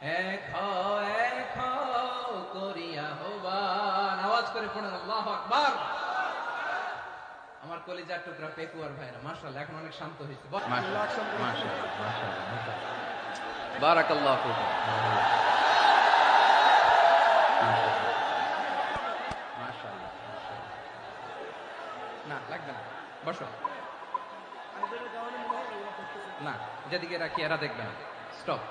এক হও করিয়া হবান, আওয়াজ করে পড়েন আল্লাহু আকবার। আমার কলিজার টুকরা পেকুয়ার ভাইরা মাশাআল্লাহ এখন অনেক শান্ত হয়েছে। মাশাআল্লাহ মাশাআল্লাহ মাশাআল্লাহ, বারাকাল্লাহু ফিকুম। মাশাআল্লাহ না লাগবে না, বসো না, যেদিকে রাখি এরা দেখবে না। স্টপ।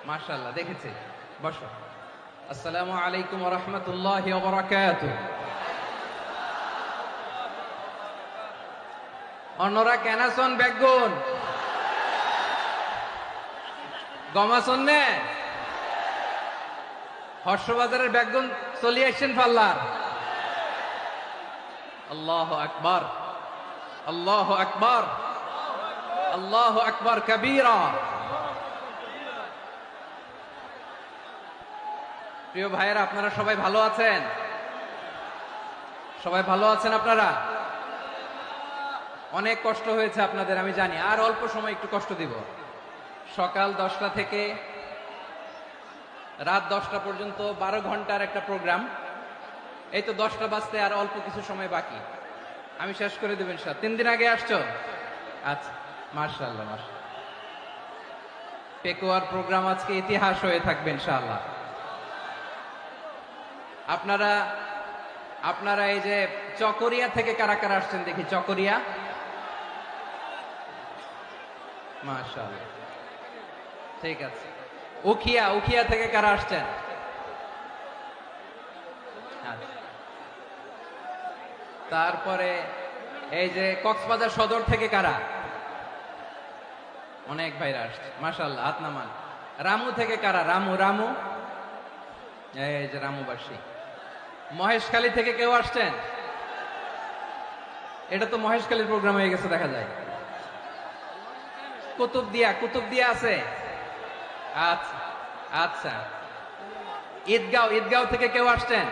মাশাআল্লাহ দেখেছি, বসো। আসসালামু আলাইকুম ওয়া রাহমাতুল্লাহি ওয়া বারাকাতুহু। অন্যরা কেনাসন বেগুন গমাসন নে হর্ষবাজারের বেগুন চলে আসছেন পাল্লার। আল্লাহু আকবার, আল্লাহু আকবার, আল্লাহু আকবার কবীরা। প্রিয় ভাইয়েরা, আপনারা সবাই ভালো আছেন? সবাই ভালো আছেন? আপনারা অনেক কষ্ট হয়েছে আপনাদের, আমি জানি। আর অল্প সময় একটু কষ্ট দিব। সকাল 10টা থেকে রাত 10টা পর্যন্ত 12 ঘন্টার একটা প্রোগ্রাম। এই তো 10টা বাজতে আর অল্প কিছু সময় বাকি, আমি শেষ করে দেব ইনশাআল্লাহ। 3 দিন আগে আসছো? আচ্ছা, মাশাআল্লাহ মাশাআল্লাহ। পেকুয়ার প্রোগ্রাম আজকে ইতিহাস হয়ে থাকবে ইনশাআল্লাহ। আপনারা এই যে চকরিয়া থেকে কারা কারা আসছেন দেখি? চকরিয়া, মাশাআল্লাহ, ঠিক আছে। উখিয়া থেকে কারা আসছেন? আচ্ছা। তারপরে এই যে কক্সবাজার সদর থেকে কারা? অনেক ভাইরা আসছে, মাশাআল্লাহ, হাত নামান। রামু থেকে কারা? রামু, এই যে রামুবাসী। মহেশখালী থেকে কেউ আসছেন? এটা তো মহেশখালীর প্রোগ্রাম হয়ে গেছে দেখা যায়। কুতুবদিয়া আছে? আচ্ছা আচ্ছা। ঈদগাঁও থেকে কেউ আসছেন?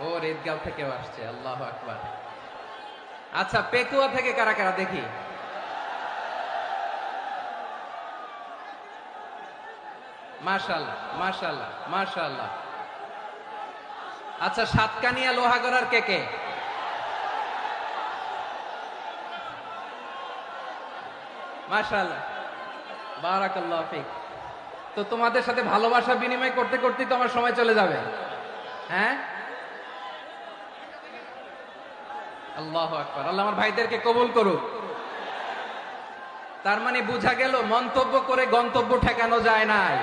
ওর ঈদগাঁও থেকেও আসছে, আল্লাহু আকবার। আচ্ছা, পেকুয়া থেকে কারা কারা দেখি? মাশাআল্লাহ মাশাআল্লাহ মাশাআল্লাহ। আচ্ছা, সাতকানিয়া লোহাগড়ার কে? মাশাআল্লাহ, বারাকাল্লাহু ফিক। তো তোমাদের সাথে ভালোবাসা বিনিময় করতে করতেই তো আমার সময় চলে যাবে। হ্যাঁ, আল্লাহু আকবার। আল্লাহ আমার ভাইদেরকে কবুল করুক। তার মানে বোঝা গেল মন্তব্য করে গন্তব্য ঠেকানো যায় নাই।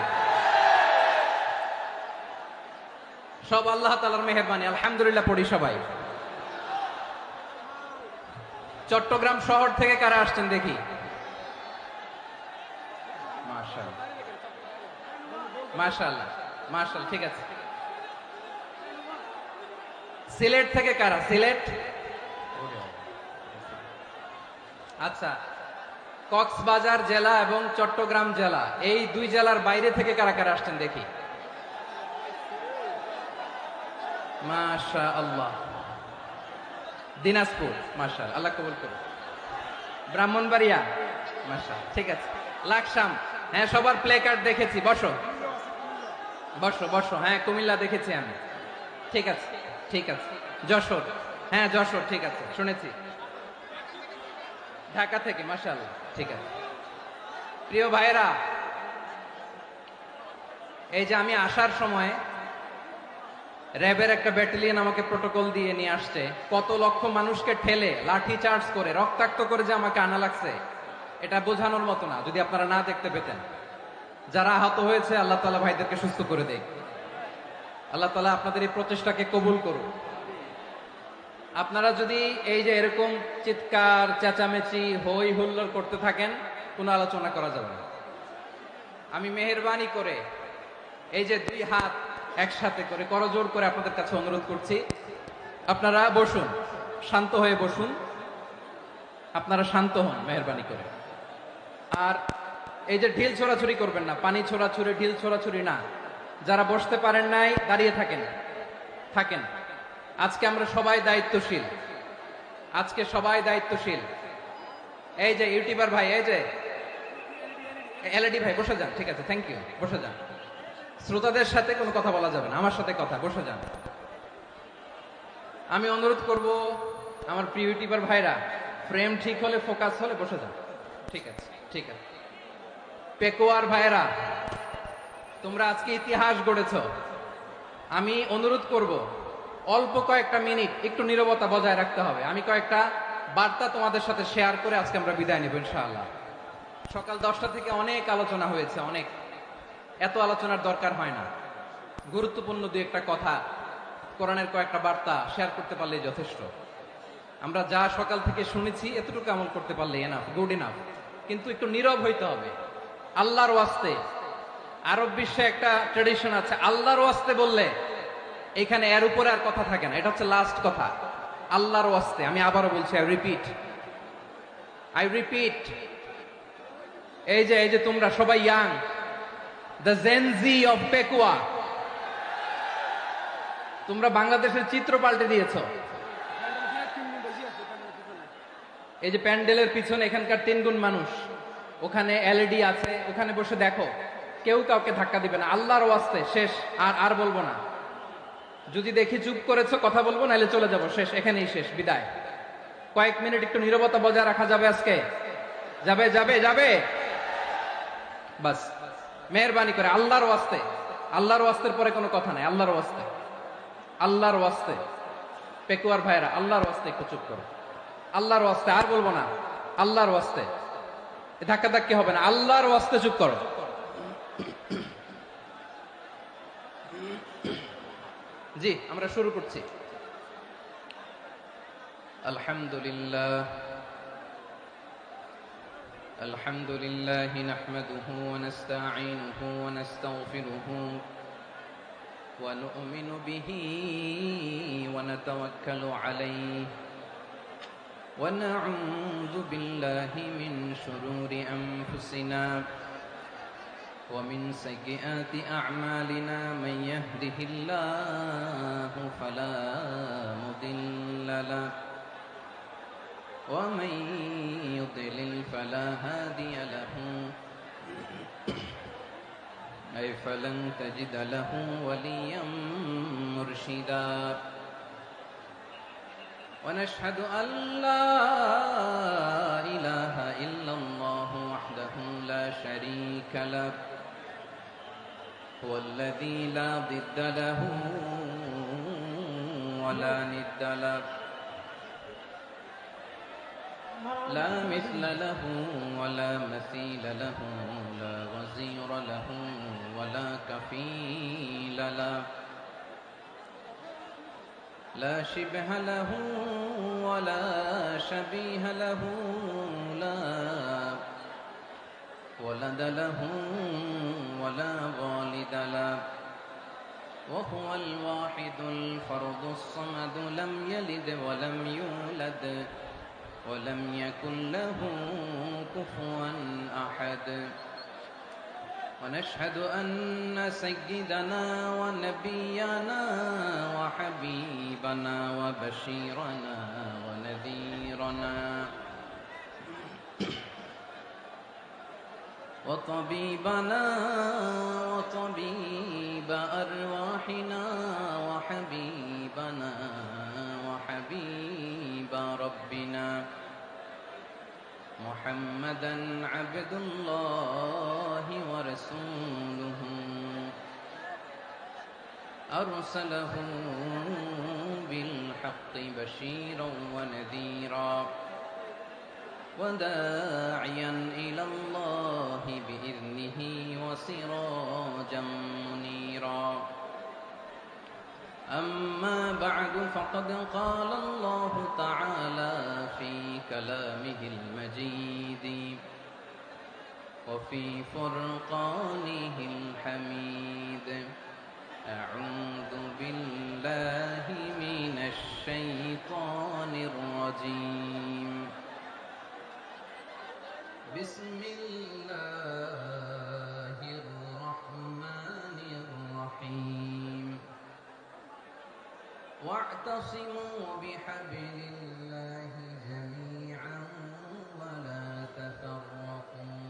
সব আল্লাহ তাআলার মেহেরবানি, আলহামদুলিল্লাহ পড়ি সবাই। চট্টগ্রাম শহর থেকে কারা আসছেন দেখি? মাশাআল্লাহ মাশাআল্লাহ মাশাআল্লাহ, ঠিক আছে। সিলেট থেকে কারা? সিলেট, আচ্ছা। কক্সবাজার জেলা এবং চট্টগ্রাম জেলা, এই দুই জেলার বাইরে থেকে কারা কারা আসছেন দেখি? মাশাআল্লাহ। দিনাজপুর, মাশাআল্লাহ, আল্লাহ কবুল করুন। ব্রাহ্মণবাড়িয়া, মাশাআল্লাহ, ঠিক আছে। লাকসাম, হ্যাঁ, সবার প্লে কার্ড দেখেছি। বসো বসো বসো। হ্যাঁ, কুমিল্লা দেখেছি আমি, ঠিক আছে ঠিক আছে। যশোর, হ্যাঁ যশোর, ঠিক আছে, শুনেছি। ঢাকা থেকে, মাশাআল্লাহ, ঠিক আছে। প্রিয় ভাইরা, এই যে আমি আসার সময় র্যাবের একটা ব্যাটালিয়ন আমাকে প্রোটোকল দিয়ে নিয়ে আসছে। কত লক্ষ মানুষকে ঠেলে লাঠি চার্জ করে রক্তাক্ত করে যে আমাকে আনা লাগছে, এটা বোঝানোর মতো না। যদি আপনারা না দেখতে পেতেন। যারা আহত হয়েছে, আল্লাহ তাআলা ভাইদেরকে সুস্থ করে দেয়। আল্লাহ তাআলা আপনাদের এই প্রচেষ্টাকে কবুল করুন। আপনারা যদি এই যে এরকম চিৎকার চেঁচামেচি হই হুল্লোড় করতে থাকেন, কোনো আলোচনা করা যাবে না। আমি মেহেরবানি করে এই যে দুই হাত একসাথে করে করজোড় করে আপনাদের কাছে অনুরোধ করছি, আপনারা বসুন, শান্ত হয়ে বসুন। আপনারা শান্ত হন মেহেরবানি করে। আর এই যে ঢিল ছোড়াছুরি করবেন না, পানি ছোড়াছুরি, ঢিল ছোড়াছুরি না। যারা বসতে পারেন নাই, দাঁড়িয়ে থাকেন। আজকে আমরা সবাই দায়িত্বশীল, আজকে সবাই দায়িত্বশীল। এই যে ইউটিউবার ভাই, এই যে এলইডি ভাই বসে যান, ঠিক আছে, থ্যাংক ইউ, বসে যান। শ্রোতাদের সাথে কোনো কথা বলা যাবে না, আমার সাথে কথা, বসে যান। আমি অনুরোধ করব আমার প্রিয় ইউটিউবার ভাইরা, ফ্রেম ঠিক হলে, ফোকাস হলে বসে যান। ঠিক আছে, ঠিক আছে। পেকুয়ার ভাইরা, তোমরা আজকে ইতিহাস গড়েছ। আমি অনুরোধ করব অল্প কয়েকটা মিনিট একটু নীরবতা বজায় রাখতে হবে। আমি কয়েকটা বার্তা তোমাদের সাথে শেয়ার করে আজকে আমরা বিদায় নেব ইনশাআল্লাহ। সকাল 10টা থেকে অনেক আলোচনা হয়েছে, অনেক, এত আলোচনার দরকার হয় না। গুরুত্বপূর্ণ দুই একটা কথা, কোরআনের কয়েকটা বার্তা শেয়ার করতে পারলেই যথেষ্ট। আমরা যা সকাল থেকে শুনেছি এতটুকু আমল করতে পারলে এনাফ, গুড ইনাফ। কিন্তু একটু নীরব হইতে হবে আল্লাহর ওয়াস্তে। আরব বিশ্বে একটা ট্রেডিশন আছে, আল্লাহর ওয়াস্তে বললে এখানে এর উপরে আর কথা থাকে না, এটা হচ্ছে লাস্ট কথা। আল্লাহর ওয়াস্তে, আমি আবারও বলছি, আই রিপিট, এই যে তোমরা সবাই young, the Gen Z of Pekua, তোমরা বাংলাদেশের চিত্র পাল্টে দিয়েছো। এই যে প্যান্ডেলের পিছনে এখানকার 3 গুণ মানুষ, ওখানে এলইডি আছে, ওখানে বসে দেখো, কেউ কাউকে ধাক্কা দিবে না। আল্লাহর ওয়াস্তে, শেষ, আর বলবো না। যদি দেখি চুপ করেছো, কথা বলবো, নাহলে চলে যাবো, শেষ, এখানেই শেষ, বিদায়। কয়েক মিনিট একটু নীরবতা বজায় রাখা যাবে আজকে? যাবে যাবে যাবে? বাস, মেহরবানি করে আল্লাহর ওয়াস্তে, আল্লাহর ওয়াস্তের পরে কোনো কথা নাই, আল্লাহর ওয়াস্তে, আল্লাহর ওয়াস্তে। পেকুয়ার ভাইরা, আল্লাহর ওয়াস্তে একটু চুপ করো, আল্লাহর ওয়াস্তে, আর বলবো না, আল্লাহর ওয়াস্তে। ধাক্কা ধাক্কি হবে না, আল্লাহর ওয়াস্তে চুপ করো। জি, আমরা শুরু করছি। আলহামদুলিল্লাহ, আলহামদুলিল্লাহ নাহমাদুহু ওয়া নাস্তাঈনুহু ওয়া নাস্তাগফিরুহু ওয়া নু'মিনু বিহি ওয়া নাতাওয়াক্কালু আলাইহি ওয়া না'উযু বিল্লাহি মিন শুরুরি আনফুসিনা ومن سيئات أعمالنا من يهده الله فلا مضل له ومن يضلل فلا هادي له أي فلن تجد له وليا مرشدا ونشهد أن لا إله إلا الله وحده لا شريك له هو الذي لا ضد له ولا ند له لا مثل له ولا مثيل له لا وزير له ولا كفيل له لا شبه له ولا شبيه له لا ولد له ولا والد له وهو الواحد الفرد الصمد لم يلد ولم يولد ولم يكن له كفوا أحد ونشهد أن سيدنا ونبينا وحبيبنا وبشيرنا ونذيرنا وطبيبنا وطبيب أرواحنا وحبيبنا وحبيب ربنا محمدا عبد الله ورسوله أرسله بالحق بشيرا ونذيرا وداعيا إلى الله بإذنه وسراجا منيرا أما بعد فقد قال الله تعالى في كلامه المجيد وفي فرقانه الحميد أعوذ بالله من الشيطان الرجيم بسم الله الرحمن الرحيم واعتصموا بحبل الله جميعا ولا تفرقوا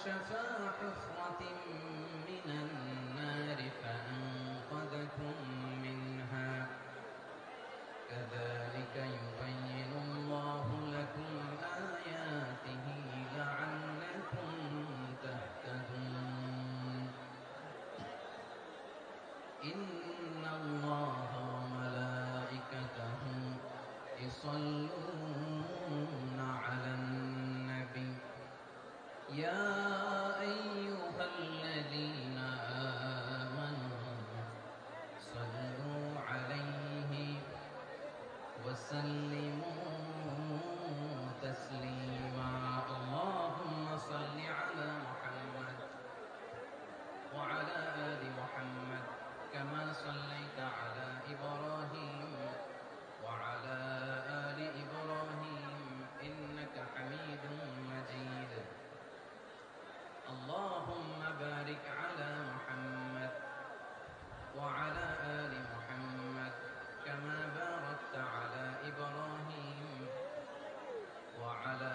شفا حفرة من النار فأنقذكم منها كذلك يبين الله لكم آياته لعلكم تهتدون إن الله وملائكته يصلون على النبي يا أيها الذين آمنوا صلوا عليه وسلموا تسليما اللهم صل على محمد وعلى آل محمد كما صليت على إبراهيم وعلى آل إبراهيم إنك حميد مجيد اللهم بارك على محمد وعلى آل محمد كما باركت على إبراهيم وعلى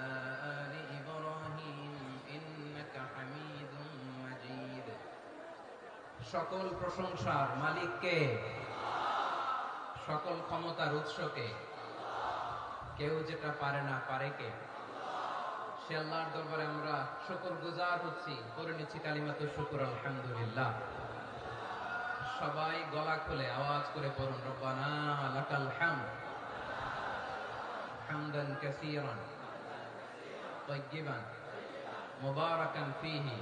آل إبراهيم إنك حميد مجيد সকল প্রশংসার মালিক কে? সকল ক্ষমতার উৎস কে? কেউ যেটা পারে না, পারে কে? সে আল্লাহর দরবারে আমরা শুকরগুজার হচ্ছি, করে নিচ্ছি কালিমাতুশ শুকর আলহামদুলিল্লাহ। সবাই গলা খুলে আওয়াজ করে পড়ুন, রব্বানা লাকাল হামদ হামদান কাসীরান তাইয়্যিবান মুবারাকান ফীহি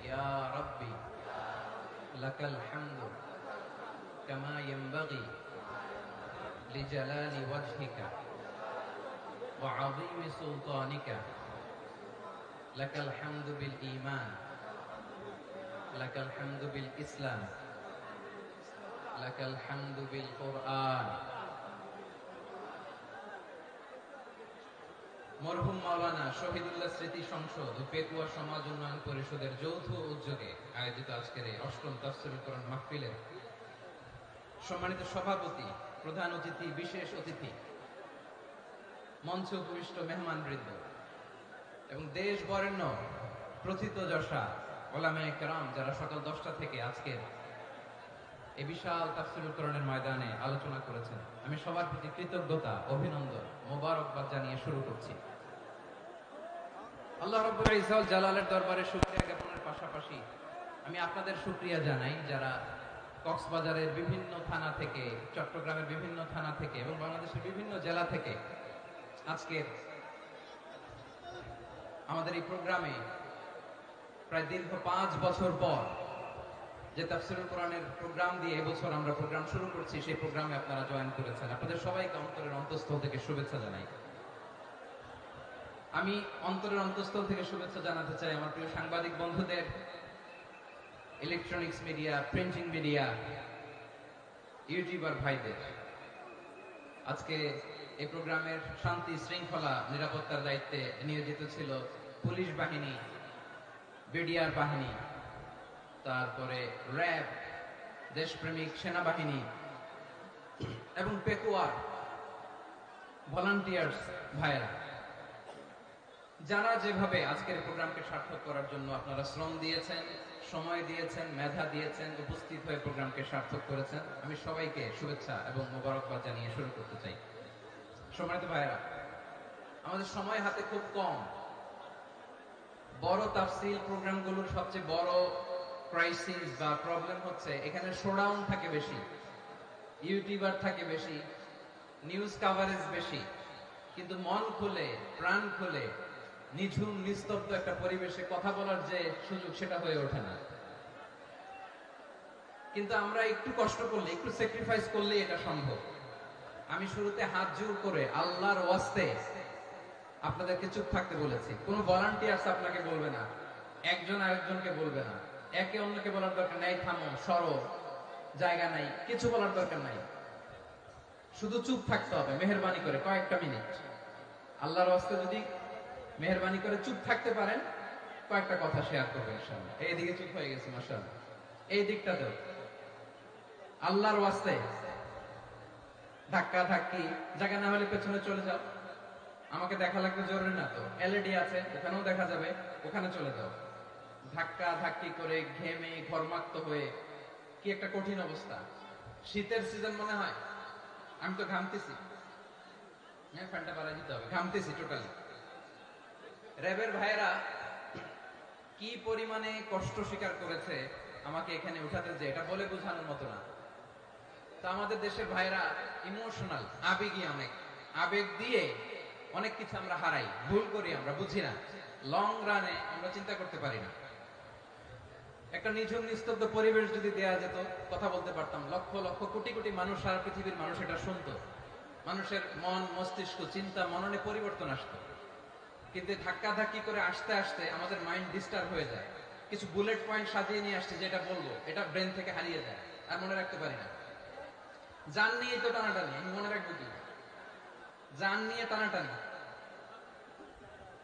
ইয়া রাব্বি লাকাল হামদু কামা ইয়ানবাগি লিজালালি ওয়াজহিকা ওয়া আযীমি সুলতানিকা লাকাল হামদু বিল ঈমান লাকাল হামদু বিল ইসলাম লাকাল হামদু বিল কুরআন। মরহুম মাওলানা শহীদুল্লাহ স্মৃতি সংসদ ও পেকুয়া সমাজ উন্নয়ন পরিষদের যৌথ উদ্যোগে আয়োজিত আজকের এই অষ্টম তাফসীরুল কোরআন মাহফিলের সম্মানিত সভাপতি, প্রধান অতিথি, বিশেষ অতিথি, মঞ্চে উপবিষ্ট মেহমানবৃন্দ এবং দেশ বরেণ্য প্রথিতযশা ওলামায়ে কেরাম যারা সকাল 10টা থেকে আজকের এই বিশাল তাফসীরুল কোরআনের ময়দানে আলোচনা করেছেন, আমি সবার প্রতি কৃতজ্ঞতা, অভিনন্দন, মোবারকবাদ জানিয়ে শুরু করছি। আল্লাহ রাব্বুল ইজ্জত জালালের দরবারে শুকরিয়া জ্ঞাপনের পাশাপাশি আমি আপনাদের শুকরিয়া জানাই যারা কক্সবাজারের বিভিন্ন থানা থেকে, চট্টগ্রামের বিভিন্ন থানা থেকে এবং বাংলাদেশের বিভিন্ন জেলা থেকে আজকের আমাদের এই প্রোগ্রামে প্রায় দীর্ঘ 5 বছর পর যে তাফসীরুল কোরআনের প্রোগ্রাম দিয়ে এবছর আমরা প্রোগ্রাম শুরু করছি, সেই প্রোগ্রামে আপনারা জয়েন করেছেন। আপনাদের সবাইকে অন্তরের অন্তঃস্থল থেকে শুভেচ্ছা জানাই। আমি অন্তরের অন্তঃস্থল থেকে শুভেচ্ছা জানাতে চাই আমার প্রিয় সাংবাদিক বন্ধুদের, electronics media, printing media, YouTuber ভাইদের। আজকে এই প্রোগ্রামের শান্তি শৃঙ্খলা নিরাপত্তার দায়িত্বে নিয়োজিত ছিল পুলিশ বাহিনী, বিডিআর বাহিনী, তারপরে র্যাব, দেশপ্রেমিক সেনাবাহিনী এবং পেকুয়ার ভলান্টিয়ার্স ভাইয়েরা, যারা যেভাবে আজকের প্রোগ্রামকে সার্থক করার জন্য আপনারা শ্রম দিয়েছেন, সময় দিয়েছেন, মেধা দিয়েছেন, উপস্থিত হয়ে প্রোগ্রামকে সার্থক করেছেন, আমি সবাইকে শুভেচ্ছা এবং মোবারকবাদ জানিয়ে শুরু করতে চাই। সম্মানিত ভাইয়েরা, আমাদের সময় হাতে খুব কম। বড় তাফসীর প্রোগ্রামগুলোর সবচেয়ে বড় ক্রাইসিস বা প্রবলেম হচ্ছে এখানে শোডাউন থাকে বেশি, ইউটিউবার থাকে বেশি, নিউজ কভারেজ বেশি, কিন্তু মন খুলে, প্রাণ খুলে, নিঝুম নিস্তব্ধ একটা পরিবেশে কথা বলার যে সুযোগ, সেটা হয়ে ওঠে না। কিন্তু আমরা একটু কষ্ট করলে, একটু স্যাক্রিফাইস করলে এটা সম্ভব। আমি শুরুতে হাত জোর করে আল্লাহর ওয়াস্তে আপনাদেরকে চুপ থাকতে বলেছি। কোনো ভলান্টিয়ার্স আপনাকে বলবে না, একজন আরেকজনকে বলবে না, একে অন্যকে বলার দরকার নাই, থামো, সরো, জায়গা নাই, কিছু বলার দরকার নাই, শুধু চুপ থাকতে হবে মেহেরবানি করে কয়েকটা মিনিট। আল্লাহর ওয়াস্তে যদি মেহেরবানি করে চুপ থাকতে পারেন, কয়েকটা কথা শেয়ার করবে ইনশাআল্লাহ। এইদিকে চুপ হয়ে গেছে মাশাআল্লাহ, এই দিকটাতেও আল্লাহর ওয়াস্তে ধাক্কা ধাক্কি, জায়গা না হলে পেছনে চলে যাও, আমাকে দেখা লাগবে জরুরি না তো, এলইডি আছে, ওখানেও দেখা যাবে, ওখানে চলে যাও। ধাক্কা ধাক্কি করে ঘেমে ঘর্মাক্ত হয়ে কি একটা কঠিন অবস্থা। শীতের সিজন মনে হয়, আমি তো ঘামতেছি, হ্যাঁ ফ্যানটা বাড়াই দিতে হবে, ঘামতেছি টোটালি। র্যাবের ভাইয়েরা কি পরিমাণে কষ্ট স্বীকার করেছে আমাকে এখানে উঠাতে, যে এটা বলে বোঝানোর মতো না। তো আমাদের দেশের ভাইরা ইমোশনাল, আবেগী অনেক, আবেগ দিয়ে অনেক কিছু আমরা হারাই, ভুল করি, আমরা বুঝি না, লং রানে আমরা চিন্তা করতে পারি না। একটা নিঝুম নিস্তব্ধ পরিবেশ যদি দেয়া যেত, কথা বলতে পারতাম, লক্ষ লক্ষ কোটি কোটি মানুষ, সারা পৃথিবীর মানুষ এটা শুনতো, মানুষের মন মস্তিষ্ক চিন্তা মননে পরিবর্তন আসতো। কিন্তু ধাক্কা ধাক্কি করে আসতে আসতে আমাদের মাইন্ড ডিস্টার্ব হয়ে যায়। কিছু বুলেট পয়েন্ট সাজিয়ে নিয়ে আসছে, যেটা বলবো এটা ব্রেন থেকে হারিয়ে যায়, আর মনে রাখতে পারি না। জান নিয়ে তো টানাটানি, আমি মনে রাখবো কি? জান নিয়ে টানাটানি।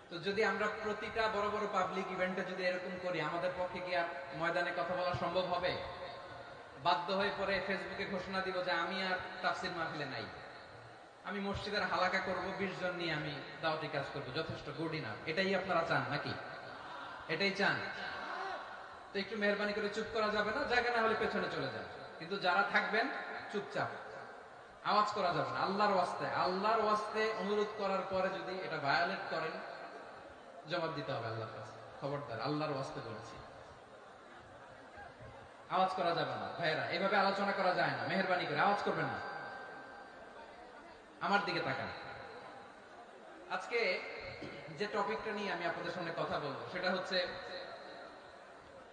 তো যদি আমরা প্রতিটা বড় বড় পাবলিক ইভেন্টে যদি এরকম করি, আমাদের পক্ষে কি আর ময়দানে কথা বলা সম্ভব হবে? বাধ্য হয়ে পরে ফেসবুকে ঘোষণা দিব যে আমি আর তাফসির মাহফিলে নাই, আমি মসজিদের হালাকা করব, 20 জন নিয়ে আমি দাওয়াতি কাজ করব, যথেষ্ট, গুড ইনাফ। এটাই আপনারা চান নাকি? এটাই চান? তো একটু মেহরবানি করে চুপ করা যাবে না, জায়গা না হলে পেছনে চলে যান, কিন্তু যারা থাকবেন চুপচাপ, আওয়াজ করা যাবে না। আল্লাহর ওয়াস্তে, আল্লাহর ওয়াস্তে অনুরোধ করার পরে যদি এটা ভায়োলেট করেন, জবাব দিতে হবে আল্লাহর কাছে। খবরদার, আল্লাহর ওয়াস্তে বলেছি, আওয়াজ করা যাবে না। ভাইয়েরা, এভাবে আলোচনা করা যায় না, মেহরবানি করে আওয়াজ করবেন না। আমার দিকে তাকান। আজকে যে টপিকটা নিয়ে আমি আপনাদের সামনে কথা বলবো, সেটা হচ্ছে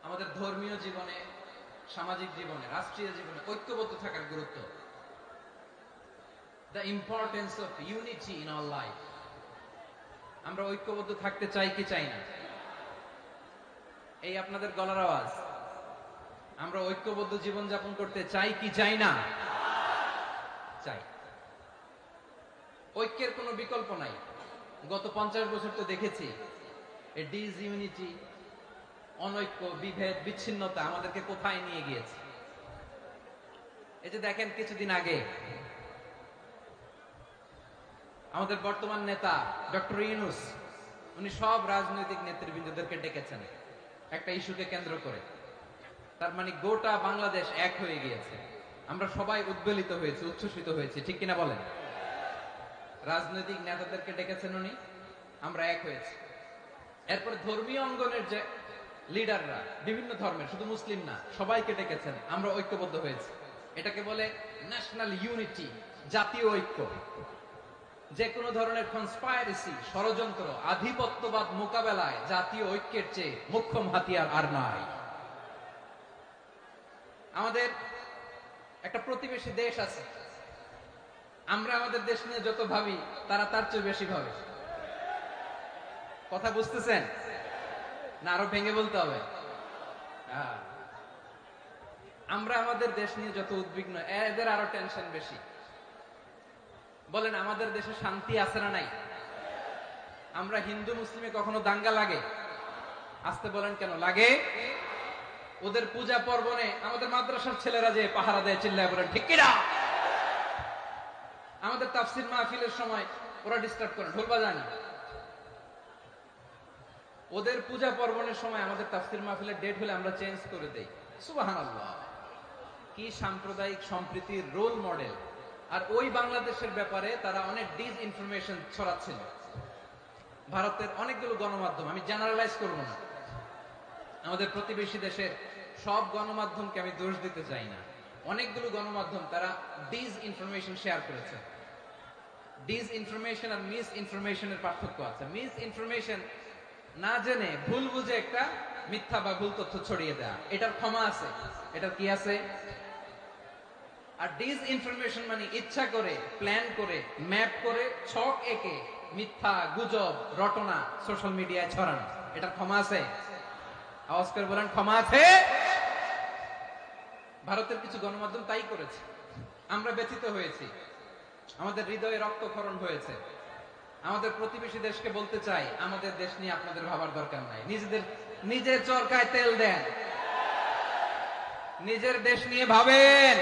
আমাদের ধর্মীয় জীবনে, সামাজিক জীবনে, রাষ্ট্রীয় জীবনে ঐক্যবদ্ধ থাকার গুরুত্ব। The importance of unity in our life. আমরা ঐক্যবদ্ধ থাকতে চাই কি চাই না? এই আপনাদের গলার আওয়াজ। আমরা ঐক্যবদ্ধ জীবন যাপন করতে চাই কি চাই না? চাই। ঐক্যের কোনো বিকল্প নাই। গত 50 বছর তো দেখেছি এই ডিসইউনিটি, অনৈক্য, বিভেদ, বিচ্ছিন্নতা আমাদেরকে কোথায় নিয়ে গিয়েছে। এই যে দেখেন, কিছুদিন আগে আমাদের বর্তমান নেতা ডক্টর ইউনূস, উনি সব রাজনৈতিক নেতৃবৃন্দদেরকে ডেকেছেন একটা ইস্যুকে কেন্দ্র করে। তার মানে গোটা বাংলাদেশ এক হয়ে গিয়েছে। আমরা সবাই উদ্বেলিত হয়েছি, উচ্ছ্বসিত হয়েছি, ঠিক কিনা বলেন? রাজনৈতিক নেতাদেরকে ডেকেছেন উনি, আমরা এক হয়েছি। এরপরে ধর্মীয় অঙ্গনের যে লিডাররা, বিভিন্ন ধর্মের, শুধু মুসলিম না, সবাইকে ডেকেছেন, আমরা ঐক্যবদ্ধ হয়েছি। এটাকে বলে ন্যাশনাল ইউনিটি, জাতীয় ঐক্য। যে কোনো ধরনের কনস্পাইরেসি, ষড়যন্ত্র, আধিপত্যবাদ মোকাবেলায় জাতীয় ঐক্যের চেয়ে মোক্ষম হাতিয়ার আর নাই। আমাদের একটা প্রতিবেশী দেশ আছে, আমরা আমাদের দেশ নিয়ে যত ভাবি, তারা তার চেয়ে বেশি ভাবে। কথা বুঝতেছেন না? আরো ভেঙে বলতে হবে। আমরা আমাদের দেশ নিয়ে যত উদ্বিগ্ন, এদের আরো টেনশন বেশি। বলেন, আমাদের দেশে শান্তি আছে না নাই? আমরা হিন্দু মুসলিমে কখনো দাঙ্গা লাগে? আসতে বলেন, কেন লাগে? ওদের পূজা পার্বণে আমাদের মাদ্রাসার ছেলেরা যে পাহারা দেয়, চিল্লায় বলেন ঠিক কিনা? আমাদের তাফসির মাহফিলের সময় ওরা ডিস্টার্ব করে, ঢোল বাজায় না। ওদের পূজা পার্বণের সময় আমাদের তাফসির মাহফিলের ডেট হলে আমরা চেঞ্জ করে দেই। সুবহানাল্লাহ, কি সাম্প্রদায়িক সম্প্রীতির রোল মডেল। আর ওই বাংলাদেশের ব্যাপারে তারা অনেক ডিসইনফরমেশন ছড়াচ্ছিল। ভারতের অনেকগুলো গণমাধ্যম, আমি জেনারেলাইজ করব না, আমাদের প্রতিবেশী দেশের সব গণমাধ্যমকে আমি দোষ দিতে চাই না, অনেকগুলো গণমাধ্যম তারা ডিসইনফরমেশন শেয়ার করেছে। ডিসইনফরমেশন আর মিস ইনফরমেশনের পার্থক্য আছে। মিস ইনফরমেশন না জেনে ভুল বুঝে একটা মিথ্যা বা ভুল তথ্য ছড়িয়ে দেয়া, এটার ক্ষমা আছে, এটার কি আছে। আর ডিসইনফরমেশন মানে ইচ্ছা করে, প্ল্যান করে, ম্যাপ করে, ছক এঁকে মিথ্যা, গুজব, রটনা সোশ্যাল মিডিয়ায় ছড়ানো, এটার ক্ষমা আছে? আওয়াজ করে বলেন, ক্ষমা আছে? ভারতের কিছু গণমাধ্যম তাই করেছে। আমরা ব্যথিত হয়েছি, আমাদের হৃদয়ে রক্তক্ষরণ হয়েছে। আমাদের প্রতিবেশী দেশকে বলতে চাই, আমাদের দেশ নিয়ে আপনাদের ভাবার দরকার নাই। নিজের চরকায় তেল দেন, নিজের দেশ নিয়ে ভাবেন।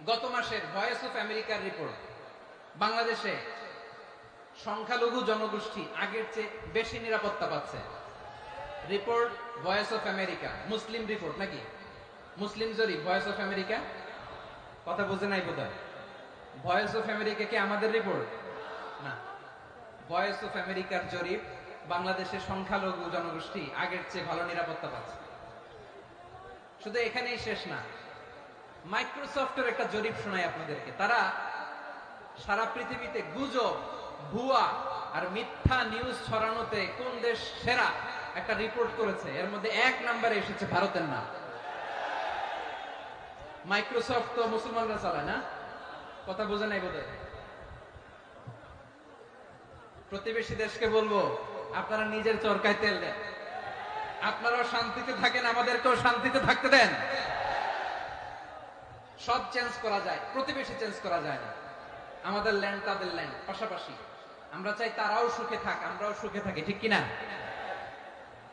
গত মাসের ভয়েস অফ আমেরিকার রিপোর্ট, বাংলাদেশে সংখ্যালঘু জনগোষ্ঠী আগের চেয়ে বেশি নিরাপত্তা পাচ্ছে। Report voice of America, Muslim report নাকি মুসলিম জরিপ, ভয়েস অফ আমেরিকা। কথা বুঝে নাই বোধহয়। ভয়েস অফ আমেরিকা কি আমাদের রিপোর্ট না? ভয়েস অফ আমেরিকার জরিপ, বাংলাদেশের সংখ্যালঘু জনগোষ্ঠী আগের চেয়ে ভালো নিরাপত্তা পাচ্ছে। শুধু এখানেই শেষ না, মাইক্রোসফটের একটা জরিপ শোনাই আপনাদেরকে। তারা সারা পৃথিবীতে গুজব, ভুয়া আর মিথ্যা নিউজ ছড়ানোতে কোন দেশ সেরা একটা রিপোর্ট করেছে। এর মধ্যে 1 নম্বরে এসেছে ভারতের নাম। মাইক্রোসফট তো মুসলমানরা চালায় না? কথা বোঝে নাই বোধহয়। প্রতিবেশী দেশকে বলবো, আপনারা নিজের চরকায় তেল দেন, আপনারাও শান্তিতে থাকেন, আমাদেরকেও শান্তিতে থাকতে দেন। সব চেঞ্জ করা যায়, প্রতিবেশী চেঞ্জ করা যায় না। আমাদের ল্যান্ড তাদের ল্যান্ড, পাশাপাশি। আমরা চাই তারাও সুখে থাক, আমরাও সুখে থাকি, ঠিক কিনা?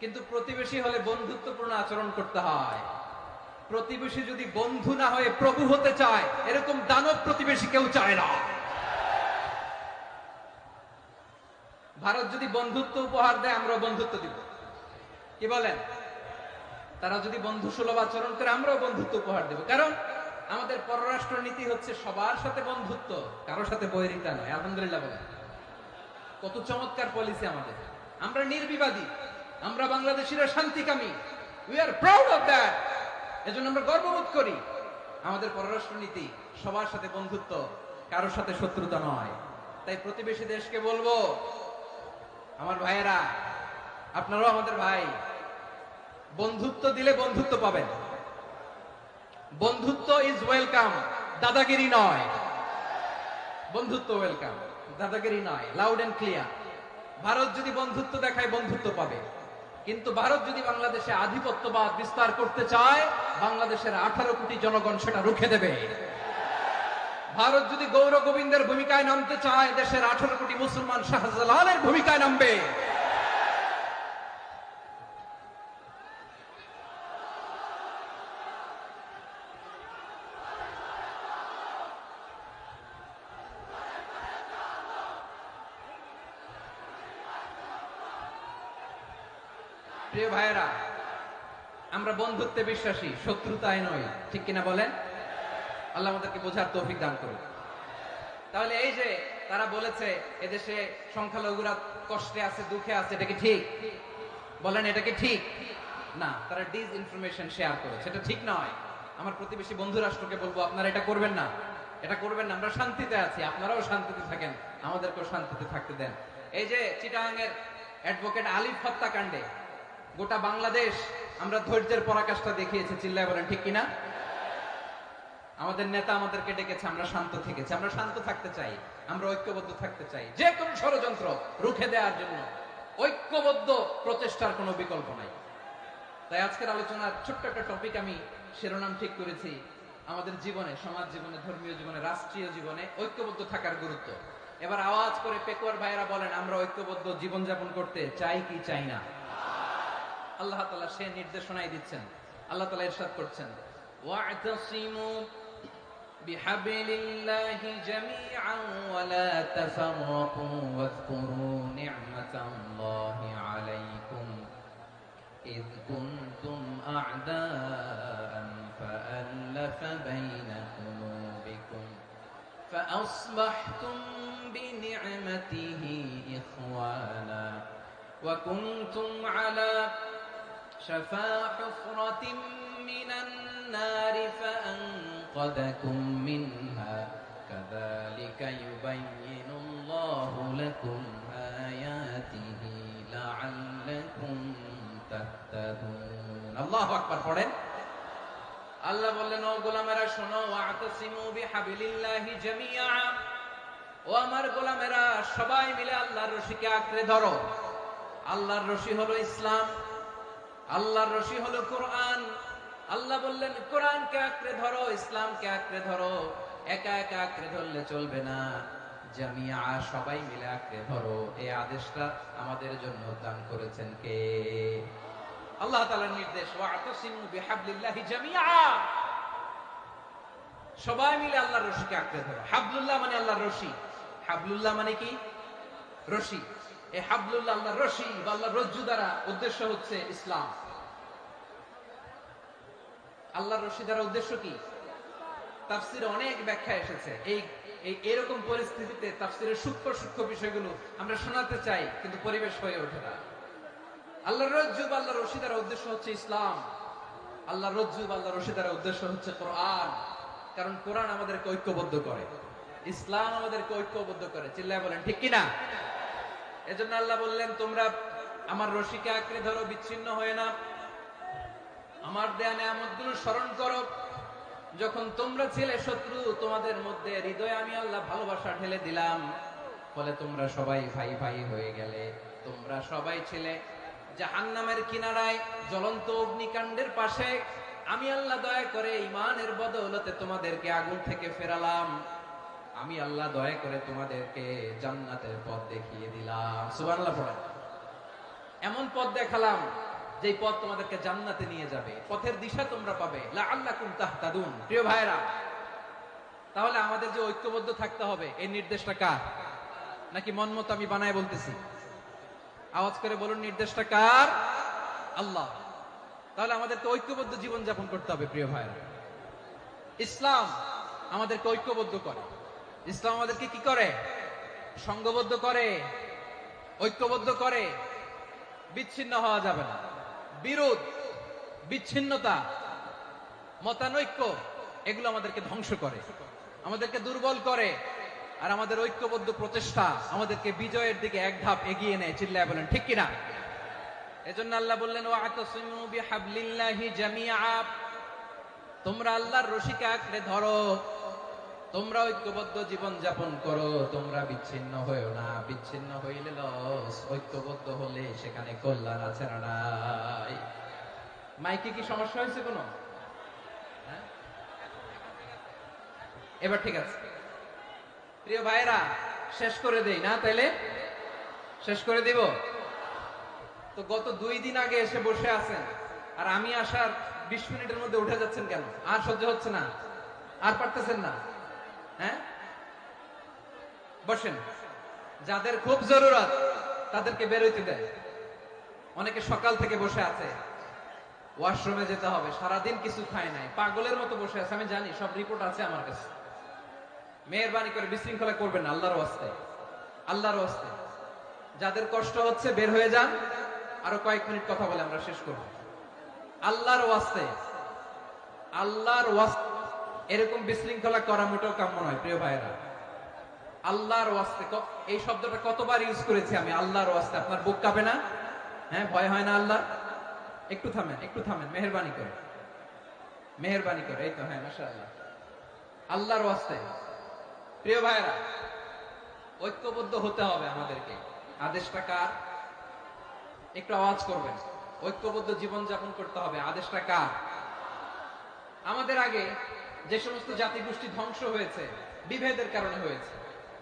কিন্তু প্রতিবেশী হলে বন্ধুত্বপূর্ণ আচরণ করতে হয়। প্রতিবেশী যদি বন্ধু না হয়ে প্রভু হতে চায়, এরকম দানব প্রতিবেশী কেউ চায় না। ভারত যদি বন্ধুত্ব উপহার দেয়, আমরা বন্ধুত্ব দিব, কি বলেন? তারা যদি বন্ধু সুলভ আচরণ করে, আমরাও বন্ধুত্ব উপহার দেব। কারণ আমাদের পররাষ্ট্র নীতি হচ্ছে সবার সাথে বন্ধুত্ব, কারোর সাথে বৈরিতা নয়। আলহামদুলিল্লাহ বলেন, কত চমৎকার পলিসি আমাদের। আমরা নির্বিবাদী, আমরা বাংলাদেশিরা শান্তিকামী। We are proud of that. এজন্য আমরা গর্ববোধ করি। আমাদের পররাষ্ট্র নীতি সবার সাথে বন্ধুত্ব, কারোর সাথে শত্রুতা নয়। তাই প্রতিবেশী দেশকে বলবো, আমার ভাইয়েরা, আপনারাও আমাদের ভাই, বন্ধুত্ব দিলে বন্ধুত্ব পাবেন। বন্ধুত্ব ইজ ওয়েলকাম, দাদাগিরি নয়। বন্ধুত্ব ওয়েলকাম, দাদাগিরি নয়। Loud and clear. ভারত যদি বন্ধুত্ব দেখায়, বন্ধুত্ব পাবে। কিন্তু ভারত যদি বাংলাদেশে আধিপত্যবাদ বিস্তার করতে চায়, বাংলাদেশের 18 কোটি জনগণ সেটা রুখে দেবে। ভারত যদি গৌর গোবিন্দের ভূমিকায় নামতে চায়, দেশের 18 কোটি মুসলমান শাহজালালের ভূমিকায় নামবে। প্রিয় ভাইয়েরা, আমরা বন্ধুত্বে বিশ্বাসী, শত্রুতায় নয়, ঠিক কিনা বলেন? আল্লাহ আমাদেরকে বোঝার তৌফিক দান করুন। তাহলে এই যে তারা বলেছে এদেশে সংখ্যালঘুরা কষ্টে আছে, দুঃখে আছে, এটা কি ঠিক? বলেন, এটা কি ঠিক? না, তারা ডিস ইনফরমেশন শেয়ার করে, সেটা ঠিক নয়। আমার প্রতিবেশী বন্ধু রাষ্ট্রকে বলবো, আপনারা এটা করবেন না, এটা করবেন না। আমরা শান্তিতে আছি, আপনারাও শান্তিতে থাকেন, আমাদেরকেও শান্তিতে থাকতে দেন। এই যে চিটাগাংয়ের অ্যাডভোকেট আলিফ হত্যাকাণ্ডে গোটা বাংলাদেশ আমরা ধৈর্যের পরাকাষ্ঠা দেখিয়েছে, চিল্লায় বলেন, ঠিক কিনা? আমাদের নেতা আমাদেরকে ডেকেছে, আমরা শান্ত থেকেছি। আমরা শান্ত থাকতে চাই, আমরা ঐক্যবদ্ধ থাকতে চাই। যে কোনো ষড়যন্ত্র রুখে দেওয়ার জন্য ঐক্যবদ্ধ প্রচেষ্টার কোনো বিকল্প নাই। তাই আজকের আলোচনার ছোট্ট একটা টপিক আমি শিরোনাম ঠিক করেছি, আমাদের জীবনে, সমাজ জীবনে, ধর্মীয় জীবনে, রাষ্ট্রীয় জীবনে ঐক্যবদ্ধ থাকার গুরুত্ব। এবার আওয়াজ করে পেকুয়ার ভাইয়েরা বলেন, আমরা ঐক্যবদ্ধ জীবনযাপন করতে চাই কি চাই না? আল্লাহ তাআলা সে নির্দেশনাই দিচ্ছেন। আল্লাহ তাআলা ইরশাদ করছেন, ওয়া'তাসিমু বিহাবলিল্লাহি জামিআন ওয়া লা তাফাররাকু ওয়াযকুরু নি'মাতাল্লাহি আলাইকুম ইয কুনতুম আ'দাআন ফাআল্লাফা বাইনা কুলুবিকুম فأصبحتم بنعمته إخوانا وكنتم على شفا حفرة من النار فأنقذكم منها كذلك يبين الله لكم آياته لعلكم تهتدون الله أكبر পড়েন। আল্লাহ বললেন, ও গোলামেরা শোনো, ওয়া'তাসিমু বিহাবলিল্লাহি জামিআ, ও আমার গোলামেরা সবাই মিলে আল্লাহর রশিকে আঁকড়ে ধরো। আল্লাহর রশি হলো ইসলাম, আল্লাহর রশি হলো কোরআন। আল্লাহ বললেন, কোরআনকে আঁকড়ে ধরো, ইসলামকে আঁকড়ে ধরো। একা একা আঁকড়ে ধরলে চলবে না, জামিআ, সবাই মিলে আঁকড়ে ধরো। এই আদেশটা আমাদের জন্য দান করেছেন কে? আল্লাহ তাআলার নির্দেশ, ওয়া'তাসিমু বিহাবলিল্লাহি জামিআ, সবাই মিলে আল্লাহর রশিকে আঁকড়ে ধরো। হাবলুল্লাহ মানে আল্লাহর রশি। হাবলুল্লাহ মানে কি? রশি, এই হাবলুল্লাহ আল্লাহর রশি বা আল্লাহর রজ্জু দ্বারা উদ্দেশ্য হচ্ছে ইসলাম। আল্লাহর রশি দ্বারা উদ্দেশ্য কি? তাফসিরে অনেক ব্যাখ্যা এসেছে। এই এরকম পরিস্থিতিতে তাফসিরের সূক্ষ্ম সূক্ষ্ম বিষয়গুলো আমরা শোনাতে চাই, কিন্তু পরিবেশ হয়ে ওঠে না। আল্লাহর রজ্জু বা আল্লাহর রশি দ্বারা উদ্দেশ্য হচ্ছে ইসলাম। আল্লাহর রজ্জু বা আল্লাহর রশি দ্বারা উদ্দেশ্য হচ্ছে কোরআন। কারণ কোরআন আমাদেরকে ঐক্যবদ্ধ করে, ইসলাম আমাদেরকে ঐক্যবদ্ধ করে। চিল্লায় বলেন ঠিক কিনা? এজন্য আল্লাহ বললেন, তোমরা আমার রশিকে আঁকড়ে ধরো, বিচ্ছিন্ন হয়ে না। আমার দেয়া নেয়ামতগুলো স্মরণ করো। যখন তোমরা ছিলে শত্রু, তোমাদের মধ্যে হৃদয়ে আমি আল্লাহ ভালোবাসা ঢেলে দিলাম, ফলে তোমরা সবাই ভাই ভাই হয়ে গেলে। তোমরা সবাই ছিলে জাহান্নামের কিনারায়, জ্বলন্ত অগ্নিকাণ্ডের পাশে। আমি আল্লাহ দয়া করে ঈমানের বদৌলতে তোমাদেরকে আগুন থেকে ফেরালাম। আমি আল্লাহ দয়া করে তোমাদেরকে জান্নাতের পথ দেখিয়ে দিলাম। সুবহানাল্লাহ পড়েন। এমন পথ দেখালাম যে পথ তোমাদেরকে জান্নাতে নিয়ে যাবে, পথের দিশা তোমরা পাবে। লাআল্লাকুম তাহতাদুন। প্রিয় ভাইরা, তাহলে আমাদের যে ঐক্যবদ্ধ থাকতে হবে, এই নির্দেশটা কার? নাকি মন মতো আমি বানায় বলতেছি? আওয়াজ করে বলুন, নির্দেশটা কার? আল্লাহ। তাহলে আমাদেরকে ঐক্যবদ্ধ জীবন যাপন করতে হবে। প্রিয় ভাইরা, ইসলাম আমাদেরকে ঐক্যবদ্ধ করে। ইসলাম আমাদেরকে কি করে? সংঘবদ্ধ করে, ঐক্যবদ্ধ করে। বিচ্ছিন্ন হওয়া যাবে না। বিরোধ, বিচ্ছিন্নতা, মতানৈক্য, এগুলো আমাদেরকে ধ্বংস করে, আমাদেরকে দুর্বল করে। আর আমাদের ঐক্যবদ্ধ প্রচেষ্টা আমাদেরকে বিজয়ের দিকে এক ধাপ এগিয়ে নেয়। চিল্লায় বলেন ঠিক কিনা? এজন্য আল্লাহ বললেন, ওয়া'তাসিমু বিহাবলিল্লাহি জামিআ। তোমরা আল্লাহর রশিকে আঁকড়ে ধরো, তোমরা ঐক্যবদ্ধ জীবন যাপন করো, তোমরা বিচ্ছিন্ন হয়েও না। বিচ্ছিন্ন হইলে লস, ঐক্যবদ্ধ হলে সেখানে কল্যাণ আছে না নাই? মাইকে কি সমস্যা হয়েছে কোনো? হ্যাঁ, এবার ঠিক আছে। প্রিয় ভাইরা, শেষ করে দেই না? তাইলে শেষ করে দিব তো। গত 2 দিন আগে এসে বসে আছেন, আর আমি আসার 20 মিনিটের মধ্যে উঠে যাচ্ছেন কেন? আর সহ্য হচ্ছে না? আর পারতেছেন না? হ্যাঁ, বসেন। যাদের খুব জরুরত তাদেরকে বের হইতে দেন। অনেকে সকাল থেকে বসে আছে, ওয়াশরুমে যেতে হবে, সারাদিন কিছু খায় নাই, পাগলের মতো বসে আছে। আমি জানি, সব রিপোর্ট আছে আমার কাছে। মেহেরবানি করে বিশৃঙ্খলা করবেন না, আল্লাহর ওয়াস্তে, আল্লাহর ওয়াস্তে। যাদের কষ্ট হচ্ছে বের হয়ে যান। আরো কয়েক মিনিট কথা বলে আমরা শেষ করব। আল্লাহর ওয়াস্তে, আল্লাহর ওয়াস্তে এরকম বিশৃঙ্খলা করা মোটেও কাম্য নয়। প্রিয় ভাইরা, আল্লাহর ওয়াস্তে, এই শব্দটা কতবার ইউজ করেছি আমি, আল্লাহর ওয়াস্তে। আপনার বুক কাঁপে না? হ্যাঁ, ভয় হয় না আল্লাহ? একটু থামেন, একটু থামেন, মেহেরবানি করে, মেহেরবানি করে। এই তো, হ্যাঁ, মাশাআল্লাহ। আল্লাহর ওয়াস্তে। প্রিয় ভাইরা, ঐক্যবদ্ধ হতে হবে আমাদেরকে। আদেশটা কার? একটু আওয়াজ করবেন। ঐক্যবদ্ধ জীবন যাপন করতে হবে। আদেশটা কার? আমাদের আগে যে সমস্ত জাতিগোষ্ঠী ধ্বংস হয়েছে, বিভেদের কারণে হয়েছে।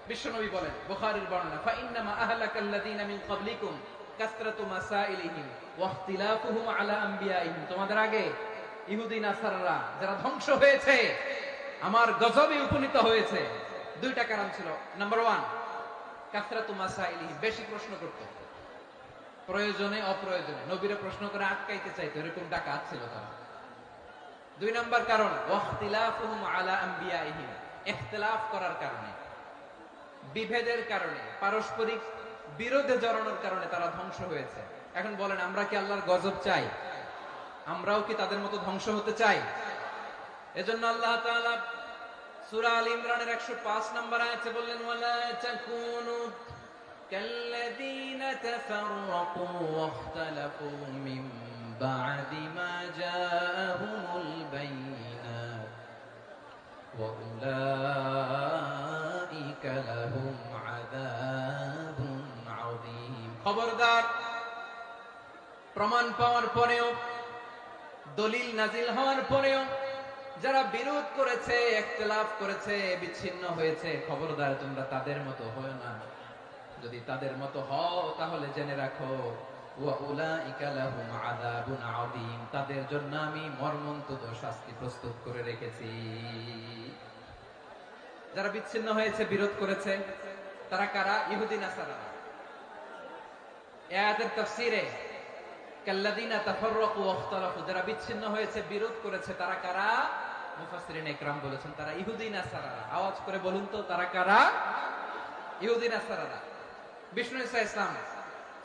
বিশ্বনবী বলেন, বুখারীর বর্ণনা, ফাইন্নামা আহলাকাল্লাযীনা মিন ক্বাবলিকুম কাসরাতু মাসাইলিহিম ওয়া ইখতিলাফুহুম আলা আম্বিয়াইহিম। তোমাদের আগে ইহুদি নাসারারা যারা ধ্বংস হয়েছে, আমার গজবে উপনীত হয়েছে, 2টা কারণ ছিল। নাম্বার 1, কাসরাতু মাসাইলিহিম, বেশি প্রশ্ন করত, প্রয়োজনে অপ্রয়োজনে নবীরা প্রশ্ন করে আটকাইতে চাইতো, এরকম ডাকাত ছিল তারা। 2 নাম্বার কারণ, ওয়াখতিলাফুহুম আলা আম্বিয়াইহিম, ইখতিলাফ করার কারণে, বিভেদের কারণে, পারস্পরিক বিরোধে জড়ানোর কারণে তারা ধ্বংস হয়েছে। এখন বলেন, আমরা কি আল্লাহর গজব চাই? আমরাও কি তাদের মতো ধ্বংস হতে চাই? এজন্য আল্লাহ তাআলা সূরা আল ইমরানের 105 নম্বর আয়াতে বললেন, ওয়ালা তাকুনু কাল্লাযীনা তাফাররাকু ওয়াখতালাফু মিন বা'দি মা জাআহুমুল বাইয়িনাত ওয়া উলাইকা লাহুম আযাবুন আযীম। খবরদার, প্রমাণ পাওয়ার পরেও, দলিল নাজিল হওয়ার পরেও যারা বিরোধ করেছে, ইখতিলাফ করেছে, বিচ্ছিন্ন হয়েছে, খবরদার তোমরা তাদের মতো হয় না। যদি তাদের মতো হও তাহলে জেনে রাখো, ওয়া উলাইকা লাহুম আযাবুন আযীম, তাদের জন্য আমি মর্মন্তুদ শাস্তি প্রস্তুত করে রেখেছি। যারা বিচ্ছিন্ন হয়েছে, বিরোধ করেছে, তারা কারা? ইহুদি নাসারা। এই আয়াতের তাফসীরে কাল্লাযিনা তাফাররাকু ওয়াখতালাফু, যারা বিচ্ছিন্ন হয়েছে, বিরোধ করেছে, তারা কারা? মুফাসসিরিন ইকরাম বলেছেন তারা ইহুদি নাসারারা। আওয়াজ করে বলুন তো, তারা কারা? ইহুদি নাসারারা। বিষ্ণু ঈসা ইসলাম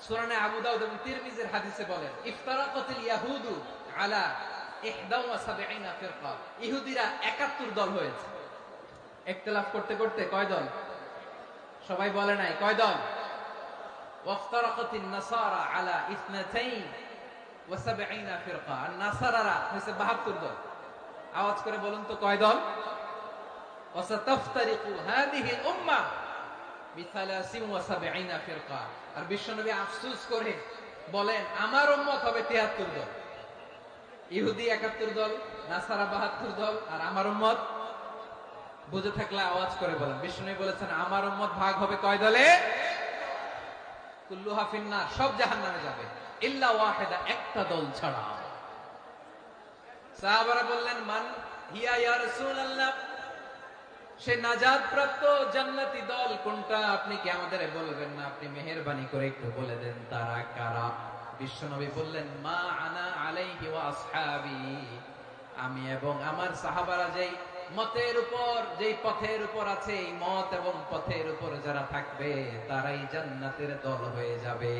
সুনানে আবু দাউদ এবং তিরমিজির হাদিসে বলেন, ইফতারাকাতিল ইয়াহুদু আলা 71 ফিরকা। ইহুদিরা 71 দল হয়েছে। ইখতিলাফ করতে করতে কয় দল? সবাই বলে নাই, কয় দল? ওয়াফতারাকাতিন নাসারা আলা 72 ফিরকা। আর নাসারারা হয়েছে 72 দল। আওয়াজ করে বলুন তো, কয় দল? ওয়াসাতাফতারিকু হাদিহিল উম্মাহ বি73 ফিরকা। আর বিশ্বনবী আফসোস করে বলেন, আমার উম্মত হবে 73 দল। ইহুদি 71 দল, নাসারা 72 দল, আর আমার উম্মত। বুঝে থাকলে আওয়াজ করে বলেন। বিশ্বনবী বলেছেন, আমার উম্মত ভাগ হবে কয় দলে? কুল্লুহা ফিন্নার, সব জাহান্নামে যাবে, ইল্লা ওয়াহিদা, একটা দল ছাড়া। সাহাবারা বললেন, মান হিয়া ইয়া রাসূলুল্লাহ, সে নাজাত প্রাপ্ত জান্নাতি দল কোনটা? আপনি কি আমাদের বলবেন না? আপনি মেহেরবানি করে একটু বলে দেন তারা কারা? বিশ্বনবী বললেন, মা আনা আলাইহি ওয়া আসহাবি, আমি এবং আমার সাহাবারা যেই মতের উপর, যেই পথের উপর আছে, এই মত এবং পথের উপর যারা থাকবে তারাই জান্নাতের দল হয়ে যাবে।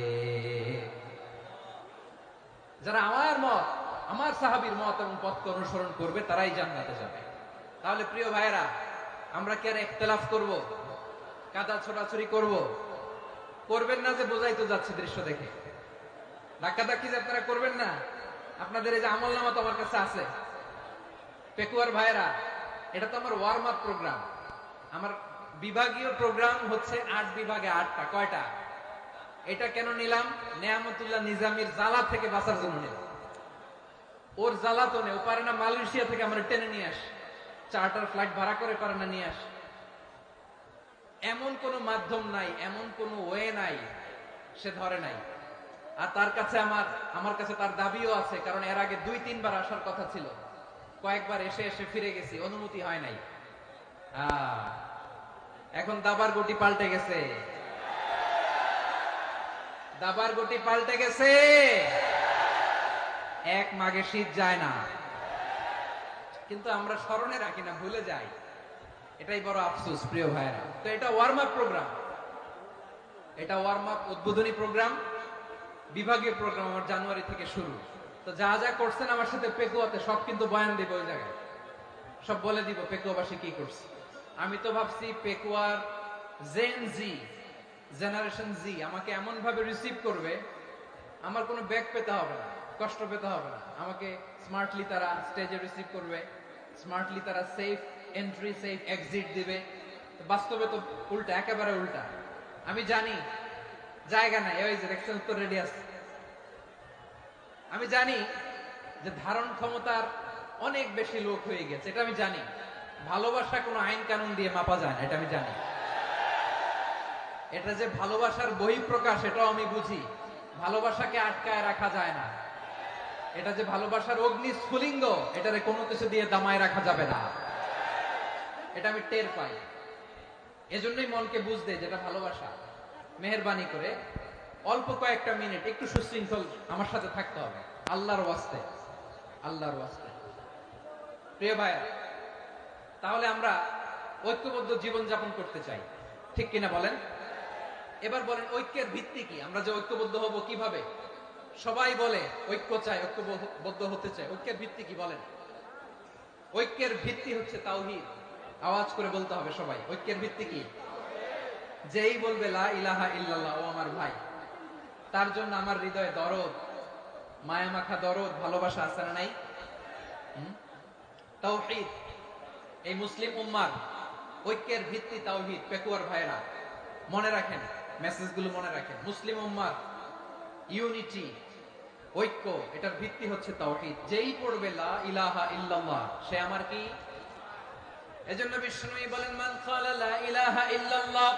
যারা আমার মত, আমার সাহাবীর মত এবং পথকে অনুসরণ করবে তারাই জান্নাতে যাবে। তাহলে প্রিয় ভাইরা, আমরা কি আর ইখতিলাফ করব? কাদা ছোড়াছুরি করব? করবেন না যে বোঝাই তো যাচ্ছে দৃশ্য দেখে। ধাক্কাধাক্কি যে আপনারা করবেন না। আপনাদের এই যে আমলনামা তো আমার কাছে আছে। পেকুয়ার ভাইরা, এটা তো আমার ওয়ার্ম আপ প্রোগ্রাম। আমার বিভাগীয় প্রোগ্রাম হচ্ছে 8 বিভাগে 8টা। কয়টা? এটা কেন নিলাম? নেয়ামতুল্লাহ নিজামীর জ্বালা থেকে বাঁচার জন্য নিলাম। ওর জ্বালাতনে ও পারে না মালয়েশিয়া থেকে আমরা টেনে নিয়ে আস, চার্টার ফ্লাইট ভাড়া করে পারে না নিয়ে আস। এমন কোন মাধ্যম নাই, এমন কোন ওয়ে নাই, সে ধরে নাই। আর তার কাছে আমার কাছে তার দাবিও আছে, কারণ এর আগে 2-3 বার আসার কথা ছিল। কয়েকবার এসে এসে ফিরে গেছি, অনুমতি হয় নাই। এখন দাবার গটি পাল্টে গেছে, দাবার গটি পাল্টে গেছে। এক মাঘে শীত যায় না, কিন্তু আমরা স্মরণে রাখি না, ভুলে যাই। এটাই বড় আফসোস প্রিয় ভাইরা। তো এটা ওয়ার্ম আপ প্রোগ্রাম, এটা ওয়ার্ম আপ উদ্বোধনী প্রোগ্রাম, বিভাগীয় প্রোগ্রাম আমার জানুয়ারি থেকে শুরু। তো যা যা করছেন আমার সাথে পেকুয়াতে সব কিন্তু বয়ান দিব, ওই জায়গায় সব বলে দিব পেকুয়াবাসী কি করছে। আমি তো ভাবছি পেকুয়ার জেন জি, জেনারেশন জি আমাকে এমন ভাবে রিসিভ করবে, আমার কোনো ব্যাক পেতে হবে না, কষ্ট পেতে হবে না। আমাকে স্মার্টলি তারা স্টেজে রিসিভ করবে, স্মার্টলি তারা সেফ এন্ট্রি সেফ এক্সিট দিবে। বাস্তবে তো উল্টা, একেবারে উল্টা। আমি জানি জায়গা নাই, ওই যে দেখছেন উত্তর রেডি আছে। আমি জানি যে ধারণ ক্ষমতার অনেক বেশি লোক হয়ে গেছে, এটা আমি জানি। ভালোবাসা কোনো আইন কানুন দিয়ে মাপা যায় না, এটা আমি জানি। এটা যে ভালোবাসার বহিঃপ্রকাশ, এটাও আমি বুঝি। ভালোবাসাকে আটকায় রাখা যায় না। এটা যে ভালোবাসার অগ্নি স্ফুলিঙ্গ, এটারে কোনো কিছু দিয়ে দামায় রাখা যাবে না, এটা আমি টের পাই। এজন্যই মনকে বুঝতে যেটা ভালোবাসা। মেহেরবানি করে অল্প কয়েকটা মিনিট একটু সুশৃঙ্খল আমার সাথে থাকতে হবে, আল্লাহর ওয়াস্তে, আল্লাহর ওয়াস্তে। প্রিয় ভাইয়া, তাহলে আমরা ঐক্যবদ্ধ জীবন যাপন করতে চাই, ঠিক কিনা বলেন? এবার বলেন, ঐক্যের ভিত্তি কি? আমরা যে ঐক্যবদ্ধ হব কিভাবে? সবাই বলে ঐক্য চাই, ঐক্যবদ্ধ হতে চাই। ঐক্যের ভিত্তি কি বলেন? ঐক্যের ভিত্তি হচ্ছে তাওহীদ। আওয়াজ করে বলতে হবে সবাই, ঐক্যের ভিত্তি কি? যেই বলবে লা ইলাহা ইল্লাল্লাহ, ও আমার ভাই, তার জন্য আমার হৃদয়ে দরদ, মায়া মাখা দরদ, ভালোবাসা আছে না নাই? তাওহীদ। এই মুসলিম উম্মার ঐক্যের ভিত্তি তাওহীদ। পেকুয়ার ভাইরা মনে রাখেন, মেসেজগুলো মনে রাখেন। মুসলিম উম্মার ইউনিটি, ঐক্য, এটার ভিত্তি হচ্ছে তাওহীদ। যেই পড়বে লা ইলাহা ইল্লাল্লাহ, সে আমার কি? এজন্য বিষ্ণু বলেন, মান ক্বালা লা ইলাহা ইল্লাল্লাহ,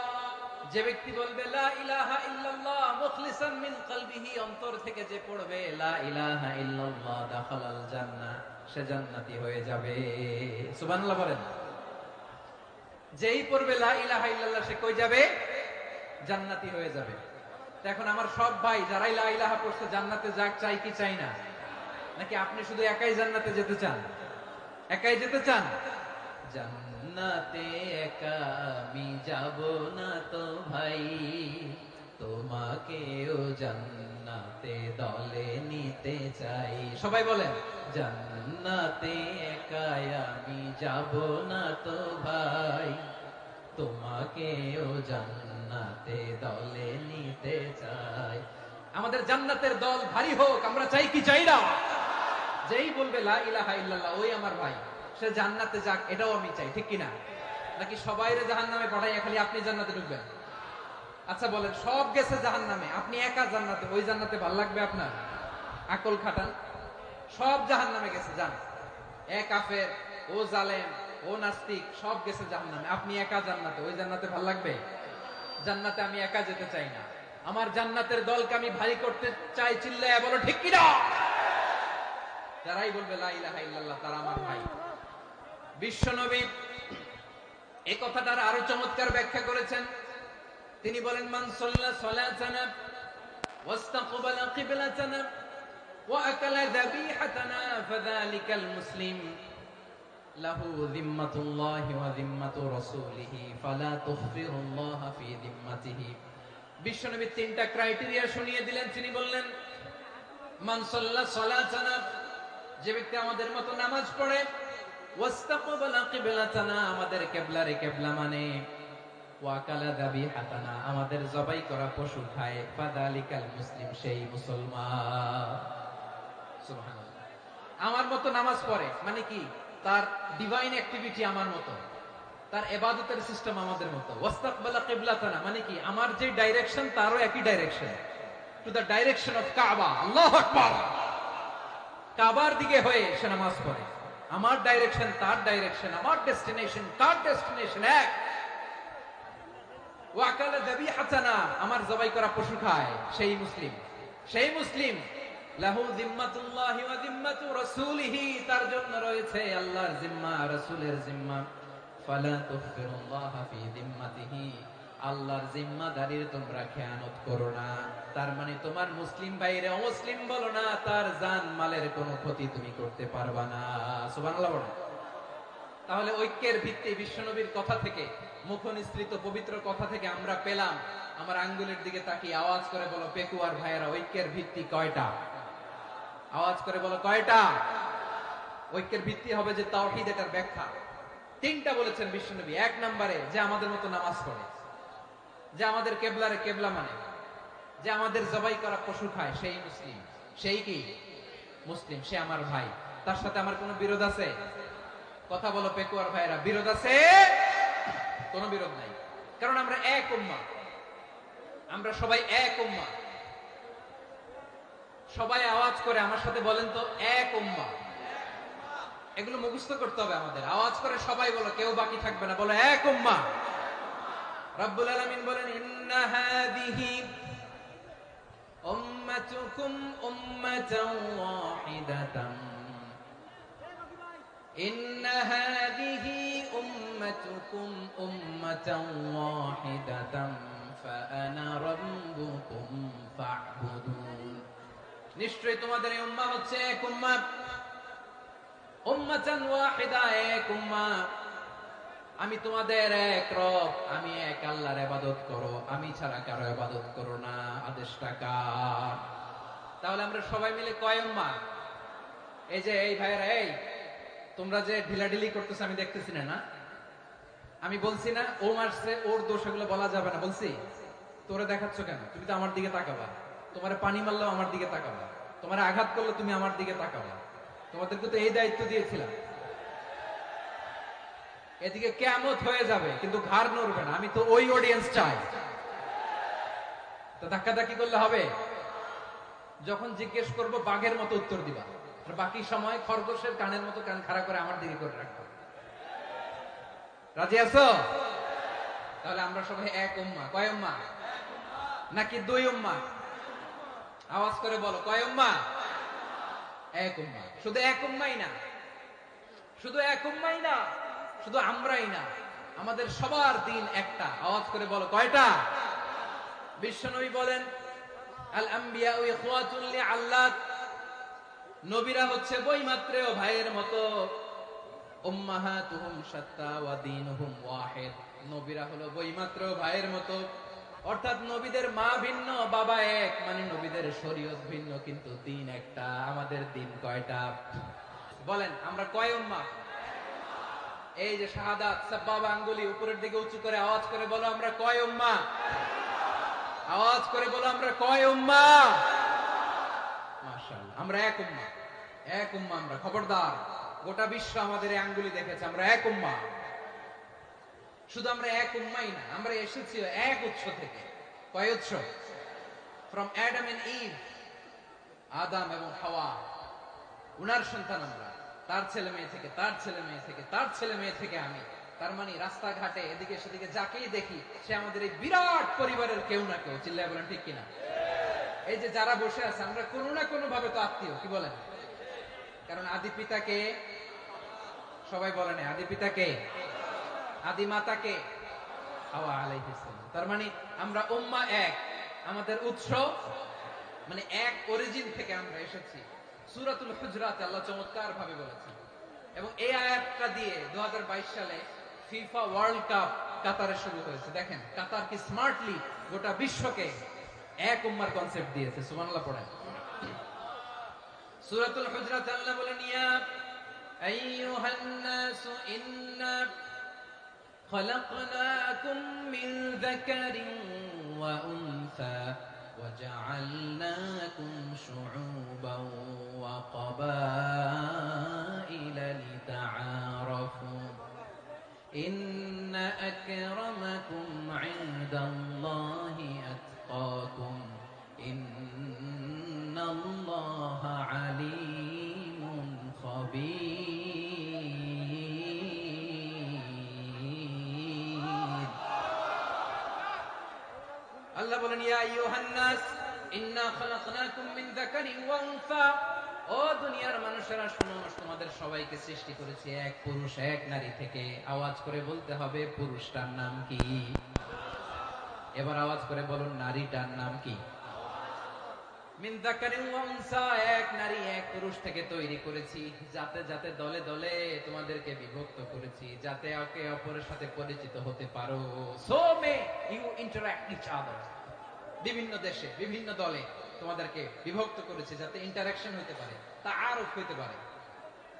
যে ব্যক্তি বলবে লা ইলাহা ইল্লাল্লাহ মুখলিসান মিন কলবিহি, অন্তর থেকে যে পড়বে লা ইলাহা ইল্লাল্লাহ, দাখালাল জান্নাহ, সে জান্নাতি হয়ে যাবে। সুবহানাল্লাহ বলেন। যেই পড়বে লা ইলাহা ইল্লাল্লাহ, সে কই যাবে? জান্নাতি হয়ে যাবে। তো এখন আমার সব ভাই যারাই লা ইলাহা পড়ছে জান্নাতে যাক, চাই কি চাই না? নাকি আপনি শুধু একাই জান্নাতে যেতে চান? একাই যেতে চান? জান্নাতে একা আমি যাব না তো ভাই, তোমাকেও জান্নাতে দলে নিতে চাই। সবাই বলেন, জান্নাতে একা আমি যাব না তো ভাই, তোমাকেও জান্নাতে দলে নিতে চাই। আমাদের জান্নাতের দল ভারী হোক, আমরা চাই কি চাই না? যেই বলবে লা ইলাহা ইল্লাল্লাহ ওই আমার ভাই, সে জান্নাতে যাক, এটাও আমি চাই, ঠিক কিনা? নাকি সবাইরে জাহান্নামে পাঠাইয়া খালি আপনি জান্নাতে ঢুকবেন? আচ্ছা বলেন, সব গেছে জাহান্নামে, আপনি একা জান্নাতে, ওই জান্নাতে ভাল লাগবে আপনার? আকল খাটান। সব জাহান্নামে গেছে, যান। এ কাফের, ও জালেম, ও নাস্তিক, সব গেছে জাহান্নামে, আপনি একা জান্নাতে, ওই জান্নাতে ভাল লাগবে? জান্নাতে আমি একা যেতে চাই না, আমার জান্নাতের দলকে আমি ভারী করতে চাই। চিল্লায়া বলো ঠিক কিনা? যারাই বলবে লা ইলাহা ইল্লাল্লাহ তারা আমার ভাই। বিশ্বনবী এই কথাটার আরো চমৎকার ব্যাখ্যা করেছেন। তিনি বলেন, মান সাল্লা সালাতানা ওয়াস্তাকবালা কিবলাতানা ওয়া আকালা যাবিহাতানা ফাযালিকাল মুসলিম লাহু যিম্মাতুল্লাহি ওয়া যিম্মাতু রাসূলিহি ফালা তুখফিরুল্লাহ ফি যিম্মাতিহি। বিশ্বনবী তিনটা ক্রাইটেরিয়া শুনিয়ে দিলেন। তিনি বললেন, মান সাল্লা সালাতানা, যে ব্যক্তি আমাদের মতো নামাজ পড়ে, ওয়াস্তাকবালা কিবলাতানা, আমাদের কিবলারে কিবলা মানে, ওয়াকালা যাবিহাতানা, আমাদের জবাই করা পশু খায়, ফাযালিকাল মুসলিম, সেই মুসলমান। সুবহানাল্লাহ। আমার মতো নামাজ পড়ে মানে কি? তার ডিভাইন অ্যাক্টিভিটি আমার মতো, তার ইবাদতের সিস্টেম আমাদের মতো। ওয়াস্তাকবালা কিবলাতানা মানে কি? আমার যে ডাইরেকশন তারও একই direction, to the direction of কাবা। আল্লাহু আকবার। কাবার দিকে হয়ে সে নামাজ পড়ে। আমার ডাইরেকশন তার ডাইরেকশন, আমার ডেস্টিনেশন তার ডেস্টিনেশন এক। ওয়াকালা যাবিহাতানা, আমার জবাই করা পশু খায়, সেই মুসলিম। সেই মুসলিম। লাহু যিম্মাতুল্লাহি ওয়া যিম্মাতু রাসূলিহি, তার জন্য রয়েছে আল্লাহর জিম্মা, রাসূলের জিম্মা। ফালা তুখফিরুল্লাহ ফি যিম্মাতিহি, আল্লাহর জিম্মাদারির তোমরা খেয়ানত করো না। তার মানে তোমার মুসলিম ভাইরে অমুসলিম বলো না, তার জান মালের কোনো ক্ষতি তুমি করতে পারবা না। সুবহানাল্লাহ বলেন। তাহলে ঐক্যের ভিত্তি বিশ্বনবীর কথা থেকে, মুখনিসৃত পবিত্র কথা থেকে আমরা পেলাম। আমার আঙ্গুলের দিকে তাকিয়ে আওয়াজ করে বলো পেকুয়ার ভাইয়েরা, ঐক্যের ভিত্তি কয়টা? আওয়াজ করে বলো কয়টা? ঐক্যের ভিত্তি হবে যে তাওহীদ, এটার ব্যাখ্যা তিনটা বলেছেন বিশ্বনবী। এক নম্বরে, যে আমাদের মতো নামাজ পড়ে, যে আমাদের কেবলারে কেবলা মানে, যে আমাদের জবাই করা পশু খায়, সেই মুসলিম। সেই কি মুসলিম? সে আমার ভাই। তার সাথে আমার কোনো বিরোধ আছে? কথা বলো পেকুয়ার ভাইরা, বিরোধ আছে? কোনো বিরোধ নাই, কারণ আমরা এক উম্মাহ, আমরা সবাই এক উম্মাহ। সবাই আওয়াজ করে আমার সাথে বলেন তো, এক উম্মাহ। এগুলো মুখস্থ করতে হবে আমাদের। আওয়াজ করে সবাই বলো, কেউ বাকি থাকবে না, বলো এক উম্মাহ। রব্বুল আলামিন বলেন, ইন্না হাযিহি উম্মাতুকুম উম্মাতান ওয়াহিদাতান, ইন্না হাযিহি উম্মাতুকুম উম্মাতান ওয়াহিদাতান ফাআনা রাব্বুকুম ফা'বুদুন। নিশ্চয়ই তোমাদের এই উম্মাহ হচ্ছে এক উম্মাহ, উম্মাতান ওয়াহিদা, এক উম্মাহ। আমি তোমাদের এক রব, আমি এক আল্লাহর ইবাদত করো, আমি ছাড়া কারো ইবাদত করো না। আদেশটা কার? তাহলে আমরা সবাই মিলে কয় উম্মাহ? এই যে এই ভাইয়েরা, এই তোমরা যে ঢিলাঢিলি করতেছ আমি দেখতেছি না। আমি বলছি না ও মারছে, ওর দোষ, এগুলো বলা যাবে না। বলছি তোরে দেখাচ্ছ কেন? তুমি তো আমার দিকে তাকাবা। তোমারে পানি মারলেও আমার দিকে তাকাবা, তোমারে আঘাত করলে তুমি আমার দিকে তাকাবা। তোমাদেরকে তো এই দায়িত্ব দিয়েছিলাম। এদিকে কিয়ামত হয়ে যাবে কিন্তু ঘাড় নড়বে না। আমি তো ওই অডিয়েন্স চাই। তো ধাক্কাধাক্কি করলে হবে? যখন জিজ্ঞেস করব বাঘের মতো উত্তর দিবা, আর বাকি সময় খরগোশের কানের মতো কান খাড়া করে আমার দিকে করে রাখবো। রাজি আছো? তাহলে আমরা সবাই এক উম্মাহ। কয় উম্মাহ? নাকি দুই উম্মাহ? আওয়াজ করে বলো, কয় উম্মাহ? এক উম্মাহ। শুধু এক উম্মাই না, শুধু এক উম্মাই না, শুধু আমরাই না, আমাদের সবার দিন একটা। আওয়াজ করে বলো কয়টা? বিশ্বনবী বলেন, আল আম্বিয়া ইখওয়াতুল লিআল্লাত, নবীরা হচ্ছে বৈমাত্রেয় ভাইয়ের মতো। উম্মাহাতুহুম শাত্তা ওয়া দীনুহুম ওয়াহিদ, নবীরা হলো বৈমাত্রেয় ভাইয়ের মতো। অর্থাৎ নবীদের মা ভিন্ন বাবা এক, মানে নবীদের শরীয়ত ভিন্ন কিন্তু দিন একটা। আমাদের দিন কয়টা বলেন? আমরা কয় উম্মাহ? এই যে শাহাদাত সাব্বাবা আঙ্গুলি উপরের দিকে উঁচু করে আওয়াজ করে বলো আমরা কয় উম্মাহ? আওয়াজ করে বলো আমরা কয় উম্মাহ? মাশাআল্লাহ, আমরা এক উম্মাহ। এক উম্মাহ আমরা, খবরদার, গোটা বিশ্ব আমাদের এই আঙ্গুলি দেখেছে আমরা এক উম্মাহ। শুধু আমরা এক উম্মাই না, আমরা এসেছি এক উৎস থেকে। কয় উৎস? ফ্রম অ্যাডাম এন্ড ইভ, আদম এবং হাওয়া, উনার সন্তান আমরা। তার ছেলে মেয়ে থেকে, তার ছেলে মেয়ে থেকে, তার ছেলে মেয়ে থেকে আমি। তার মানে রাস্তাঘাটে এদিকে সেদিকে যাকেই দেখি সে আমাদের এই বিরাট পরিবারের কেউ না কেউ। চিল্লায় বলেন ঠিক কিনা? এই যে যারা বসে আছে আমরা কোনো না কোনো ভাবে তো আত্মীয়, কি বলেন? কারণ আদি পিতাকে সবাই বলে না, আদি পিতাকে, আদি মাতাকে হাওয়া আলাইহিস সালাম। তার মানে আমরা উম্মাহ এক, আমাদের উৎস মানে এক অরিজিন থেকে আমরা এসেছি। সূরাতুল হুজরাতে আল্লাহ চমৎকার ভাবে বলেছেন, এবং এই আয়াতটা দিয়ে 2022 সালে ফিফা ওয়ার্ল্ড কাপ কাতারে শুরু হয়েছে। দেখেন কাতার কি স্মার্টলি গোটা বিশ্বকে এক উম্মার কনসেপ্ট দিয়েছে। সুবহানাল্লাহ পড়েন। সূরাতুল হুজরাতে আল্লাহ বলেন, ইয়া আইয়ুহান নাসু ইন্না খলাকনাকুম মিন যাকারিন ওয়া উনসা وجعلناكم شعوبا وقبائل لتعارفوا إن أكرمكم عند الله أتقاكم إن الله عليم خبير। আল্লাহ বলেন, ইয়া আইয়ুহান নাস ইন্না খালাকনাকুম মিন যাকারিন ওয়া উনসা, ও দুনিয়ার মানুষেরা শুনো, তোমাদের সবাইকে সৃষ্টি করেছি এক পুরুষ এক নারী থেকে। আওয়াজ করে বলতে হবে পুরুষটার নাম কি? এবার আওয়াজ করে বলুন নারীটার নাম কি? মিন যাকারিন ওয়া উনসা, এক নারী এক পুরুষ থেকে তৈরি করেছি। যাতে যাতে দলে দলে তোমাদেরকে বিভক্ত করেছি, যাতে একে অপরের সাথে পরিচিত হতে পারো। So may you interact each other. বিভিন্ন দেশে বিভিন্ন দলে তোমাদেরকে বিভক্ত করেছে যাতে ইন্টারঅ্যাকশন হতে পারে, তাআরুফ হতে পারে।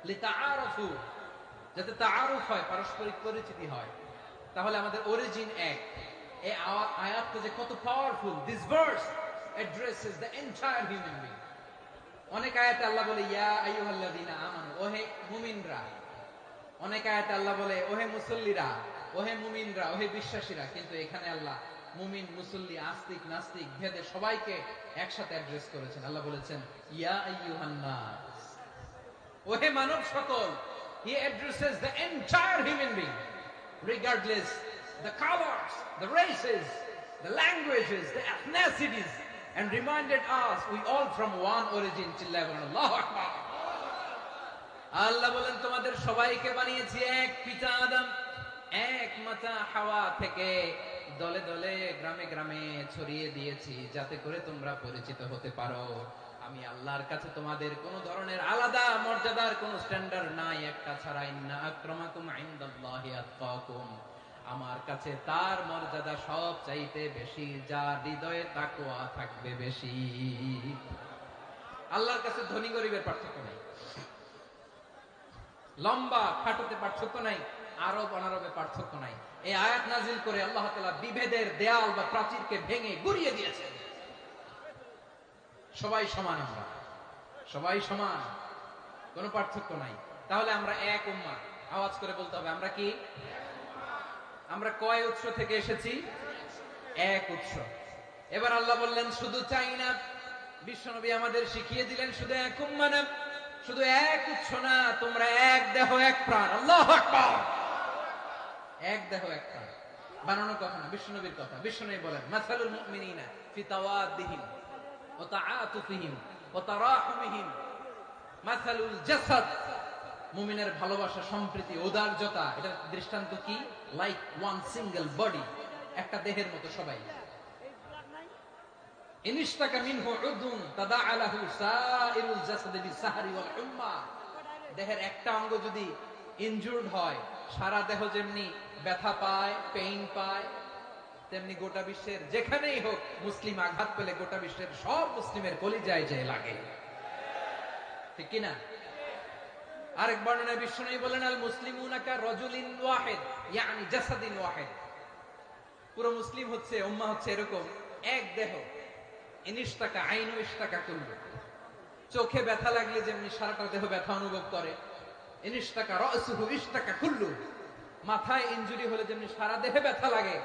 লিতাআরফু, যাতে তাআরুফ হয়, পারস্পরিক পরিচিতি হয়। তাহলে আমাদের অরিজিন এক। এই আয়াতটা যে কত powerful! This verse addresses the entire human being. অনেক আয়াতে আল্লাহ বলে ইয়া আইয়ুহাল্লাযীনা আমানু, ওহে মুমিনরা। অনেক আয়াতে আল্লাহ বলে ওহে মুসল্লিরা, ওহে মুমিনরা, ওহে বিশ্বাসীরা। কিন্তু এখানে আল্লাহ মুমিন মুসল্লি আস্তিক নাস্তিক ভেদে সবাইকে একসাথে অ্যাড্রেস করেছেন। আল্লাহ বলেছেন ইয়া আইয়ুহান নাস, ওহে মানব সকল। হি addresses the entire human being regardless the colors, the races, the languages, the ethnicities, and reminded us we all from one origin. চিল্লায় বলেন আল্লাহু আকবার। আল্লাহ বলেন তোমাদের সবাইকে বানিয়েছি এক পিতা আদম, এক মাতা হাওয়া থেকে। দলে দলে গ্রামে গ্রামে ছড়িয়ে দিয়েছি যাতে করে তোমরা পরিচিত হতে পারো। আমি আল্লাহর কাছে তোমাদের কোন ধরনের আলাদা মর্যাদার কোন স্ট্যান্ডার্ড নাই একটা ছাড়া। ইন্না আক্রামাকুম ইনদাল্লাহি আতকাকুম, আমার কাছে তার মর্যাদা সব চাইতে বেশি, যার হৃদয়ে তাকওয়া থাকবে বেশি। আল্লাহর কাছে ধনী গরিবের পার্থক্য নাই, লম্বা খাটোতে পার্থক্য নাই, আরব অনারবে পার্থক্য নাই। এই আয়াত নাজিল করে আল্লাহ তাআলা বিভেদের দেয়াল বা প্রাচীরকে ভেঙে গুড়িয়ে দিয়েছেন। সবাই সমান, আমরা সবাই সমান, কোনো পার্থক্য নাই। তাহলে আমরা এক উম্মাহ। আওয়াজ করে বলতে হবে আমরা কি? আমরা কয় উৎস থেকে এসেছি? এক উৎস। এবার আল্লাহ বললেন শুধু চাই না, বিশ্বনবী আমাদের শিখিয়ে দিলেন শুধু এক উম্মাহ না, শুধু এক উৎস না, তোমরা এক দেহ এক প্রাণ। আল্লাহু আকবার। এক দেহ এক প্রাণ বানানো কথা না, বিশ্বনবীর কথা। বিশ্বনবী বলেন মাসালুল মুমিনিনা ফি তাওয়াদ্দিহিম ওয়া তাআতুফিহিম ওয়া তারাহুমিহিম মাসালুল জাসাদ। মুমিনের ভালোবাসা, সম্প্রীতি, উদারতা, এটার দৃষ্টান্ত কি? লাইক ওয়ান সিঙ্গেল বডি, একটা দেহের মতো সবাই। ইনিশতাকা মিনহু উযুন তাদাআ লাহু সাইরুল জাসাদি বিসাহরি ওয়াল হুম্মা। দেহের একটা অঙ্গ যদি ইনজুরড হয়, সারা দেহ যেমনি ব্যথা পায়, পেইন পায়, তেমনি গোটা বিশ্বের যেখানেই হোক মুসলিম আঘাত পেলে গোটা বিশ্বের সব মুসলিমের কলিজায় যে লাগে, ঠিক কিনা? আরেক বর্ণনায় বিশ্বনবী বলেন, আল মুসলিমুনা কা রাজুলিন ওয়াহিদ ইয়ানি জাসাদিন ওয়াহিদ। পুরো মুসলিম হচ্ছে, উম্মাহ হচ্ছে এরকম এক দেহ। ইনিশতাকা আইনু ইশতাকা কুল্লু। চোখে ব্যথা লাগলে যেমনি সারাটা দেহ ব্যথা অনুভব করে, ইনিশতাকা রাসুহু ইশতাকা কুল্লু। মাথায় ইনজুরি হলে যেমনি সারা দেহে ব্যথা লাগে,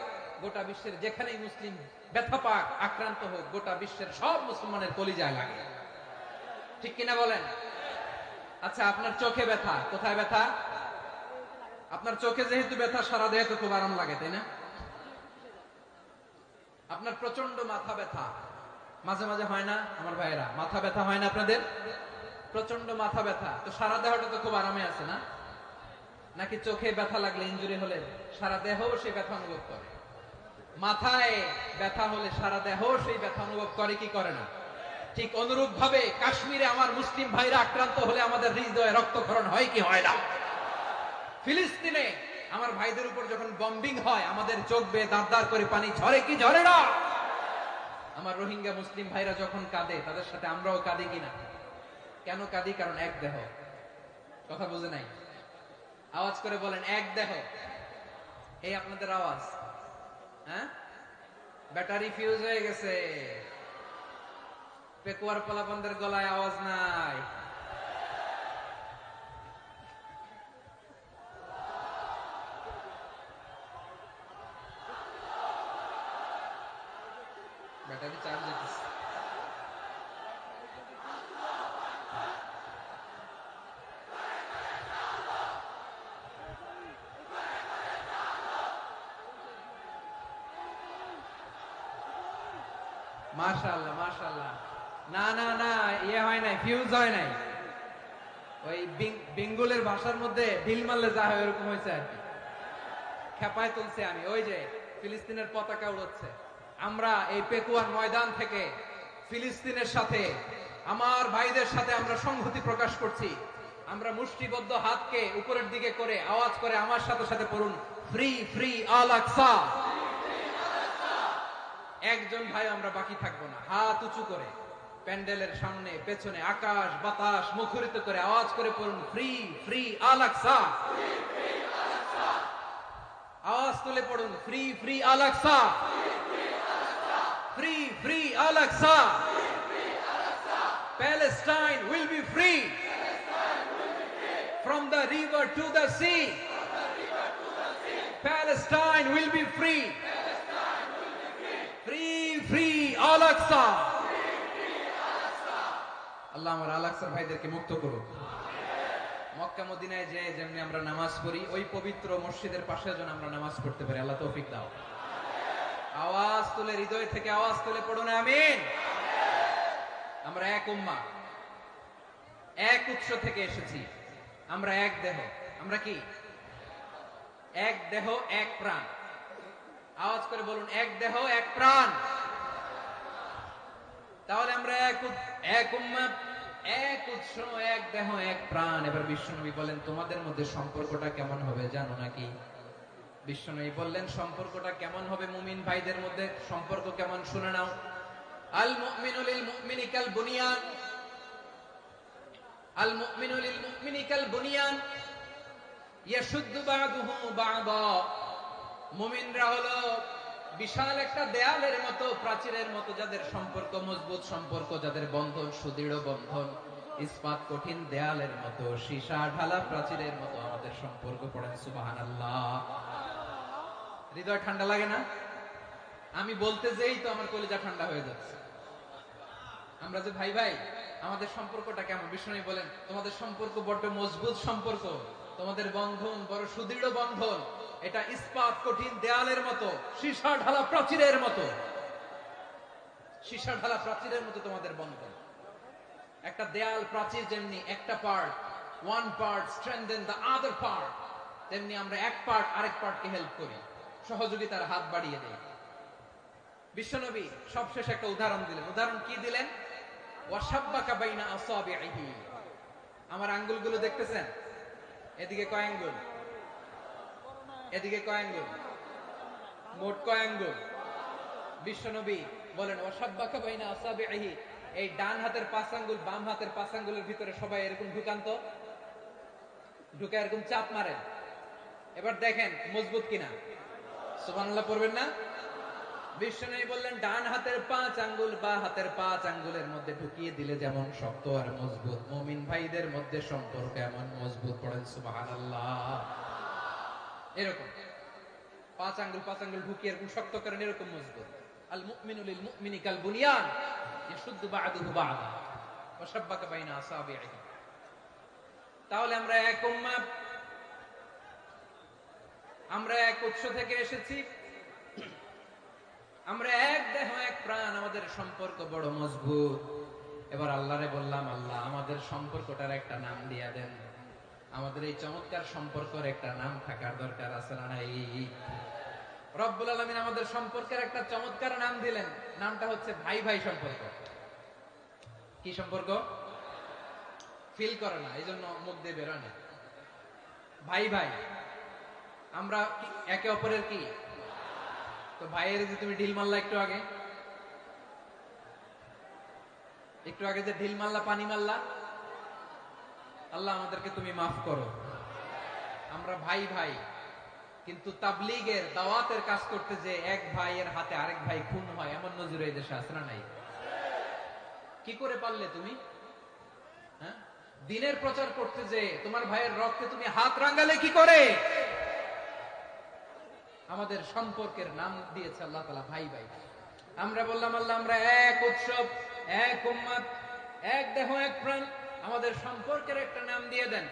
গোটা বিশ্বের যেখানেই মুসলিম ব্যথা পাক, আক্রান্ত হোক, গোটা বিশ্বের সব মুসলমানের কলিজায় লাগে, ঠিক কিনা বলেন? আচ্ছা, আপনার চোখে ব্যথা, কোথায় ব্যথা? আপনার চোখে যেহেতু ব্যথা, সারা দেহে তো খুব আরাম লাগে, তাই না? আপনার প্রচন্ড মাথা ব্যথা মাঝে মাঝে হয় না আমার ভাইয়েরা? মাথা ব্যথা হয় না আপনাদের? প্রচন্ড মাথা ব্যথা, তো সারা দেহটা তো খুব আরামে আছে না? নাকি চোখে ব্যথা লাগলে, ইনজুরি হলে সারা দেহ সেই ব্যথা অনুভব করে? মাথায় ব্যথা হলে সারা দেহ সেই ব্যথা অনুভব করে কি করে না? ঠিক অনুরূপ ভাবে কাশ্মীরে আমার মুসলিম ভাইরা আক্রান্ত হলে আমাদের হৃদয়ে রক্তক্ষরণ হয় কি হয় না? ফিলিস্তিনে আমার ভাইদের উপর যখন বম্বিং হয়, আমাদের চোখ বেয়ে দাঁড় দাঁড় করে পানি ঝরে কি ঝরে না? আমার রোহিঙ্গা মুসলিম ভাইরা যখন কাঁদে, তাদের সাথে আমরাও কাঁদি কিনা? কেন কাঁদি? কারণ এক দেহ। কথা বুঝে নাই? আওয়াজ করে বলেন, এক দেহ। এই আপনাদের আওয়াজ, হ্যাঁ? ব্যাটারি ফিউজ হয়ে গেছে, পেকুয়ার পোলাপানদের গলায় আওয়াজ নাই। ব্যাটারি চার্জ হইতেছে। মাশাআল্লাহ মাশাআল্লাহ। না না না, ইয়ে হয় নাই, ফিউজ হয় নাই। ওই বেঙ্গলের ভাষার মধ্যে বিল মারলে যা হয় এরকম হয়েছে আর কি। খেপায় তুলছে আমি। ওই যে ফিলিস্তিনের পতাকা উড়াচ্ছে, আমরা এই পেকুয়ার ময়দান থেকে ফিলিস্তিনের সাথে, আমার ভাইদের সাথে আমরা সংহতি প্রকাশ করছি। আমরা মুষ্টিবদ্ধ হাতকে উপরের দিকে করে আওয়াজ করে আমার সাথে সাথে পড়ুন, ফ্রি ফ্রি আল আকসা। একজন ভাই আমরা বাকি থাকবো না। হাত উঁচু করে প্যান্ডেলের সামনে পেছনে আকাশ বাতাস মুখরিত করে আওয়াজ করে পড়ুন, ফ্রি ফ্রি আল আকসা। আওয়াজ তুলে পড়ুন, free free Al Aqsa, free free Al Aqsa. Palestine will be free from the river to the sea. Palestine will be free. Free free Al Aqsa. আল্লাহ আমার আল আকসার ভাইদেরকে মুক্ত করুন। মক্কা মদিনায় যে যেমনি আমরা নামাজ পড়ি, ওই পবিত্র মসজিদের পাশে যেন আমরা নামাজ পড়তে পারি, আল্লাহ তৌফিক দাও। আওয়াজ তুলে, হৃদয় থেকে আওয়াজ তুলে পড়ুন আমিন। আমরা এক উম্মাহ, এক উৎস থেকে এসেছি, আমরা এক দেহ। আমরা কি? এক দেহ এক প্রাণ। আওয়াজ করে বলুন, এক দেহ এক প্রাণ। তাহলে আমরা এক উম্মাহ, এক উৎস, এক দেহ এক প্রাণ। এবার বিশ্বনবী বলেন, তোমাদের মধ্যে সম্পর্কটা কেমন হবে জানো নাকি? বিশ্বনবী বললেন, সম্পর্কটা কেমন হবে মুমিন ভাইদের মধ্যে? সম্পর্ক কেমন শুনে নাও। আল মুমিনু লিল মুমিনি কাল বুনিয়ান, আল মুমিনু লিল মুমিনি কাল বুনিয়ান ইয়াশুদ্দু বা'দুহু বা'দা। মুমিনরা হলো বিশাল একটা দেয়ালের মতো, প্রাচীরের মতো, যাদের সম্পর্ক মজবুত সম্পর্ক, যাদের বন্ধন সুদৃঢ় বন্ধন, ইস্পাত কঠিন দেয়ালের মতো, সীসা ঢালা প্রাচীরের মতো আমাদের সম্পর্ক। পড়েন সুবহানাল্লাহ। হৃদয় ঠান্ডা লাগে না? আমি বলতে যেই তো আমার কলিজা ঠান্ডা হয়ে যাচ্ছে। আমরা যে ভাই ভাই, আমাদের সম্পর্কটা কেমন? বিষ্ণু বলেন, তোমাদের সম্পর্ক বড্ড মজবুত সম্পর্ক, তোমাদের বন্ধন বড় সুদৃঢ় বন্ধন, এটা ইস্পাত কঠিন দেয়ালের মতো, সীসা ঢালা প্রাচীরের মতো। সীসা ঢালা প্রাচীরের মতো তোমাদের বন্ধন। একটা দেয়াল প্রাচীর যেমনি একটা part, one part strengthen the other part, তেমনি আমরা এক পার্ট আরেক পার্টকে হেল্প করি, সহযোগিতার হাত বাড়িয়ে দেই। বিশ্বনবী সবশেষে একটা উদাহরণ দিলেন। উদাহরণ কি দিলেন? ওয়াসাব্বাকা বাইনা আসাবিহি। আমার আঙ্গুলগুলো দেখতেছেন? এদিকে কয় আঙ্গুল, এদিকে কয় আঙ্গুল, মোট কয় আঙ্গুল? বিশ্বনবী বলেন ওয়াসাব্বাকা বাইনা আসাবিহি, এই ডান হাতের 5 আঙ্গুল বাম হাতের 5 আঙ্গুলের ভিতরে সবাই এরকম ঢুকান্ত, ঢুকে এরকম চাপ মারেন। এবার দেখেন মজবুত কিনা। সুবহানাল্লাহ পড়বেন না? বিশ্বনবী বললেন ডান হাতের 5 আঙ্গুল বা হাতের 5 আঙ্গুলের মধ্যে ঢুকিয়ে দিলে যেমন শক্ত আর মজবুত, মুমিন ভাইদের মধ্যে সম্পর্ক এমন মজবুত। পড়েন সুবহানাল্লাহ। এরকম 5 আঙ্গুল ঢুকিয়ে এরকম শক্ত করেন, এরকম মজবুত। আল মুমিনু লিল মুমিনি কাল বুনিয়ান ইয়াশুদ্দু বা'দুহু বা'দা ওয়া শাব্বাকা বাইনা আসাবিহি। তাহলে আমরা এক উম্মাহ, আমরা এক উৎস থেকে এসেছি, আমরা এক দেহ এক প্রাণ, আমাদের সম্পর্ক বড় মজবুত। এবার আল্লাহরে বললাম, আল্লাহ আমাদের সম্পর্কটার একটা নাম দিয়া দেন। আমাদের এই চমৎকার সম্পর্কের একটা নাম থাকার দরকার আছে না নাই? রব্বুল আলামিন আমাদের সম্পর্কের একটা চমৎকার নাম দিলেন। নামটা হচ্ছে ভাই ভাই সম্পর্ক। কি সম্পর্ক? ফিল করে না, এই জন্য মুখ দিয়ে বেরোয় না। ভাই ভাই, আমরা একে অপরের কি? তো ভাইয়ের যে তুমি ঢিল মারলা একটু আগে, একটু আগে যে ঢিল মারলা, পানি মারলা, আল্লাহ আমাদেরকে তুমি মাফ করো। আমরা ভাই ভাই, কিন্তু তাবলীগের দাওয়াতের কাজ করতে যে এক ভাইয়ের হাতে আরেক ভাই খুন হয়, এমন নজির এই দেশে আছে না নাই? কি করে পারলে তুমি? হ্যাঁ, দিনের প্রচার করতে যে তোমার ভাইয়ের রক্তে তুমি হাত রাঙালে কি করে? আমাদের সম্পর্কের নাম দিয়েছে আল্লাহ তাআলা ভাই ভাই। আমরা বললাম আল্লাহ আমরা এক উৎসব, এক উম্মত, এক দেহ এক প্রাণ, আমাদের সম্পর্কের একটা নাম দিয়ে দেন।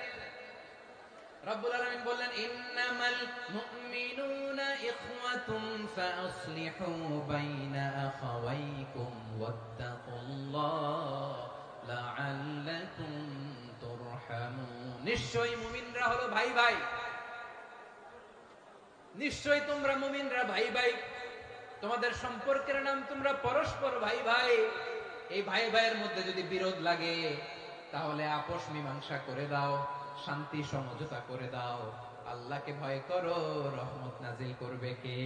রব্বুল আলামিন বললেন ইন্নামাল মুমিনুনা ইখওয়াতুন ফাআসলিহু বাইনা আখাওয়াইকুম ওয়াত্তাকুল্লাহ লাআল্লাকুম তুরহামুন। নিশ্চয়ই মুমিনরা হলো ভাই ভাই, নিশ্চয়ই তোমরা মুমিনরা ভাই ভাই, তোমাদের সম্পর্কের নাম তোমরা পরস্পর ভাই ভাই। এই ভাই ভাইয়ের মধ্যে যদি বিরোধ লাগে তাহলে আপোষ মীমাংসা করে দাও, শান্তি সমঝোতা করে দাও। আল্লাহকে ভয় করো, রহমত নাজিল করবে কে?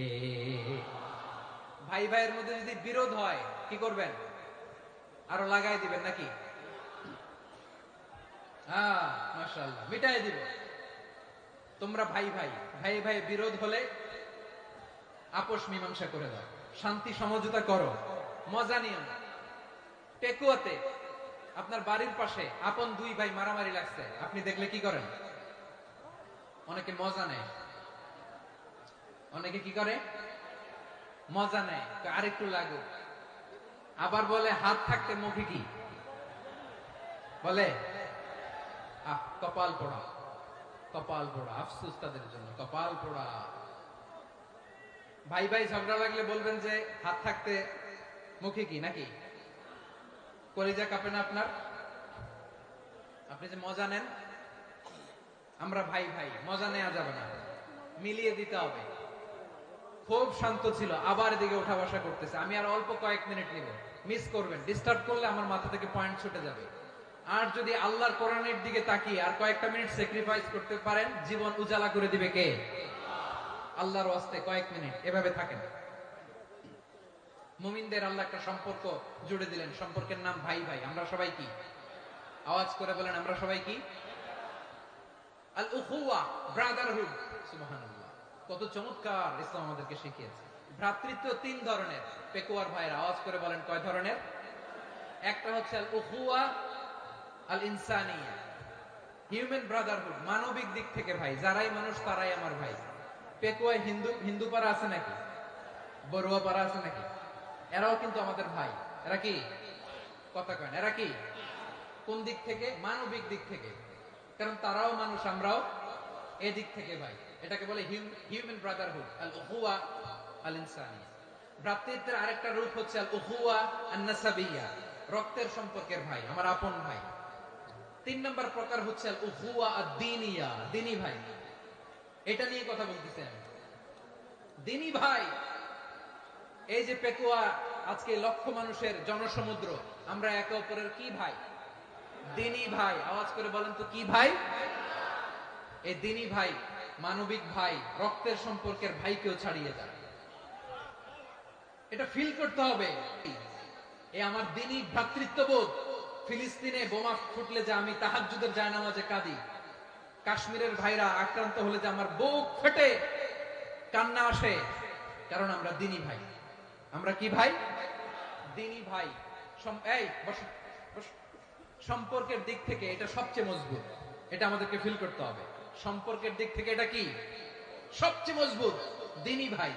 ভাই ভাইয়ের মধ্যে যদি বিরোধ হয় কি করবেন? আরো লাগাই দিবেন নাকি? হ্যাঁ মাশাআল্লাহ, মিটাই দিব। তোমরা ভাই ভাই, ভাই ভাই বিরোধ হলে আপোষ মীমাংসা করে দাও, শান্তি সমঝোতা করো, মজা নিও না। পেকুয়াতে আপনার বাড়ির পাশে আপন দুই ভাই মারামারি লাগছে, আপনি দেখলে কি করেন? অনেকে মজা নেয়। অনেকে কি করে? মজা নেয়, আরেকটু লাগুক। আবার বলে হাত থাকতে মুখে কি বলে? আহ, কপাল পোড়া, কপাল পোড়া। আফসোস তাদের জন্য, কপাল পোড়া। ভাই ভাই ঝগড়া লাগলে বলবেন যে হাত থাকতে মুখে কি, নাকি? কলিজা কাঁপে না আপনার? আপনি যে মজা নেন। আমরা ভাই ভাই, মজা নেওয়া যাবে না, মিলিয়ে দিতে হবে। খুব শান্ত ছিল, আবার এদিকে ওঠা বসা করতেছে। আমি আর অল্প কয়েক মিনিট নিব, মিস করবেন। ডিস্টার্ব করলে আমার মাথা থেকে পয়েন্ট ছুটে যাবে। আর যদি আল্লাহর কোরআনের দিকে তাকিয়ে আর কয়েকটা মিনিট স্যাক্রিফাইস করতে পারেন, জীবন উজালা করে দিবে কে? আল্লাহর ওয়াস্তে কয়েক মিনিট এভাবে থাকেন। মুমিনদের আল্লাহ একটা সম্পর্ক জুড়ে দিলেন, সম্পর্কের নাম ভাই ভাই। আমরা সবাই কি? আওয়াজ করে বলেন, আমরা সবাই কি? আল উখুওয়া, ব্রাদারহুড। সুবহানাল্লাহ, কত চমৎকার ইসলাম আমাদেরকে শিখিয়েছে। ভ্রাতৃত্ব 3 ধরনের। পেকুয়ার ভাইরা আওয়াজ করে বলেন কয় ধরনের? একটা হচ্ছে আল উখুওয়া আল ইনসানিয়া, হিউম্যান ব্রাদারহুড, মানবিক দিক থেকে ভাই। যারাই মানুষ তারাই আমার ভাই। পেকুয়ায় হিন্দু পাড়া আছে নাকি? বড়ুয়া পাড়া আছে নাকি? এরাও কিন্তু আমাদের ভাই। এরা কি? কথা কয় না, এরা কি? কোন দিক থেকে? মানবিক দিক থেকে। কারণ তারাও মানুষ, আমরাও এদিক থেকে ভাই। এটাকে বলে হিউম্যান ব্রাদারহুড, আল উখুওয়া আল ইনসানিয়া। ভ্রাতৃত্বের আরেকটা রূপ হচ্ছে আল উখুওয়া আন নাসাবিয়্যা, রক্তের সম্পর্কের ভাই, আমার আপন ভাই। 3 নম্বর প্রকার হচ্ছে আল উখুওয়া আদ-দীনিয়া, দ্বীনি ভাই। এটা নিয়ে কথা বলতেছি আমি। দ্বীনি ভাই এই যে পেকুয়া, আজকে লক্ষ মানুষের জনসমুদ্র, আমরা একে অপরের কি ভাই? দিনী ভাই। আওয়াজ করে বলেন তো কি ভাই? এই দিনী ভাই, মানবিক ভাই, রক্তের সম্পর্কের ভাইকেও ছাড়িয়ে যায়। এটা ফিল করতে হবে। এই আমার দিনী ভ্রাতৃত্ববোধ। ফিলিস্তিনে বোমা ফুটলে যে আমি তাহাজ্জুদের জায়নামাজে কাঁদি, কাশ্মীরের ভাইরা আক্রান্ত হলে যে আমার বুক ফেটে কান্না আসে, কারণ আমরা দিনী ভাই। আমরা কি ভাই? দিনী ভাই। এই বসো, বসো। সম্পর্কের দিক থেকে এটা সবচেয়ে মজবুত। এটা আমাদেরকে ফিল করতে হবে। সম্পর্কের দিক থেকে এটা কি সবচেয়ে মজবুত? দিনী ভাই।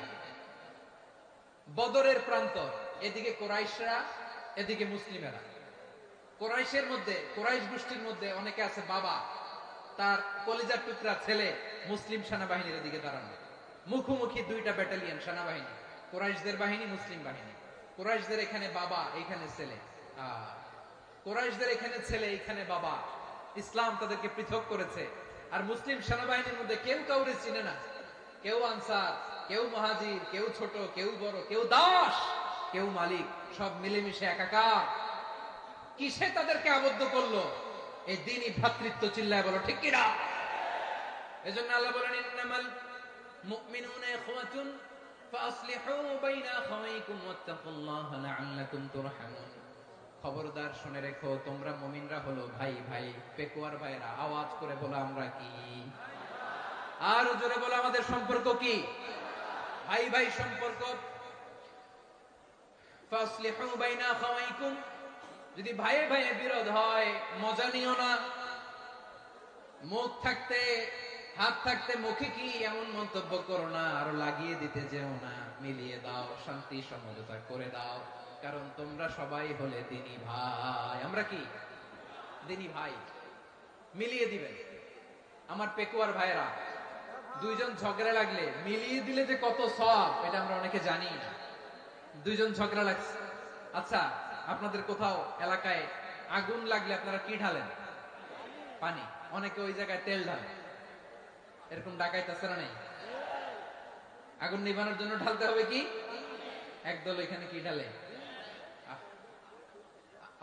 বদরের প্রান্তর, এদিকে কোরাইশরা, এদিকে মুসলিমেরা। কোরাইশের মধ্যে, কোরাইশ গোষ্ঠীর মধ্যে অনেকে আছে বাবা, তার কলিজার টুকরা ছেলে মুসলিম সেনাবাহিনীর এদিকে দাঁড়ানো, মুখোমুখি দুইটা ব্যাটালিয়ন সেনাবাহিনী, কোরাইশদের বাহিনী, মুসলিম বাহিনী। কোরাইশদের এখানে বাবা, এইখানে ছেলে। কোরাইশদের এখানে ছেলে, এইখানে বাবা। ইসলাম তাদেরকে পৃথক করেছে। আর মুসলিম সেনাবাহিনীর মধ্যে কেউ কাউরে চিনে না। কেউ আনসার, কেউ মুহাজির, কেউ ছোট, কেউ বড়, কেউ দাস, কেউ মালিক, সব মিলেমিশে একাকার। কিসে তাদেরকে আবদ্ধ করলো? এই দ্বীনি ভ্রাতৃত্ব। চিল্লায় বলো ঠিক কিনা? এজন্য আল্লাহ বলেন, ইন্নামাল মুমিনুনা ইখওয়াতুন ফাসলিহু বাইনা আখাওয়াইকুম ওয়াত্তাকুল্লাহা লাআল্লাকুম তুরহামুন। খবরদার শুনে রেখো, তোমরা মুমিনরা হলো ভাই ভাই। পেকুয়ার ভাইরা আওয়াজ করে বলো আমরা কি? আর জোরে বলো আমাদের সম্পর্ক কি? ভাই ভাই সম্পর্ক। ফাসলিহু বাইনা আখাওয়াইকুম। যদি ভাইয়ে ভাইয়ে বিরোধ হয়, মজা নিও না। মুখ থাকতে, হাত থাকতে মুখে কি এমন মন্তব্য করো না, আরো লাগিয়ে দিতে যেও না। মিলিয়ে দাও, শান্তি সমঝোতা করে দাও, কারণ তোমরা সবাই হলে দিনী ভাই। আমরা কি? দিনী ভাই। মিলিয়ে দিবেন। আমার পেকুয়ার ভাইরা, দুইজন ঝগড়া লাগলে মিলিয়ে দিলে যে কত সওয়াব, এটা আমরা অনেকে জানি না। দুইজন ঝগড়া লাগছে, আচ্ছা আপনাদের কোথাও এলাকায় আগুন লাগলে আপনারা কি ঢালেন? পানি। অনেকে ওই জায়গায় তেল ঢালে। এরকম ডাকাইত আছে না নেই? আগুন নিভানোর জন্য ঢালতে হবে কি? একদল এখানে কি ঢালে?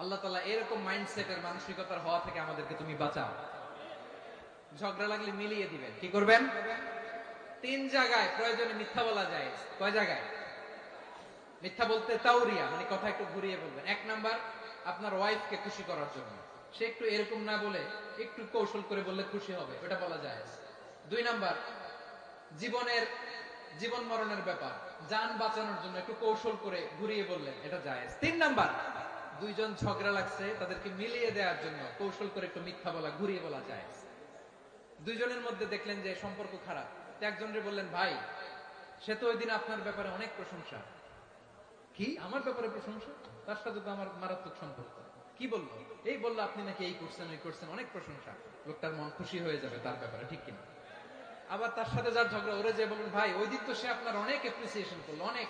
আল্লাহ তাআলা এরকম মাইন্ডসেটের, মানসিকতার হওয়া থেকে আমাদেরকে তুমি বাঁচাও। ঝগড়া লাগলে মিলিয়ে দিবেন। কি করবেন? 3 জায়গায় প্রয়োজনে মিথ্যা বলা যায়। কয় জায়গায় মিথ্যা বলতে? তাওরিয়া, মানে কথা একটু ঘুরিয়ে বলবেন। 1 নাম্বার, আপনার ওয়াইফকে খুশি করার জন্য। সে একটু এরকম না বলে একটু কৌশল করে বললে খুশি হবে, ওটা বলা যায়। 2 নাম্বার, জীবন মরণের ব্যাপার, জান বাঁচানোর জন্য একটু কৌশল করে ঘুরিয়ে বললেন, এটা জায়েজ। 3 নাম্বার, দুইজন ঝগড়া লাগছে, তাদেরকে মিলিয়ে দেওয়ার জন্য কৌশল করে একটু মিথ্যা বলা, ঘুরিয়ে বলা যায়। দুইজনের মধ্যে দেখলেন যে সম্পর্ক খারাপ, একজনরে বললেন, ভাই সে তো ওই দিন আপনার ব্যাপারে অনেক প্রশংসা। কি? আমার ব্যাপারে প্রশংসা? তার সাথে তো আমার মারাত্মক সম্পর্ক। কি বললো? এই বললো আপনি নাকি এই করছেন, ওই করছেন, অনেক প্রশংসা। লোকটার মন খুশি হয়ে যাবে তার ব্যাপারে, ঠিক কিনা? আবার তার সাথে যার ঝগড়া, ওরে যে বলুন, ভাই ওই দিন তো সে আপনার অনেক অ্যাপ্রিসিয়েশন করলো, অনেক।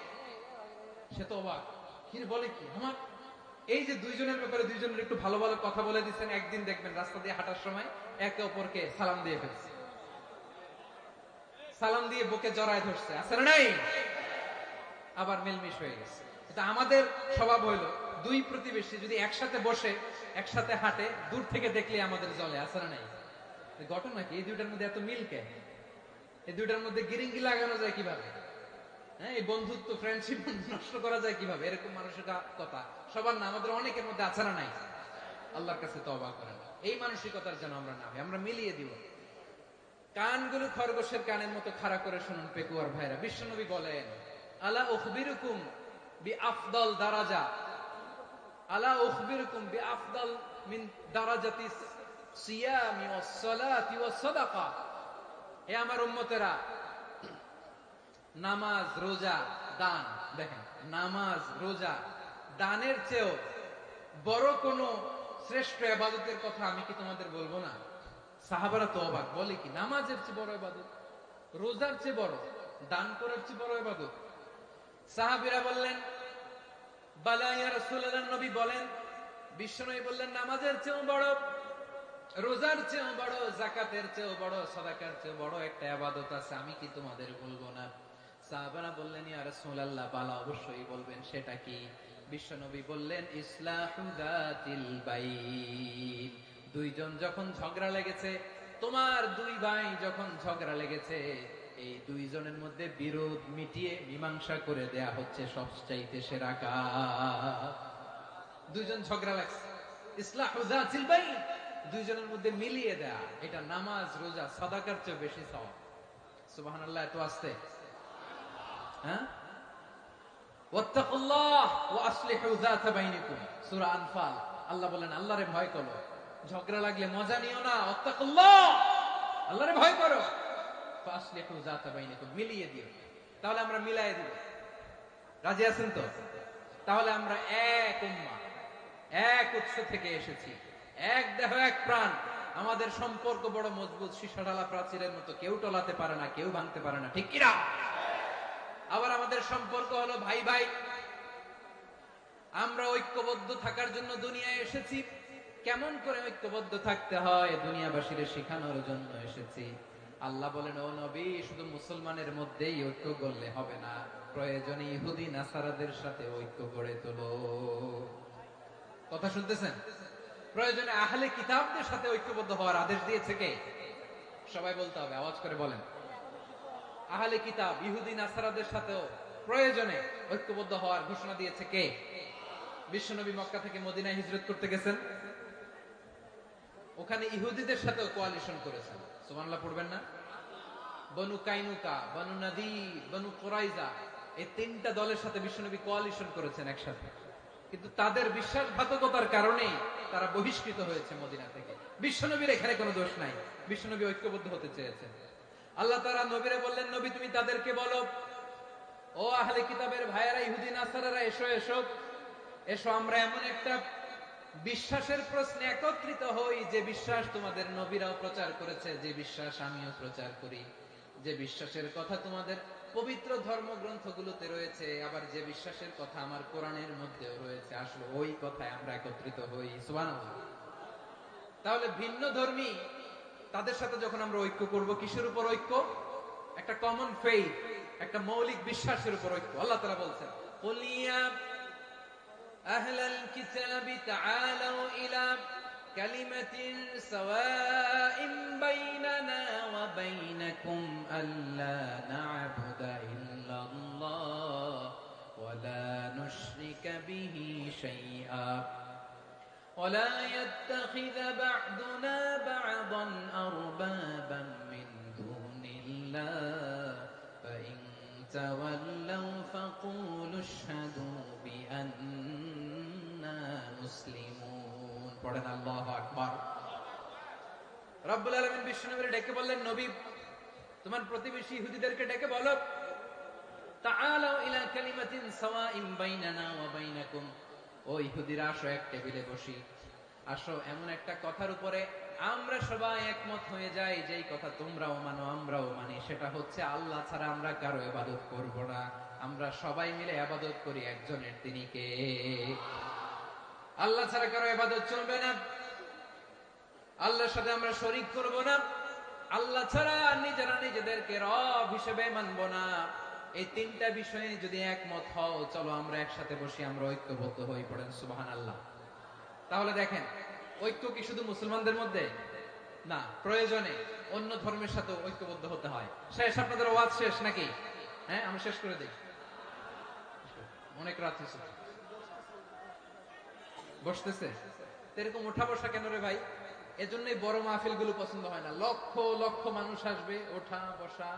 সে তো অবাক, কি বলে কি আমার? এই যে দুইজনের ব্যাপারে দুইজনের একটু ভালো ভালো কথা বলে দিচ্ছেন, একদিন দেখবেন রাস্তা দিয়ে হাঁটার সময় একে অপরকে সালাম দিয়ে ফেলছে, সালাম দিয়ে বুকে জড়ায় ধরছে, আছে না নাই? আবার মিলমিশ হয়ে গেছে। এটা আমাদের স্বভাব হইলো, দুই প্রতিবেশী যদি একসাথে বসে একসাথে হাঁটে, দূর থেকে দেখলে আমাদের জলে, আছে না নাই? ঘটনা কি? এই দুইটার মধ্যে এত মিল কেন? এই দুইটার মধ্যে গিরিঙ্গি লাগানো যায় কিভাবে? হ্যাঁ, এই বন্ধুত্ব, ফ্রেন্ডশিপ নষ্ট করা যায় কিভাবে? এরকম মানসিকতা সবার না, আমাদের অনেকের মধ্যে আছে না নাই? আল্লাহর কাছে তওবা করেন, এই মানসিকতার যেন আমরা না হই। আমরা মিলিয়ে দিব। কানগুলো খরগোশের কানের মতো খাড়া করে শুনুন পেকুয়ার ভাইরা। বিশ্বনবী বলেন, আলা উখবিরুকুম বিআফদাল দারাজা, আলা উখবিরুকুম বিআফদাল মিন দারাজাতিস সিয়ামি ওয়াস সালাতি ওয়াস সাদাকা। হে আমার উম্মতেরা, নামাজ, রোজা, দান, দেখেন নামাজ, রোজা, দানের চেয়েও বড় কোন শ্রেষ্ঠ ইবাদতের কথা আমি কি তোমাদের বলবো না? সাহাবারা তো অবাক, বলে কি নামাজের চেয়ে বড় ইবাদত, রোজার চেয়ে বড়, দান করার চেয়ে বড় ইবাদত? সাহাবীরা বললেন, বালা ইয়া রাসূলুল্লাহ। নবী বলেন, বিশ্বনবী বললেন, নামাজের চেয়েও বড়, রোজার চেয়েও বড়, যাকাতের চেয়েও বড়, সাদাকার চেয়েও বড় একটা ইবাদত আছে, আমি কি তোমাদের বলবো না? সাহাবারা বললেন, ইয়া রাসূলুল্লাহ, বালা অবশ্যই বলবেন, সেটা কি? বিশ্বনবী বললেন, ইসলাহু যাতিল বাইন। দুইজন যখন ঝগড়া লেগেছে, তোমার দুই ভাই যখন ঝগড়া লেগেছে, এই দুইজনের মধ্যে বিরোধ মিটিয়ে মীমাংসা করে দেয়া হচ্ছে সবচাইতে সেরা কাজ। দুইজন ঝগড়া লাগছে, ইসলাহু যাতিল বাইন, দুইজনের মধ্যে মিলিয়ে দেয়া, এটা নামাজ, রোজা, সাদাকার চেয়ে বেশি সওয়াব। সুবহানাল্লাহ। এত আসতে হ্যাঁ, ওয়াত্তাকুল্লাহ ওয়া আসলিহু যাতা বাইনিকুম, সূরা আনফাল। আল্লাহ বলেন, আল্লাহরে ভয় করো, ঝগড়া লাগলে মজা নিও না, ওয়াত্তাকুল্লাহ, আল্লাহরে ভয় করো, ফাসলিহু যাতা বাইনিকুম, মিলিয়ে দিও। তাহলে আমরা মিলায়ে দিব। রাজি আছেন তো? তাহলে আমরা এক উম্মাহ, এক উৎস থেকে এসেছি, এক দেহ এক প্রাণ। আমাদের সম্পর্ক বড় মজবুত, সীসাঢালা প্রাচীরের মতো, কেউ টলাতে পারে না, কেউ ভাঙতে পারে না, ঠিক কিনা? আবার আমাদের সম্পর্ক হলো ভাই ভাই। আমরা ঐক্যবদ্ধ থাকার জন্য দুনিয়ায় এসেছি। কেমন করে ঐক্যবদ্ধ থাকতে হয় দুনিয়াবাসীর শেখানোর জন্য এসেছি। আল্লাহ বলেন, ও নবী, শুধু মুসলমানের মধ্যেই ঐক্য করলে হবে না, প্রয়োজনে ইহুদি নাসারাদের সাথে ঐক্য গড়ে তোলো। কথা শুনতেছেন? প্রয়োজনে আহলে কিতাবদের সাথে ঐক্যবদ্ধ হওয়ার আদেশ দিয়েছে কে? সবাই বলতে হবে, আওয়াজ করে বলেন। আহলে কিতাব ইহুদি নাসারাদের সাথেও প্রয়োজনে ঐক্যবদ্ধ হওয়ার ঘোষণা দিয়েছে কে? বিশ্বনবী মক্কা থেকে মদিনায় হিজরত করতে গেছেন, ওখানে ইহুদিদের সাথেও কোয়ালিশন করেছেন। সুবহানাল্লাহ পড়বেন না? বনু কাইনুকা, বনু নাদির, বনু কুরাইজা, এই তিনটা দলের সাথে বিশ্বনবী কোয়ালিশন করেছেন একসাথে। কিন্তু তাদের বিশ্বাসঘাতকতার কারণেই তারা বহিষ্কৃত হয়েছে মদিনা থেকে। বিশ্বনবীর এখানে কোনো দোষ নাই, বিশ্বনবী ঐক্যবদ্ধ হতে চেয়েছেন। আল্লাহ তাআলা নবীরে বললেন, নবী তুমি তাদেরকে বলো, ও আহলে কিতাবের ভাইয়েরা, ইহুদি নাসারারা, এসো এসো এসো, আমরা এমন একটা বিশ্বাসের প্রশ্নে একত্রিত হই, যে বিশ্বাস তোমাদের নবীরাও প্রচার করেছে, যে বিশ্বাস আমিও প্রচার করি, যে বিশ্বাসের কথা তোমাদের পবিত্র ধর্মগ্রন্থগুলোতে রয়েছে, আবার যে বিশ্বাসের কথা আমার কোরআনের মধ্যেও রয়েছে, আসলে ওই কথায় আমরা একত্রিত হই। সুবহানাল্লাহ। তাহলে ভিন্ন ধর্মী তাদের সাথে যখন আমরা ঐক্য করব, কিসের উপর ঐক্য? একটা কমন ফেইথ, একটা মৌলিক বিশ্বাসের উপর ঐক্য। আল্লাহ তাআলা বলছেন, কুল ইয়া আহলাল কিতাবি তাআলাউ ইলা কালিমাতিন সাওয়াইন বাইনানা ওয়া বাইনাকুম আল্লা না'বুদা ইল্লাল্লাহ ওয়া লা নুশরিকা বিহি শাইআ ولا يتخذ بعضنا بعضا أربابا من دون الله فإن تولوا فقولوا اشهدوا بأننا مسلمون। পড়েন আল্লাহু আকবার। রব্বুল আলামিন বিশ্বনবীকে ডেকে বললেন, নবী তোমার প্রতিবেশী ইহুদিদেরকে ডেকে বলো, তাআলাউ ইলা কালিমাতিন সাওয়াইন বাইনানা ওয়া বাইনাকুম, ও ইহুদিরা, আসো এক টেবিলে বসি, আসো এমন একটা কথার উপরে আমরা সবাই একমত হয়ে যাই, যেই কথা তোমরাও মানো আমরাও মানি, সেটা হচ্ছে আল্লাহ ছাড়া আমরা কারো ইবাদত করব না, আমরা সবাই মিলে ইবাদত করি একজনের, তিনি কে? আল্লাহ ছাড়া কারো ইবাদত চলবে না, আল্লাহর সাথে আমরা শরীক করব না, আল্লাহ ছাড়া নিজেরা নিজেদেরকে রব হিসেবে মানব না। এই তিনটা বিষয়ে যদি একমত হও, চলো আমরা একসাথে বসি, আমরা ঐক্যবদ্ধ হই। পড়েন সুবহানাল্লাহ। তাহলে দেখেন, ঐক্য কি শুধু মুসলমানদের মধ্যে না, প্রয়োজনে অন্য ধর্মের সাথে ঐক্যবদ্ধ হতে হয়। শেষ? আপনাদের ওয়াজ শেষ নাকি? হ্যাঁ, আমি শেষ করে দিই, অনেক রাত হয়েছে। বসতেছে এরকম উঠা বসা কেন রে ভাই? এজন্যই বড় মাহফিল গুলো পছন্দ হয় না। লক্ষ লক্ষ মানুষ আসবে, ওঠা বসা,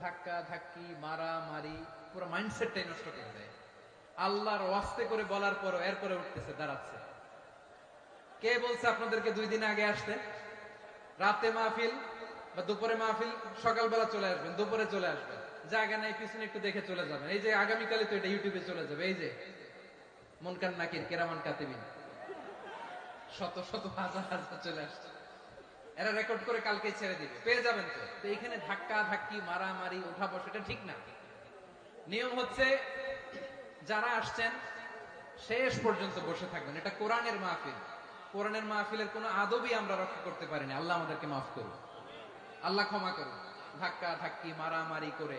ধাক্কা ধাক্কি, মারা মারি, পুরো মাইন্ডসেটটাই নষ্ট করে দেয়। আল্লাহর ওয়াস্তে করে বলার পরও এরপরে উঠতেছে, দাঁড়াচ্ছে। কে বলছে আপনাদেরকে 2 দিন আগে আসতে? রাতে মাহফিল বা দুপুরে মাহফিল, সকালবেলা চলে আসবেন, দুপুরে চলে আসবেন, জায়গা নাই পিছনে একটু দেখে চলে যাবেন। এই যে আগামীকালে তো এটা ইউটিউবে চলে যাবে, এই যে মুনকার নাকির কেরামান কাতিবিন, শত শত হাজার হাজার চলে আসছে, এরা রেকর্ড করে কালকে ছেড়ে দিবে, পেয়ে যাবেন। তো এখানে ধাক্কা ধাক্কি, মারামারি, উঠা বসা, এটা ঠিক না। নিয়ম হচ্ছে, যারা আসছেন শেষ পর্যন্ত বসে থাকবেন। এটা কোরআনের মাহফিল, কোরআনের মাহফিলের কোনো আদবই আমরা রক্ষা করতে পারিনি। আল্লাহ আমাদেরকে মাফ করুন, আল্লাহ ক্ষমা করুন। ধাক্কা ধাক্কি, মারামারি করে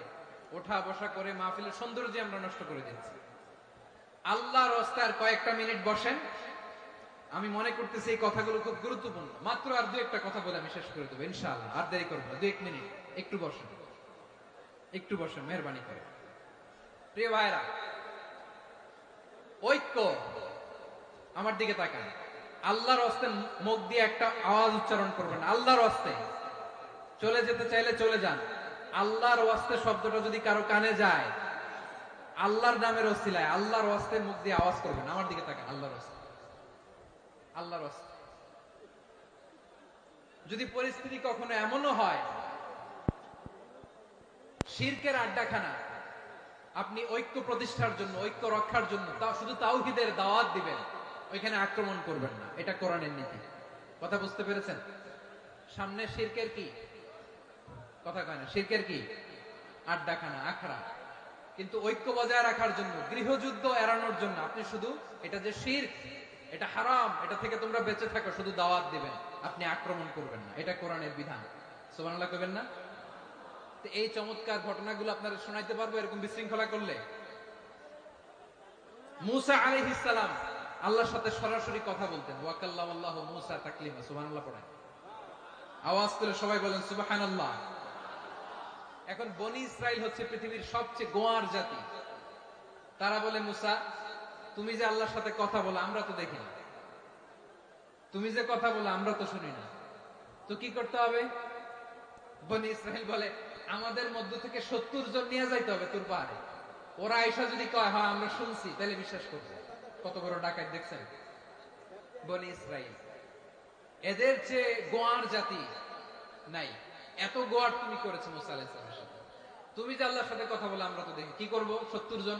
ওঠা বসা করে মাহফিলের সৌন্দর্য আমরা নষ্ট করে দিচ্ছি। আল্লাহর রাস্তায় কয়েকটা মিনিট বসেন। আমি মনে করতেছি এই কথাগুলো খুব গুরুত্বপূর্ণ। মাত্র আর দু একটা কথা বলে আমি শেষ করে দেবো ইনশাআল্লাহ, আর দেরি করবো না। 2-1 মিনিট একটু বসেন, একটু বসেন মেহরবানি করে। প্রিয় ভাইরা, ঐক্য, আমার দিকে তাকান। আল্লাহর হস্তে মুখ দিয়ে একটা আওয়াজ উচ্চারণ করবেন, আল্লাহর হস্তে। চলে যেতে চাইলে চলে যান। আল্লাহর ওয়াস্তে শব্দটা যদি কারো কানে যায়, আল্লাহর নামের ওসিলায় আল্লাহর ওয়াস্তে মুখ দিয়ে আওয়াজ করবেন। আমার দিকে তাকান, আল্লাহর ওয়াস্তে, আল্লাহর ওয়াস্তে। যদি পরিস্থিতি কখনো এমনও হয় শিরকের আড্ডাখানা, আপনি ঐক্য প্রতিষ্ঠার জন্য, ঐক্য রক্ষার জন্য শুধু তাওহীদের দাওয়াত দিবেন, ওইখানে আক্রমণ করবেন না। এটা কোরআনের নীতি। কথা বুঝতে পেরেছেন? সামনে শিরকের কি কথা কয় না, শিরকের কি আড্ডাখানা, আখড়া। কিন্তু ঐক্য বজায় রাখার জন্য, গৃহযুদ্ধ এড়ানোর জন্য আপনি শুধু এটা যে শিরক, এটা হারাম, এটা থেকে তোমরা বেঁচে থাকো, শুধু দাওয়াত দিবেন, আপনি আক্রমণ করবেন না। এটা কোরআনের বিধান। সুবহানাল্লাহ কইবেন না? তো এই চমৎকার ঘটনাগুলো আপনারা শোনাইতে পারবো এরকম বিশৃঙ্খলা করলে। মূসা আলাইহিস সালাম আল্লাহর সাথে সরাসরি কথা বলতেন। ওয়া কাল্লামাল্লাহু মূসা তাকলিমা। সুবহানাল্লাহ পড়েন। আওয়াজ করে সবাই বলেন সুবহানাল্লাহ। এখন বনি ইসরাইল হচ্ছে পৃথিবীর সবচেয়ে গোয়ার জাতি। তারা বলে, মূসা তুমি যে আল্লাহর সাথে কথা বলো আমরা তো দেখি না, তুমি যে কথা বলো আমরা তো শুনি না, তো কি করতে হবে? বনি ইসরাইল বলে, আমাদের মধ্য থেকে 70 জন নিয়ে যাইতে হবে তোর পাহাড়ে। ওরা আয়েশা যদি কয় হ্যাঁ আমরা শুনছি, তাহলে বিশ্বাস করবে। কত বড় ডাকাত দেখছেন বনি ইসরাইল। এদের চেয়ে গোয়ার জাতি নাই। এত গোয়ার তুমি করেছো মুসা আলাইহিস সালামের সাথে। তুমি যে আল্লাহর সাথে কথা বলে আমরা তো দেখি, কি করব? 70 জন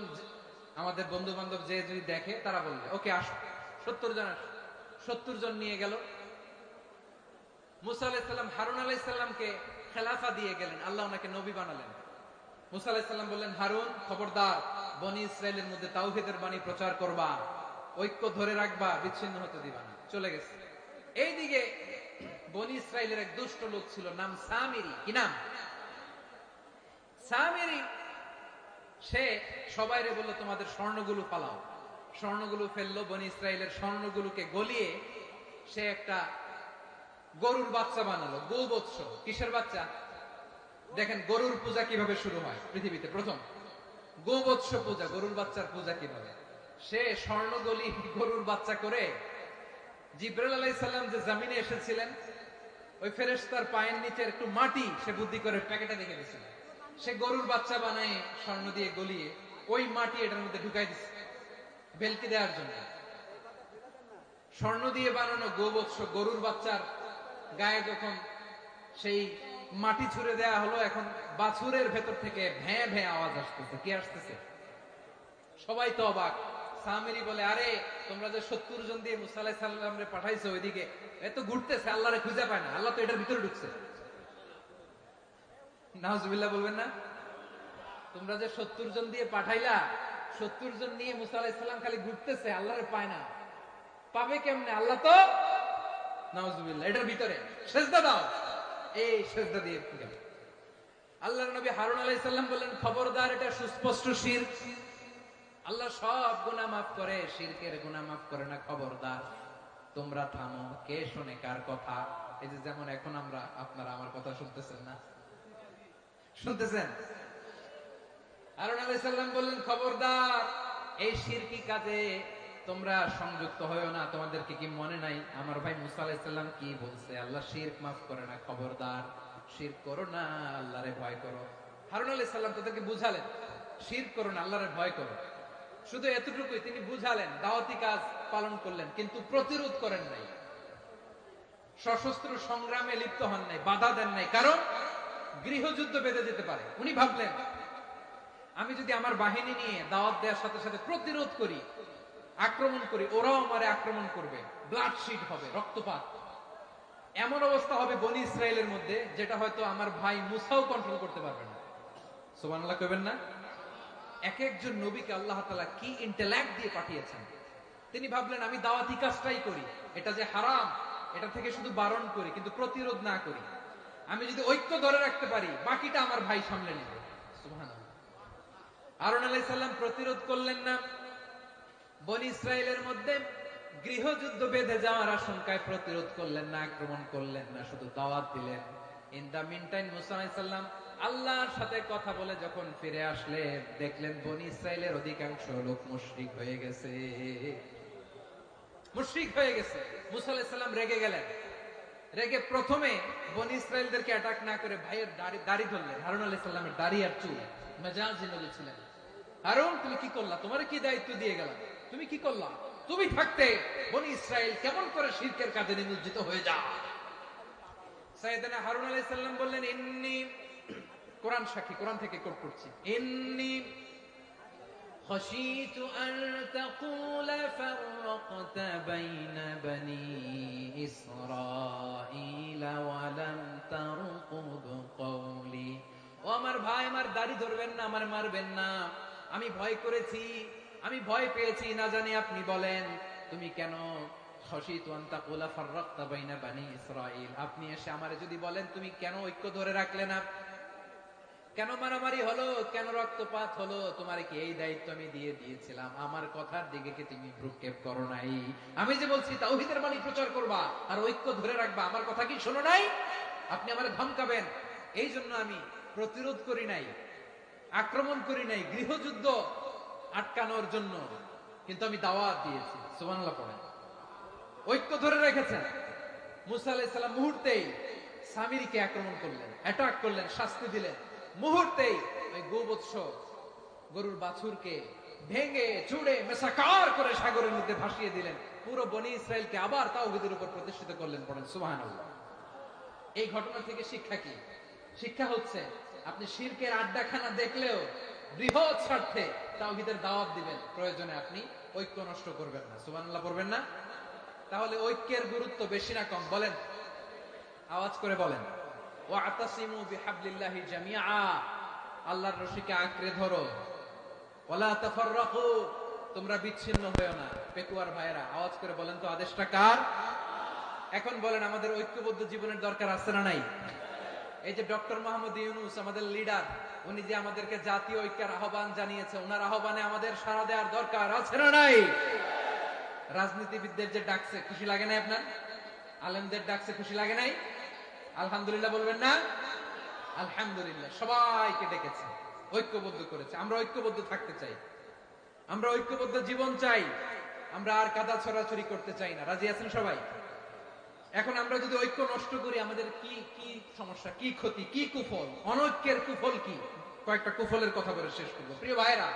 আমাদের বন্ধু বান্ধব যে যদি দেখে, তারা বলবে ওকে আসো, 70 জন আসো। 70 জন নিয়ে গেল। মুসা আলাইহিস সালাম হারুন আলাইহিস সালামকে খেলাফা দিয়ে গেলেন, আল্লাহ ওনাকে নবী বানালেন। মুসা আলাইহিস সালাম বললেন, হারুন খবরদার, বনি ইসরাইলের মধ্যে তাওহীদের বাণী প্রচার করবা, ঐক্য ধরে রাখবা, বিচ্ছিন্ন হতে দিবা না। চলে গেছে। এইদিকে বনি ইসরাইলের এক দুষ্ট লোক ছিল, নাম সামিরি। কি নাম? সামিরি। সে সবাইরে বলল তোমাদের স্বর্ণগুলো পালাও। স্বর্ণগুলো ফেললো। বনি ইসরাইলের স্বর্ণগুলোকে গলিয়ে সে একটা গরুর বাচ্চা বানালো। গোবৎস। কিসের বাচ্চা? দেখেন গরুর পূজা কিভাবে শুরু হয় পৃথিবীতে প্রথম। গোবৎস পূজা, গরুর বাচ্চার পূজা কিভাবে। সে স্বর্ণগলি গরুর বাচ্চা করে, জিবরাইল আলাইহিস সালাম যে জমিনে এসেছিলেন, ওই ফেরেশতার পায়ের নিচে একটু মাটি সে বুদ্ধি করে প্যাকেটে রেখে দিয়েছিল। সে গরুর বাচ্চা বানায় স্বর্ণ দিয়ে গলিয়ে ওই মাটি এটার মধ্যে ঢুকাই দিচ্ছে ভেলকি দেওয়ার জন্য। স্বর্ণ দিয়ে বানানো গোবৎস গরুর বাচ্চার গায়ে যখন সেই মাটি ছুঁড়ে দেয়া হলো, এখন বাছুরের ভেতর থেকে ভ্যাঁ ভ্যাঁ আওয়াজ আসতেছে। কি আসতেছে? সবাই তো অবাক। সামিরি বলে, আরে তোমরা যে 70 জন দিয়ে মুসা আলাইহিস সালামরে পাঠাইছো ওইদিকে, এত ঘুরতেছে, আল্লাহরে খুঁজে পায় না, আল্লাহ তো এটার ভিতরে ঢুকছে। নাউজুবিল্লাহ বলবেন না? তোমরা যে 70 জন দিয়ে পাঠাইলা, 70 জন নিয়ে মুসা আলাইহিস সালাম খালি ঘুরতেছে, আল্লাহরে পায় না। পাবে কেমনে? আল্লাহ তো নাউজুবিল্লাহ এটার ভিতরে। সেজদা দাও। এই সেজদা দিয়ে গেল। আল্লাহর নবী হারুন আলাইহিস সালাম বললেন, খবরদার, এটা সুস্পষ্ট শিরক। আল্লাহ সব গুনাহ মাফ করে, শিরকের গুনাহ মাফ করে না। খবরদার, তোমরা থামো। কে শোনে কার কথা? এই যে যেমন এখন আপনারা আমার কথা শুনতেছেন না? শুনতেছেন? হারুন আলাইহিস সালাম বললেন, খবরদার, এই শিরকি কাজে তোমরা সংযুক্ত হয়ো না। তোমাদেরকে কি মনে নাই আমার ভাই মুসা আলাইহিস সালাম কি বলছে? আল্লাহ শিরক মাফ করে না। খবরদার, শিরক করো না, আল্লাহরে ভয় করো। হারুন আলাইহিস সালাম তাদেরকে বুঝালেন, শিরক করো না, আল্লাহরে ভয় করো। শুধু এতটুকুই তিনি বুঝালেন, দাওয়াতি কাজ পালন করলেন, কিন্তু প্রতিরোধ করেন নাই, সশস্ত্র সংগ্রামে লিপ্ত হন নাই, বাধা দেন নাই। কারণ গৃহযুদ্ধ বেঁধে যেতে পারে। উনি ভাবলেন, আমি যদি আমার বাহিনী নিয়ে দাওয়াত দেওয়ার সাথে সাথে প্রতিরোধ করি, আক্রমণ করি, ওরাও আমারে আক্রমণ করবে, ব্লাডশিট হবে, রক্তপাত। এমন অবস্থা হবে বনি ইসরায়েলের মধ্যে, যেটা হয়তো আমার ভাই মুসাও কন্ট্রোল করতে পারবে না। সুবহানাল্লাহ কইবেন না? এক একজন নবীকে আল্লাহ তাআলা কি ইন্টেলেক্ট দিয়ে পাঠিয়েছেন। তিনি ভাবলেন, আমি দাওয়াতি কাজটাই করি, এটা যে হারাম এটা থেকে শুধু বারণ করি, কিন্তু প্রতিরোধ না করি। আমি যদি ঐক্য ধরে রাখতে পারি, বাকিটা আমার ভাই সামলে নেবে। সুবহানাল্লাহ। হারুন আলাইহিস সালাম প্রতিরোধ করলেন না। বনি ইসরাইলের মধ্যে গৃহযুদ্ধ বেঁধে যাওয়ার আশঙ্কায় প্রতিরোধ করলেন না, আক্রমণ করলেন না, শুধু দাওয়াত দিলেন। ইন দা মিন টাইম মুসা আলাইহিস সালাম আল্লাহর সাথে কথা বলে যখন ফিরে আসলেন, দেখলেন বনি ইসরাইলের অধিকাংশ লোক মুশরিক হয়ে গেছে। মুশরিক হয়ে গেছে। মুসা আলাইহিস সালাম রেগে গেলেন। রেগে প্রথমে বনি ইসরাইলদেরকে অ্যাটাক না করে ভাইয়ের দাড়ি ধরলেন। হারুন আলাইহিস সালামের দাড়ি আর চুল। মেজাজি নবী ছিলেন। হারুন, তুমি কি করলা? তোমার কি দায়িত্ব দিয়ে গেলাম? তুমি কি করলা? তুমি থাকতে বনি ইসরাইল কেমন করে শিরকের কাজে নিমজ্জিত হয়ে যায়? সাইয়েদনা হারুন আলাইহিস সালাম বললেন, ইন্নী, কোরআন সাক্ষী, কোরআন থেকে কোট করছি, ইন্নী খাশীতু আন তাকুলা ফাররাকতা বাইনা বনি ইসরাঈল ওয়া লাম তারকুদ কওলি। ও আমার ভাই, আমার দাড়ি ধরবেন না, আমার মারবেন না। আমি ভয় করেছি, আমি ভয় পেয়েছি, না জানি আপনি বলেন তুমি কেন খাশীতু আন তাকুলা ফাররাকতা বাইনা বনি ইসরাঈল, আপনি এসে আমারে যদি বলেন তুমি কেন ঐক্য ধরে রাখলে না, কেন মারামারি হলো, কেন রক্তপাত হলো, তোমার কি এই দায়িত্ব আমি দিয়ে দিয়েছিলাম? আমার কথার দিকে কি তুমি ভ্রুক্ষেপ করো নাই? আমি যে বলছি তাওহীদের বাণী প্রচার করবা আর ঐক্য ধরে রাখবা, আমার কথা কি শোনো নাই? আপনি আমারে ধমকাবেন, এই জন্য আমি প্রতিরোধ করি নাই, আক্রমণ করি নাই, গৃহযুদ্ধ আটকানোর জন্য কিন্তু আমি দাওয়াত দিয়েছি। সুবহানাল্লাহ পড়েন। ঐক্য ধরে রেখেছেন। মুসা আলাইহিস সালাম মুহূর্তেই সামিরীকে আক্রমণ করলেন, অ্যাটাক করলেন, শাস্তি দিলেন। মুহূর্তেই ওই গোবৎস গরুর বাছুরকে ভেঙে চুড়ে মেসাকার করে সাগরের মধ্যে ভাসিয়ে দিলেন। পুরো বনি ইসরাইলকে আবার তাওহীদের উপর প্রতিষ্ঠিত করলেন। পড়েন সুবহানাল্লাহ। এই ঘটনা থেকে শিক্ষা কি? শিক্ষা হচ্ছে আপনি শিরকের আড্ডাখানা দেখলেও বৃহৎ স্বার্থে তাওহীদের দাওয়াত দিবেন, প্রয়োজনে আপনি ঐক্য নষ্ট করবেন না। সুবহানাল্লাহ পড়বেন না? তাহলে ঐক্যের গুরুত্ব বেশি না কম? বলেন, আওয়াজ করে বলেন। ওয়াতাসিমু বিহাবলিল্লাহি জামিআ, আল্লাহর রশিকে আঁকড়ে ধরো। ওয়ালা তাফাররাকু, তোমরা বিচ্ছিন্ন হয়ো না। পেকুয়ার ভাইরা আওয়াজ করে বলেন তো, আদেশটা কার? এখন বলেন, আমাদের ঐক্যবদ্ধ জীবনের দরকার আছে না নাই? এই যে ডক্টর মোহাম্মদ ইউনূস আমাদের লিডার, উনি যে আমাদেরকে জাতীয় ঐক্যের আহ্বান জানিয়েছে, ওনার আহ্বানে আমাদের সাড়া দেওয়ার দরকার আছে না নাই? রাজনীতিবিদদের যে ডাকছে, খুশি লাগে না আপনার? আলেমদের ডাকছে, খুশি লাগে নাই? আলহামদুলিল্লাহ বলবেন না? আলহামদুলিল্লাহ। সবাইকে ডেকেছে, ঐক্যবদ্ধ করেছে। আমরা ঐক্যবদ্ধ থাকতে চাই, আমরা ঐক্যবদ্ধ জীবন চাই, আমরা আর কাদা ছড়াছড়ি করতে চাই না। রাজি আছেন সবাই? এখন আমরা যদি ঐক্য নষ্ট করি, আমাদের কি কি সমস্যা, কি ক্ষতি, কি কুফল? অনৈক্যের কুফল কি? কয়েকটা কুফলের কথা বলে শেষ করবো। প্রিয় ভাইরা,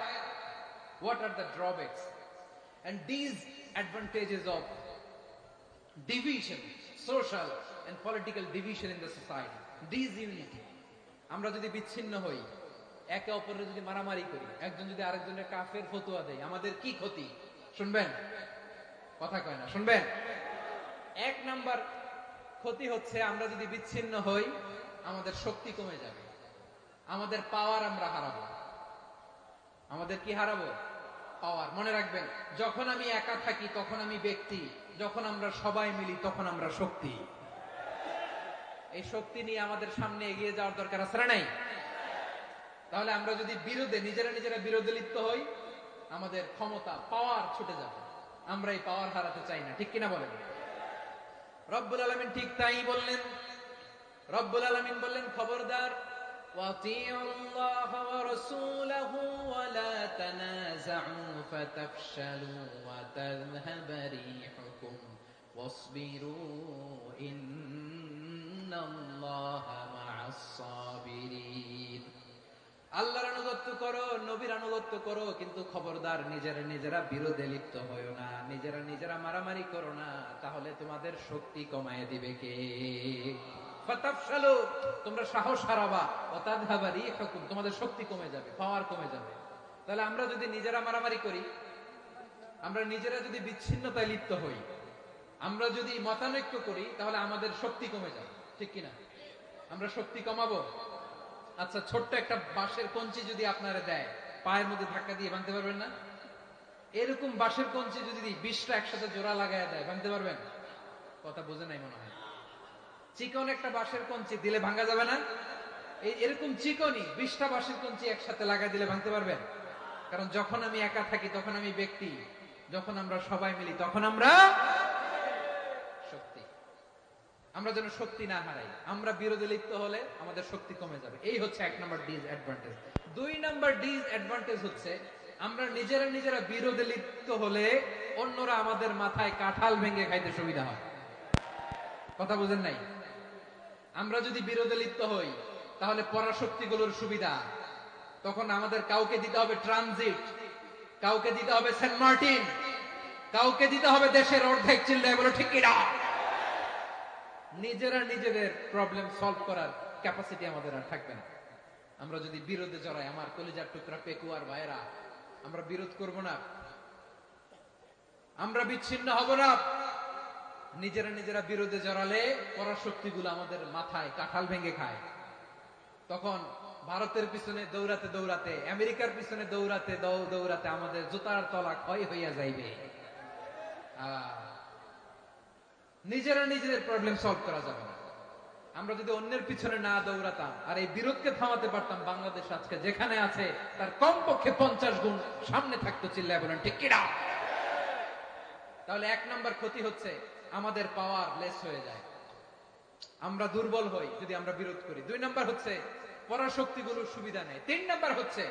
what are the drawbacks and disadvantages of division, social and political division in the society, disunity? আমরা যদি বিচ্ছিন্ন হই, একে অপরের যদি মারামারি করি, একজন যদি আরেকজনের কাফের ফতোয়া দেয়, আমাদের কি ক্ষতি? শুনবেন? কথা কয় না, শুনবেন? এক নাম্বার ক্ষতি হচ্ছে, আমরা যদি বিচ্ছিন্ন হই, আমাদের শক্তি কমে যাবে, আমাদের পাওয়ার আমরা হারাবো। আমাদের কি হারাবো? পাওয়ার। মনে রাখবেন, যখন আমি একা থাকি তখন আমি ব্যক্তি, যখন আমরা সবাই মিলি তখন আমরা শক্তি। এই শক্তি নিয়ে আমাদের সামনে এগিয়ে যাওয়ার দরকার আছে না নাই? তাহলে আমরা যদি নিজেরা বিরোধে লিপ্ত হই, আমাদের ক্ষমতা, পাওয়ার ছুটে যাবে। আমরা এই পাওয়ার হারাতে চাই না, ঠিক কিনা বলেন? রব্বুল আলামিন ঠিক তাই বললেন। রব্বুল আলামিন বললেন, খবরদার, ওয়াতিউল্লাহ ওয়া রাসূলাহু ওয়া লা তানাযাউ ফাতাফশালু ওয়া তাযহাবা রিহুকুম ওয়াসবিরু ইন্নাল্লাহা মা'আস সাবিরিন। আল্লাহর আনুগত্য করো, নবীর আনুগত্য করো, কিন্তু খবরদার নিজেরা বিরোধে লিপ্ত হয়ো না, নিজেরা মারামারি করো না, তাহলে তোমাদের শক্তি কমায় দিবে কে? ফাতাফশালু, তোমরা সাহস হারাবা, ওয়া তাযহাবা রিহুকুম, তোমাদের শক্তি কমে যাবে, পাওয়ার কমে যাবে। তাহলে আমরা যদি নিজেরা মারামারি করি, আমরা নিজেরা যদি বিচ্ছিন্নতায় লিপ্ত হই, আমরা যদি মতানৈক্য করি, তাহলে আমাদের শক্তি কমে যাবে, ঠিক কিনা? আমরা শক্তি কমাবো। আচ্ছা, ছোট্ট একটা বাঁশের কঞ্চি যদি আপনারা দেয়, পায়ের মধ্যে ধাক্কা দিয়ে ভাঙতে পারবেন না? এরকম বাঁশের কঞ্চি যদি 20টা একসাথে জোড়া লাগায় দেয়, ভাঙতে পারবেন? কথা বোঝে নাই মনে হয়। চিকন একটা বাঁশের কঞ্চি দিলে ভাঙা যাবে না? এরকম চিকনই 20টা বাঁশের কঞ্চি একসাথে লাগাই দিলে ভাঙতে পারবেন? কারণ যখন আমি একা থাকি তখন আমি ব্যক্তি, যখন আমরা সবাই মিলি তখন আমরা শক্তি। আমরা যেন শক্তি না হারাই। আমরা বিরোধে লিপ্ত হলে আমাদের শক্তি কমে যাবে। এই হচ্ছে 1 নম্বর ডিসঅ্যাডভান্টেজ। 2 নম্বর ডিসঅ্যাডভান্টেজ হচ্ছে আমরা নিজেরা বিরোধে লিপ্ত হলে অন্যরা আমাদের মাথায় কাঁঠাল ভেঙে খাইতে সুবিধা হয়। কথা বুঝেন নাই? আমরা যদি বিরোধে লিপ্ত হই তাহলে পরাশক্তিগুলোর সুবিধা, তখন আমাদের কাউকে দিতে হবে ট্রানজিট, কাউকে দিতে হবে সেন্ট মার্টিন, কাউকে দিতে হবে দেশের অর্ধেক। চিল্লায় বলো ঠিক কিনা? নিজেদের প্রবলেম সলভ করার ক্যাপাসিটি আমাদের আর থাকবে না। আমরা যদি বিরোধে জড়াই, আমার কলিজার টুকরা পেকুয়ার ভাইরা, আমরা বিরোধ করব না, আমরা বিচ্ছিন্ন হব না। নিজেরা বিরোধে জড়ালে পরাশক্তিগুলো আমাদের মাথায় কাঁঠাল ভেঙে খায়। তখন ভারতের পিছনে দৌড়াতে দৌড়াতে, আমেরিকার পিছনে দৌড়াতে দৌড়াতে আমাদের জুতার তলা ক্ষয় হইয়া যাইবে। নিজেদের প্রবলেম সলভ করা যাবে না। আমরা যদি অন্যের পিছনে না দৌড়াতাম আর এই বিরোধকে থামাতে পারতাম, বাংলাদেশ আজকে যেখানে আছে তার কমপক্ষে 50 গুণ সামনে থাকতো। চিল্লায় বলেন ঠিক কিনা? তাহলে 1 নম্বর ক্ষতি হচ্ছে আমাদের পাওয়ার লেস হয়ে যায়, আমরা দুর্বল হই যদি আমরা বিরোধ করি। 2 নম্বর হচ্ছে পরাশক্তিগুলোর সুবিধা নেই। 3 নম্বর হচ্ছে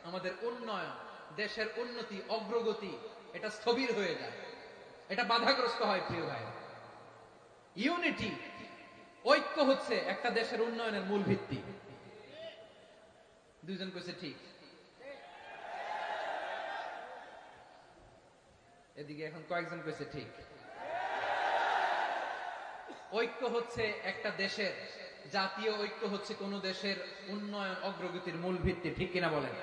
আমাদের উন্নয়ন, দেশের উন্নতি, অগ্রগতি এটা স্থবির হয়ে যায়, এটা বাধাগ্রস্ত হয়। প্রিয় ভাই, ইউনিটি, ঐক্য হচ্ছে একটা দেশের উন্নয়নের মূল ভিত্তি। দুইজন কইছে ঠিক। এদিকে এখন কয়েকজন কইছে ঠিক। ঐক্য হচ্ছে একটা দেশের, জাতীয় ঐক্য হচ্ছে কোন দেশের উন্নয়ন অগ্রগতির মূল ভিত্তি। ঠিক কিনা বলেন?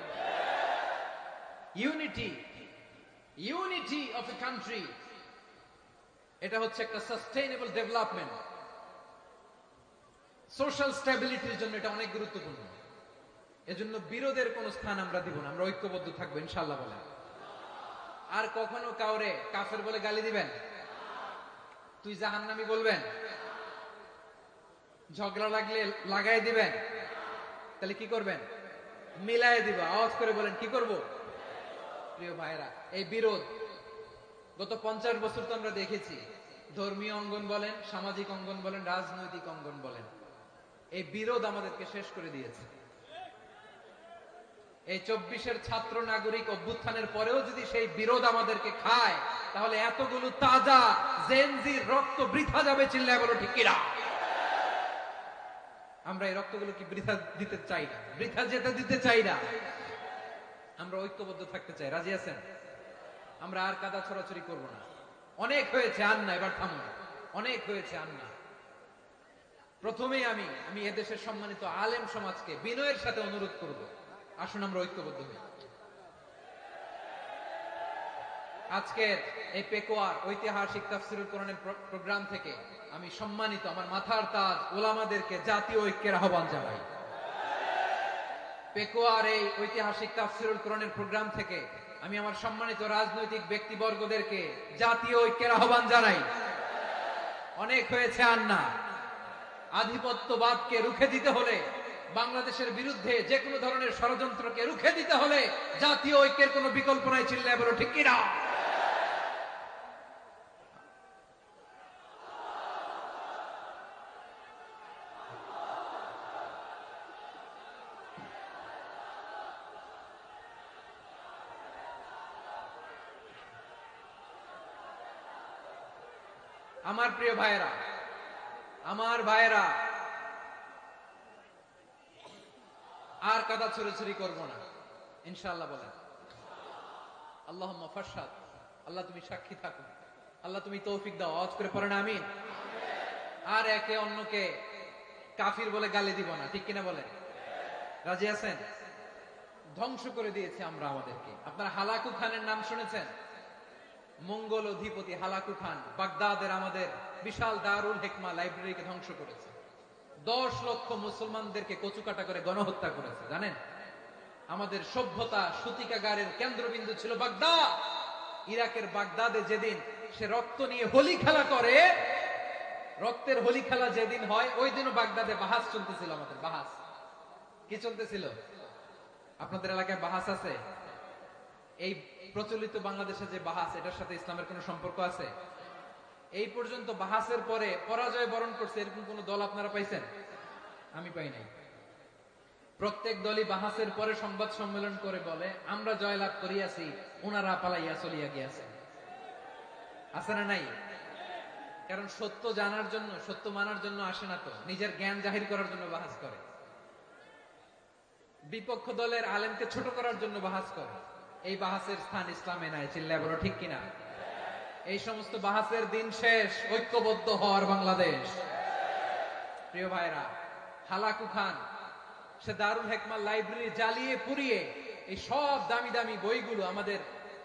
ইউনিটি অফ এ কান্ট্রি, এটা হচ্ছে একটা সাস্টেইনেবল ডেভেলপমেন্ট, সোশ্যাল স্ট্যাবিলিটির জন্য এটা অনেক গুরুত্বপূর্ণ। এজন্য বিরোধের কোন স্থান আমরা দিব না, আমরা ঐক্যবদ্ধ থাকবো ইনশাআল্লাহ বলেন। আর কখনো কাউরে কাফের বলে গালি দিবেন? তুই জাহান্নামী বলবেন? ঝগড়া লাগলে লাগাই দিবেন? তাহলে কি করবেন? মিলাই দিব। আওয়াজ করে বলেন কি করব? প্রিয় ভাইরা, এই বিরোধ গত 50 বছর তো আমরা দেখেছি। ধর্মীয় অঙ্গন বলেন, সামাজিক অঙ্গন বলেন, রাজনৈতিক অঙ্গন বলেন, এই বিরোধ আমাদেরকে শেষ করে দিয়েছে। এই 24-এর ছাত্র নাগরিক অভ্যুত্থানের পরেও যদি সেই বিরোধ আমাদেরকে খায়, তাহলে এতগুলো তাজা জেনজির রক্ত বৃথা যাবে। চিল্লায় বলো ঠিক কিনা? আমরা এই রক্তগুলো কি বৃথা দিতে চাই না, বৃথা যেতে দিতে চাই না। আমরা ঐক্যবদ্ধ থাকতে চাই। রাজি আছেন? আমরা আর কাদা ছড়াছড়ি করব না। অনেক হয়েছে, আর না, এবার থামুন। অনেক হয়েছে, আর না। প্রথমেই আমি এদেশের সম্মানিত আলেম সমাজকে বিনয়ের সাথে অনুরোধ করব, আসুন আমরা ঐক্যবদ্ধ হই। আজকের এই পেকুয়ার ঐতিহাসিক তাফসীরুল কোরআনের প্রোগ্রাম থেকে আমি সম্মানিত আমার মাথার তাজ ওলামাদেরকে জাতীয় ঐক্যের আহ্বান জানাই। পেকুয়ার এই ঐতিহাসিক তাফসীরুল কোরআনের প্রোগ্রাম থেকে আমি আমার সম্মানিত রাজনৈতিক ব্যক্তিবর্গদেরকে জাতীয় ঐক্যের আহ্বান জানাই। অনেক হয়েছে, আর না। আধিপত্যবাদকে রুখে দিতে হলে, বাংলাদেশের বিরুদ্ধে যে কোনো ধরনের ষড়যন্ত্রকে রুখে দিতে হলে জাতীয় ঐক্যের কোনো বিকল্প নাই। চিল্লায় বলো ঠিক কিনা? আমার প্রিয় ভাইয়েরা, আমার ভাইয়েরা, আর কাদা ছুড়াছুড়ি করব না ইনশাআল্লাহ বলেন। আল্লাহুম্মা ফাশহাদ। আল্লাহ তুমি সাক্ষী থাকো, আল্লাহ তুমি তৌফিক দাও। আওয়াজ করে পড়েন আমিন। আর একে অন্যকে কাফির বলে গালি দিব না। ঠিক কিনা বলেন? রাজি আছেন? ধ্বংস করে দিয়েছে আমরা আমাদেরকে। আপনারা হালাকু খানের নাম শুনেছেন? মঙ্গল অধিপতি হালাকু খান বাগদাদের আমাদের বিশাল দারুল হিকমা লাইব্রেরিকে ধ্বংস করেছে। 10 লক্ষ মুসলমানদেরকে কচুকাটা করে গণহত্যা করেছে। জানেন, আমাদের সভ্যতা সূতিকাগারের কেন্দ্রবিন্দু ছিল বাগদাদ। ইরাকের বাগদাদে যেদিন সে রক্ত নিয়ে হোলি খেলা করে, রক্তের হোলি খেলা যেদিন হয়, ওই দিনও বাগদাদে বাহাস চলতেছিল। আমাদের বাহাস কি চলতেছিল? আপনাদের এলাকায় বাহাস আছে? এই প্রচলিত বাংলাদেশে যে বাহাস, এটার সাথে ইসলামের কোনো সম্পর্ক আছে? এই পর্যন্ত বাহাসের পরে পরাজয় বরণ করছে এরকম কোন দল আপনারা পাইছেন? আমি পাই নাই। প্রত্যেক দলই বাহাসের পরে সংবাদ সম্মেলন করে বলে আমরা জয়লাভ করিয়াছি, ওনারা পালাইয়া চলিয়া গিয়াছে। আছে না নাই? কারণ সত্য জানার জন্য, সত্য মানার জন্য আসে না তো, নিজের জ্ঞান জাহির করার জন্য বাহাস করে। বিপক্ষ দলের আলেমকে ছোট করার জন্য বাহাস করে। এই বাহাসের স্থান ইসলামে নাই। চিল্লায় বলো ঠিক কিনা? এই সমস্ত বাহাসের দিন শেষ, ঐক্যবদ্ধ হওয়ার বাংলাদেশ। প্রিয় ভাইরা, হালাকু খান সে দারুল হেকমা লাইব্রেরি জ্বালিয়ে পুড়িয়ে এই সব দামি দামি বইগুলো, আমাদের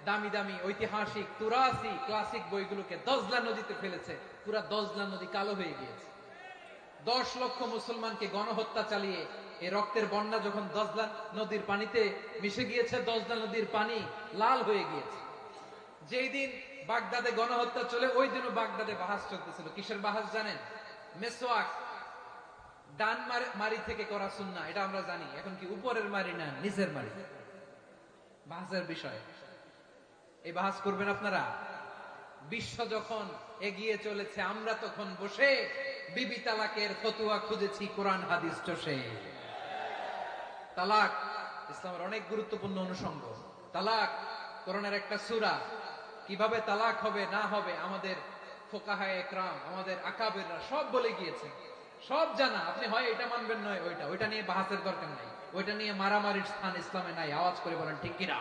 দামি দামি ঐতিহাসিক তুরাসি ক্লাসিক বইগুলোকে দজলা নদীতে ফেলেছে। পুরা দজলা নদী কালো হয়ে গিয়েছে। 10 লক্ষ মুসলমানকে গণহত্যা চালিয়ে এই রক্তের বন্যা যখন দজলা নদীর পানিতে মিশে গিয়েছে, দজলা নদীর পানি লাল হয়ে গিয়েছে। যেই দিন বাগদাদে গণহত্যা চলে, ওই দিনও বাগদাদে বাহাস চলতেছিল। কিসের বাহাস জানেন? মেসওয়াক, ডান মারি থেকে করা সুন্নাহ, এটা আমরা জানি। এখন কি উপরের মারি না নিচের মারি? বাহাসের বিষয়। এই বাহাস করবেন আপনারা? বিশ্ব যখন এগিয়ে চলেছে, আমরা তখন বসে বিবি তালাকের ফতোয়া খুঁজেছি কোরআন হাদিস চষে। তালাক ইসলামের অনেক গুরুত্বপূর্ণ অনুষঙ্গ। তালাক কোরআনের একটা সূরা। কিভাবে তালাক হবে না হবে আমাদের ফুকাহায়ে ইকরাম, আমাদের আকাবেররা সব বলে গিয়েছে, সব জানা। আপনি হয় এটা মানবেন, নয় ওইটা। ওইটা নিয়ে বাহাসের দরকার নাই, ওইটা নিয়ে মারামারির স্থান ইসলামে নাই। আওয়াজ করে বলেন ঠিক কিনা?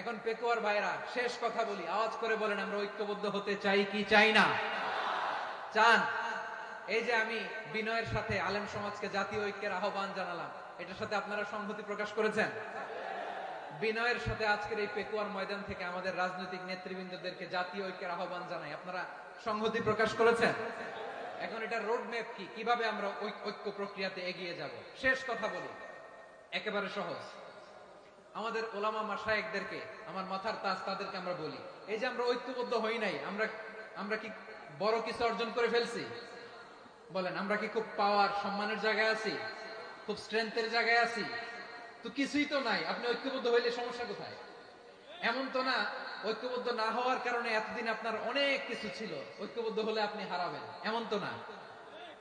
এখন পেকুয়ার ভাইরা, শেষ কথা বলি, আওয়াজ করে বলেন আমরা ঐক্যবদ্ধ হতে চাই কি চাই না? চান? এই যে আমি বিনয়ের সাথে আলেম সমাজকে জাতীয় ঐক্যের আহ্বান জানালাম, এটার সাথে আপনারা সংহতি প্রকাশ করেছেন? বিনয়ের সাথে আজকের এই পেকুয়ার ময়দান থেকে আমাদের রাজনৈতিক নেতৃবৃন্দদেরকে জাতীয় ঐক্যের আহ্বান জানাই, আপনারা সংহতি প্রকাশ করেছেন? এখন এটা রোড ম্যাপ কি, কিভাবে আমরা ঐক্য প্রক্রিয়াতে এগিয়ে যাব? শেষ কথা বলি, একেবারে সহজ। আমাদের ওলামা মাশায়েখদেরকে, আমার মাথার তাজ, তাদেরকে আমরা বলি, এই যে আমরা ঐক্যবদ্ধ হই নাই, আমরা কি বড় কিছু অর্জন করে ফেলছি? বলেন, আমরা কি খুব পাওয়ার সম্মানের জায়গায় আছি? খুব স্ট্রেংথের জায়গায় আছি? তো কিছুই তো নাই। আপনি ঐক্যবদ্ধ হইলে সমস্যা কোথায়? এমন তো না ঐক্যবদ্ধ না হওয়ার কারণে এতদিন আপনার অনেক কিছু ছিল, ঐক্যবদ্ধ হলে আপনি হারাবেন, এমন তো না।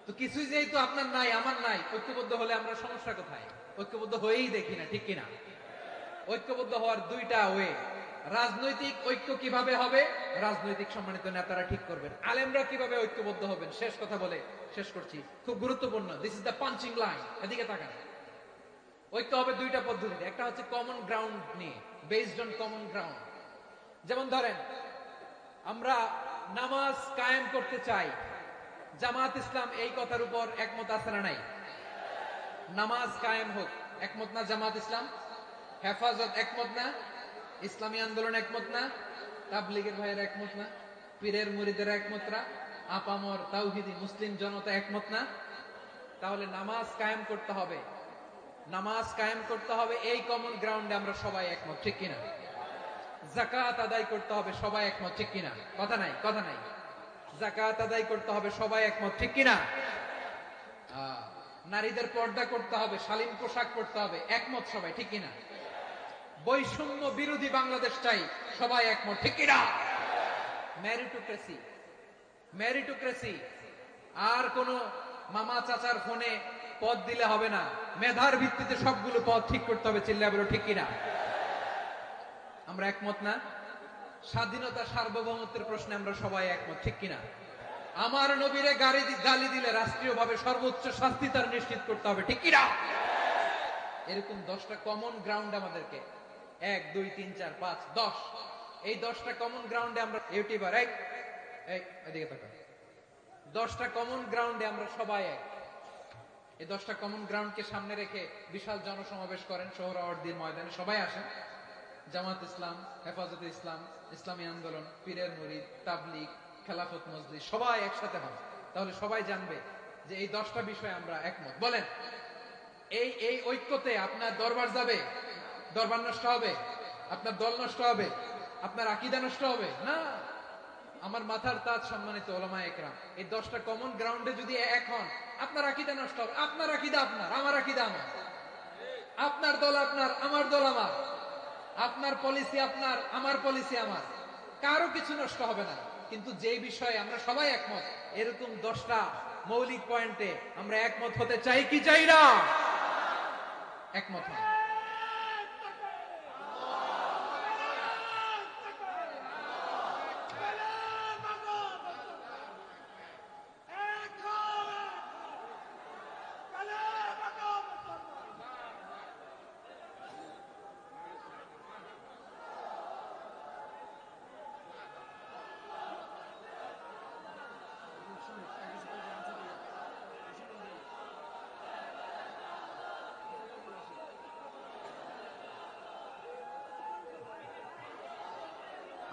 তো কিছুই যেহেতু আপনার নাই, আমার নাই, ঐক্যবদ্ধ হলে আমরা সমস্যা কোথায়? ঐক্যবদ্ধ হয়েই দেখি না, ঠিক কিনা? ঐক্যবদ্ধ হওয়ার দুইটা ওয়ে। রাজনৈতিক ঐক্য কিভাবে হবে? রাজনৈতিক সম্মানিত নেতারা ঠিক করবেন। আলেমরা কিভাবে ঐক্যবদ্ধ হবেন? শেষ কথা বলে শেষ করছি, খুব গুরুত্বপূর্ণ। This is the punching line. এদিকে তাকান। ঐক্য হবে দুইটা পদ্ধতিতে। একটা হচ্ছে কমন গ্রাউন্ড নিয়ে, বেসড অন কমন গ্রাউন্ড। যেমন ধরেন, আমরা নামাজ কায়েম করতে চাই, জামাত ইসলাম এই কথার উপর একমত আছে না নাই? নামাজ কায়েম হোক, একমত না জামাত ইসলাম? হেফাজত একমত না? ইসলামী আন্দোলন একমত না? তাবলীগের ভাইয়ের একমত না? পীরের মুরিদের একমত না? আপামর তাওহীদি মুসলিম জনতা একমত না? তাহলে নামাজ কায়েম করতে হবে। নামাজ কায়েম করতে হবে, এই কমন গ্রাউন্ডে আমরা সবাই একমত, ঠিক কিনা? যাকাত আদায় করতে হবে, সবাই একমত, ঠিক কিনা? কথা নাই, কথা নাই। যাকাত আদায় করতে হবে, সবাই একমত, ঠিক কিনা? নারীদের পর্দা করতে হবে, শালীন পোশাক পরতে হবে, একমত সবাই, ঠিক কিনা? বৈষম্য বিরোধী বাংলাদেশ চাই, সবাই একমত, ঠিক কিনা? Meritocracy, meritocracy. আর কোন মামা চাচার ফোনে পদ দিলে হবে না, মেধার ভিত্তিতে সবগুলো পদ ঠিক করতে হবে। চিল্লায় বলো ঠিক কিনা? আমরা একমত না? স্বাধীনতা সার্বভৌমত্বের প্রশ্নে আমরা সবাই একমত, ঠিক কিনা? আমার নবীরে গালি দিলে রাষ্ট্রীয়ভাবে সর্বোচ্চ শাস্তি তার নিশ্চিত করতে হবে, ঠিক কিনা? এরকম 10টা কমন গ্রাউন্ড আমাদেরকে, 1 2 3 4 5 10, এই 10টা কমন গ্রাউন্ডে আমরা ইউটিউবার এদিকে তাকাও, 10টা কমন গ্রাউন্ডে আমরা সবাই এক। এই 10টা কমন গ্রাউন্ডকে সামনে রেখে বিশাল জনসমাবেশ করেন সোহরাওয়ার্দীর ময়দানে, সবাই আসেন। জামাত ইসলাম, হেফাজতে ইসলাম, ইসলামী আন্দোলন, পীরের মুরিদ, তাবলীগ, খেলাফত মজলিস, সবাই একসাথে হন। তাহলে সবাই জানবে যে এই 10টা বিষয়ে আমরা একমত। বলেন, এই ঐক্যতে আপনার দরবার যাবে? দরবার নষ্ট হবে? আপনার দল নষ্ট হবে? আপনার আকীদা নষ্ট হবে না? আমার মাথার তাজ সম্মানিত ওলামায়ে ইকরাম, এই 10টা কমন গ্রাউন্ডে যদি এক হন, আপনার আকীদা নষ্ট হবে? আপনার আকীদা আপনার, আমার আকীদা আমার, আপনার দল আপনার, আমার দল আমার। আপনার পলিসি আপনার, আমার পলিসি আমার, কারো কিছু নষ্ট হবে না। কিন্তু যে বিষয়ে আমরা সবাই একমত, এরকম 10টা মৌলিক পয়েন্টে আমরা একমত হতে চাই কি চাই না? একমত হন।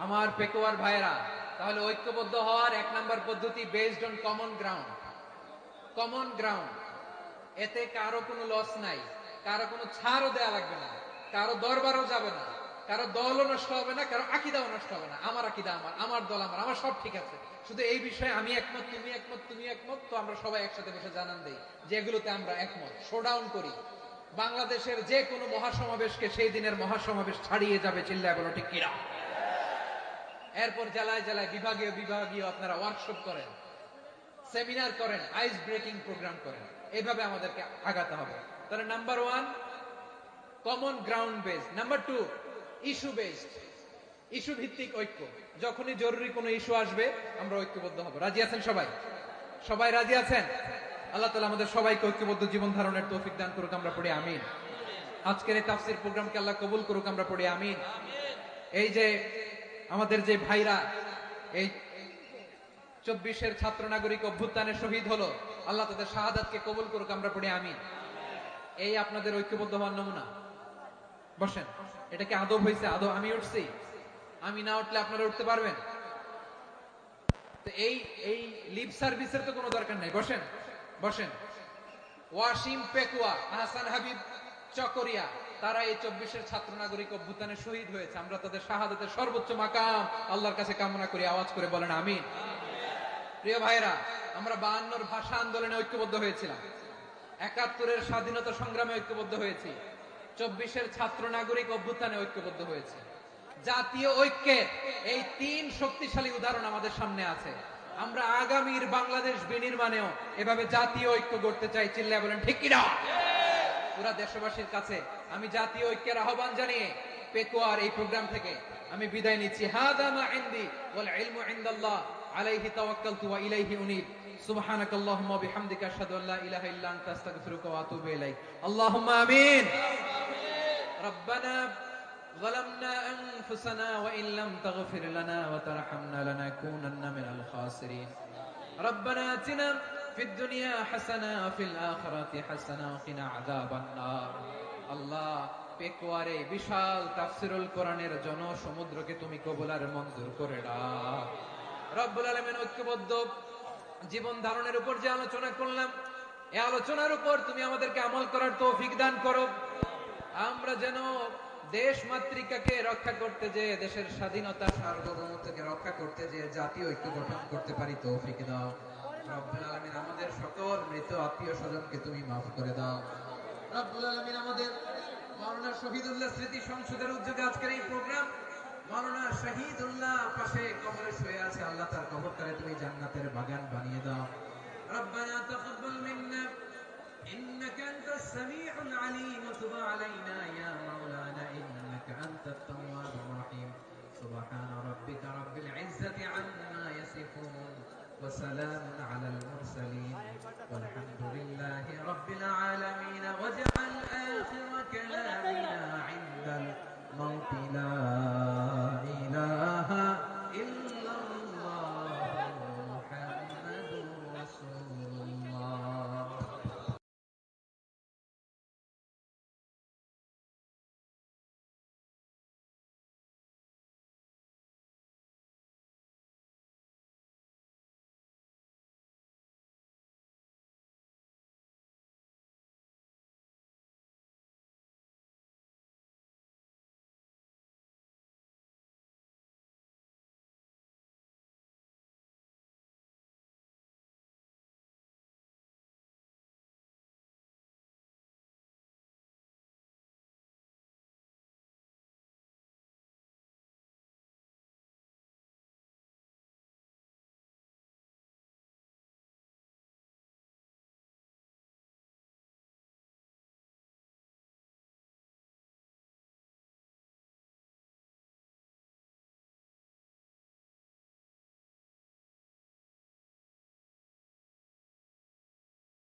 আমার পেকুয়ার ভাইরা, তাহলে ঐক্যবদ্ধ হওয়ার 1 নাম্বার পদ্ধতি based on common ground. Common ground, এতে কারো কোনো লস নাই, কারো কোনো ছাড়ও দেয়া লাগবে না, কারো দরবারও যাবে না, কারো দলও নষ্ট হবে না, কারো আকিদাও নষ্ট হবে না। আমার আকিদা আমার, আমার দল আমার, আমার সব ঠিক আছে। শুধু এই বিষয়ে আমি একমত, তুমি একমত, তুমি একমত, তো আমরা সবাই একসাথে বসে জানান দেই যে এগুলোতে আমরা একমত, শোডাউন করি। বাংলাদেশের যে কোনো মহাসমাবেশকে সেই দিনের মহাসমাবেশ ছাড়িয়ে যাবে। চিল্লায় বলো ঠিক কিনা? এরপর জেলায় জেলায় বিভাগীয় বিভাগীয় আপনারা ওয়ার্কশপ করেন, সেমিনার করেন, আইস ব্রেকিং প্রোগ্রাম করেন। এইভাবে আমাদেরকে আগাতে হবে। তাহলে number 1 common ground based, number 2 issue based, issue ভিত্তিক ঐক্য। যখনই জরুরি কোনো ইস্যু আসবে আমরা ঐক্যবদ্ধ হব। রাজি আছেন সবাই? সবাই রাজি আছেন? আল্লাহ তাআলা আমাদের সবাইকে ঐক্যবদ্ধ জীবন ধারণের তৌফিক দান করুক, আমরা পড়ি আমিন। আজকের এই তাফসীর প্রোগ্রামকে আল্লাহ কবুল করুক, আমরা পড়ি আমিন। এই যে আমাদের যে ভাইরা এই 24-এর ছাত্র নাগরিক অভ্যুত্থানে শহীদ হলো, আল্লাহ তাদের শাহাদাতকে কবুল করুক, আমরা পড়ি আমিন। এই আপনাদের ঐক্যবদ্ধ হওয়ার নমুনা। বসেন। এটা কি আদব হয়েছে? আদব আমি উঠছি, আমি না উঠলে আপনারা উঠতে পারবেন? তো এই এই লিপ সার্ভিসের তো কোনো দরকার নাই। বসেন, বসেন। ওয়াসিম পেকুয়া, আহসান হাবিব চকরিয়া, তারা এই 24-এর ছাত্র নাগরিক অভ্যুত্থানে শহীদ হয়েছে। আমরা তাদের শাহাদাতের সর্বোচ্চ মাকাম আল্লাহর কাছে কামনা করি। আওয়াজ করে বলেন আমিন। প্রিয় ভাইরা, আমরা 52-র ভাষা আন্দোলনে ঐক্যবদ্ধ হয়েছিলাম, 71-এর স্বাধীনতা সংগ্রামে ঐক্যবদ্ধ হয়েছি, 24-এর ছাত্র নাগরিক অভ্যুত্থানে ঐক্যবদ্ধ হয়েছে। জাতীয় ঐক্যের এই 3 শক্তিশালী উদাহরণ আমাদের সামনে আছে। আমরা আগামীর বাংলাদেশ বিনির্মাণেও এভাবে জাতীয় ঐক্য গড়তে চাই। চিল্লায় বলেন ঠিক কিনা? পুরা দেশবাসীর কাছে আমি জাতীয় ঐক্যের আহ্বান জানিয়ে পেকুয়ার এই প্রোগ্রাম থেকে আমি বিদায় নিচ্ছি। হাদা মা ইনদি ওয়াল ইলমু ইনদাল্লাহ আলাইহি তাওয়াক্কালতু ওয়া ইলাইহি উনীব। সুবহানাকাল্লাহুম্মা ওয়া বিহামদিকা আশহাদু আল্লা ইলাহা ইল্লা আনতা আস্তাগফিরুকা ওয়া আতুবু ইলাইক। আল্লাহুম্মা আমিন। রব্বানা ظلمنا أنفسنا وإن لم تغفر لنا وترحمنا لنكونن من الخاسرين. ربنا آتنا في الدنيا حسنة وفي الآخرة حسنة وقنا عذاب النار. আল্লাহ, পেকুয়ারে বিশাল তাফসীরুল কোরআনের জনসমুদ্রকে তুমি কবুল আর মঞ্জুর করে দাও। রব্বুল আলামিন, ঐক্যবদ্ধ জীবন ধারণের উপর যে আলোচনা করলাম, এই আলোচনার উপর তুমি আমাদেরকে আমল করার তৌফিক দান করো। আমরা যেন দেশ মাতৃকাকে রক্ষা করতে যে, দেশের স্বাধীনতা সার্বভৌমত্বকে রক্ষা করতে যে জাতীয় ঐক্য গঠন করতে পারি, তৌফিক দাও। রব্বুল আলামিন, আমাদের সকল মৃত আত্মীয় স্বজনকে তুমি মাফ করে দাও। রব্বুল আলামিন, আমাদের মাওলানা শহীদুল্লাহ স্মৃতি সংসদের উদ্যোগে আজকের এই প্রোগ্রাম, মাওলানা শহীদুল্লাহ পাশে কবরে শুয়ে আছে, আল্লাহ তার কবরটারে তুমি জান্নাতের বাগান বানিয়ে দাও। রব্বানা তাকাব্বাল মিন্না إنك أنت السميع العليم وتب علينا يا مولانا إنك أنت التواب الرحيم. سبحان ربك رب العزة عما يصفون وسلام على المرسلين والحمد لله رب العالمين. واجعل آخر كلامنا عند الموت لا